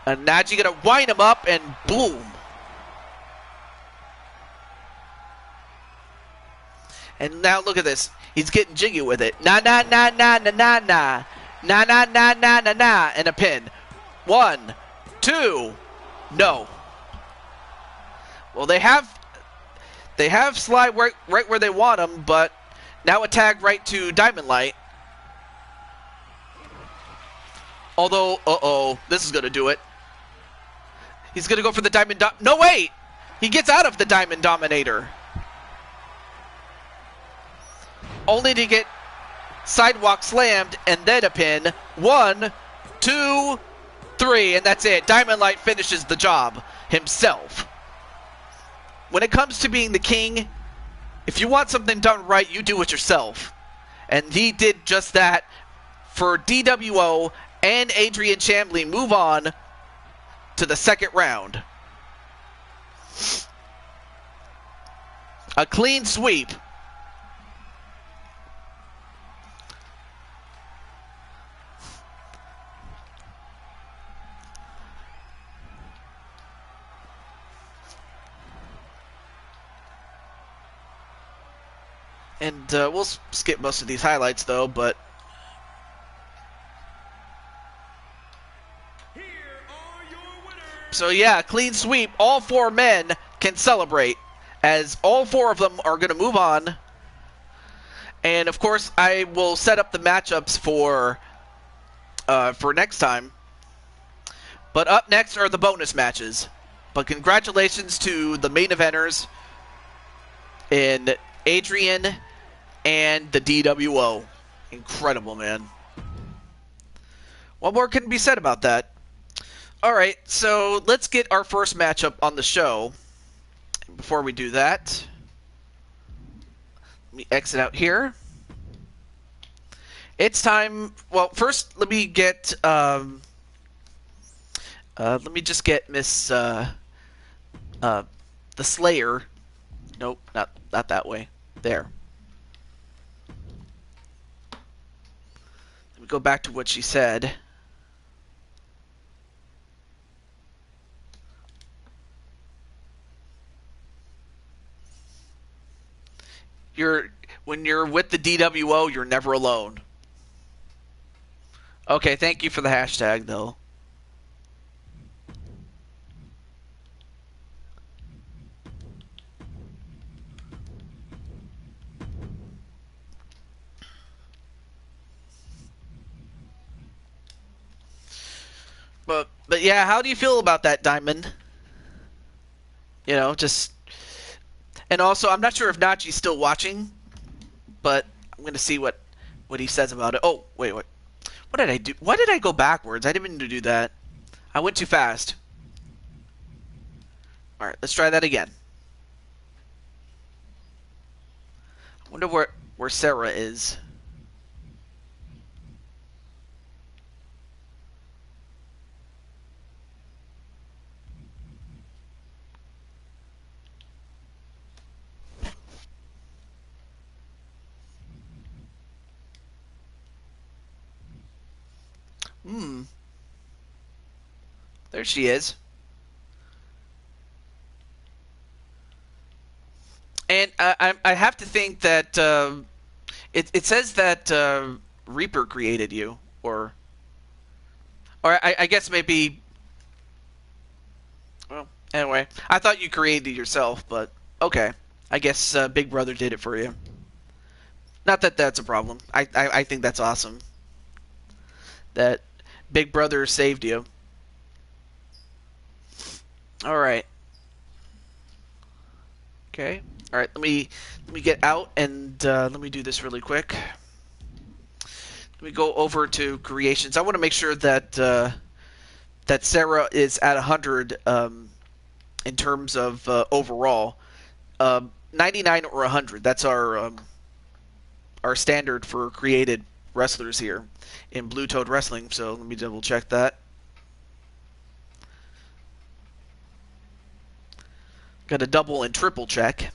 And Najee gonna wind him up and boom. And now look at this. He's getting jiggy with it. Na na na na na na na. Na na na na na na. And a pin. 1, 2. No. Well, they have Sly right where they want him, but now a tag right to Diamond Light. Although, this is gonna do it. He's going to go for the Diamond No, wait! He gets out of the Diamond Dominator. Only to get sidewalk slammed and then a pin. 1, 2, 3, and that's it. Diamond Light finishes the job himself. When it comes to being the king, if you want something done right, you do it yourself. And he did just that for DWO, and Adrian Chambly move on to the second round. A clean sweep. And we'll skip most of these highlights, though, but... Here are your winners. So, yeah, clean sweep. All 4 men can celebrate, as all 4 of them are going to move on. And, of course, I will set up the matchups for next time. But up next are the bonus matches. But congratulations to the main eventers in Adrian and the DWO. Incredible, man. What more can be said about that? Alright, so let's get our first matchup on the show. Before we do that, let me exit out here. It's time... Well, first, let me get... let me just get Miss... the Slayer. Nope, not that way. There. Let me go back to what she said. When you're with the DWO, you're never alone. Okay, thank you for the hashtag, though. But yeah, how do you feel about that, Diamond? You know, just... And also, I'm not sure if Nachi's still watching, but I'm going to see what he says about it. Oh, wait. What did I do? Why did I go backwards? I didn't mean to do that. I went too fast. Alright, let's try that again. I wonder where Sarah is. There she is. And I have to think that it says that Reaper created you, or I guess maybe. Well, anyway, I thought you created yourself, but okay. I guess Big Brother did it for you. Not that that's a problem. I think that's awesome. That Big Brother saved you. All right. Okay. All right. Let me get out and let me do this really quick. Let me go over to creations. I want to make sure that that Sarah is at 100 in terms of overall. 99 or 100. That's our standard for created wrestlers here in Blue Toad Wrestling. So let me double check that. Got a double and triple check.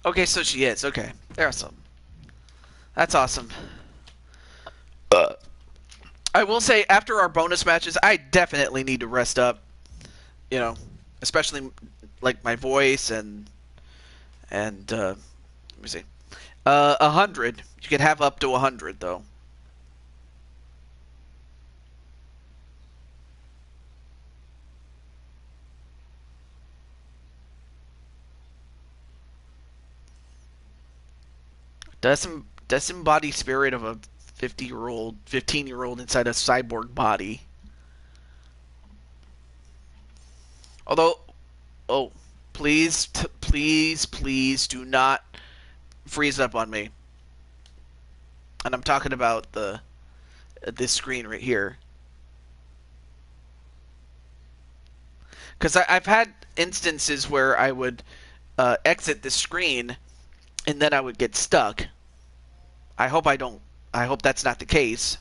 Okay, so she is. Okay, awesome. That's awesome. I will say, after our bonus matches, I definitely need to rest up. You know, especially like my voice and let me see, 100. You can have up to 100 though. Does embody spirit of a 15-year-old inside a cyborg body. Although, oh, please do not freeze up on me. And I'm talking about this screen right here. Because I've had instances where I would exit the screen and then I would get stuck. I hope that's not the case.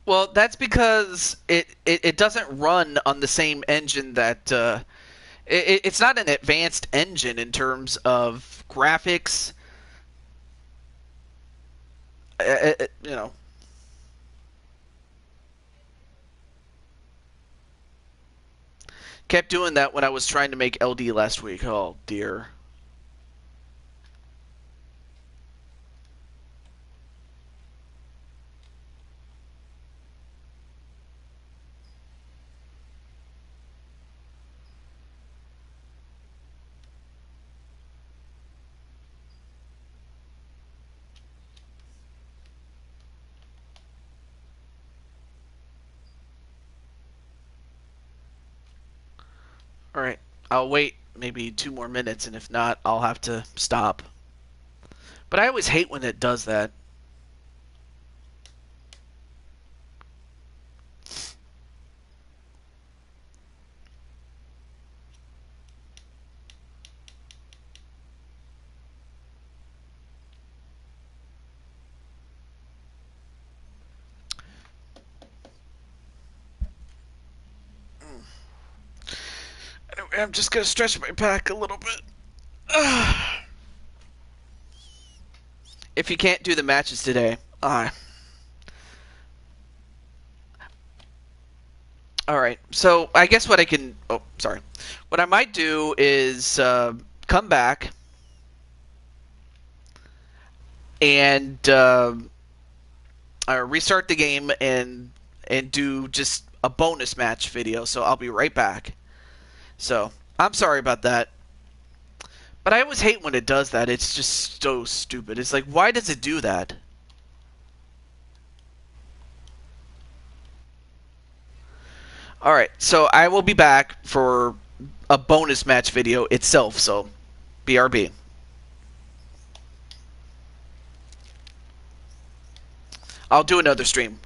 Well, that's because it doesn't run on the same engine that it's not an advanced engine in terms of graphics. You know, kept doing that when I was trying to make LD last week. Oh dear. All right, I'll wait maybe 2 more minutes, and if not, I'll have to stop. But I always hate when it does that. Anyway, I'm just gonna stretch my back a little bit. If you can't do the matches today, all right. So I guess what I can. Oh, sorry. What I might do is come back and restart the game and do just a bonus match video. So I'll be right back. So I'm sorry about that. But I always hate when it does that. It's just so stupid. It's like, why does it do that? Alright, so I will be back for a bonus match video itself, so BRB. I'll do another stream.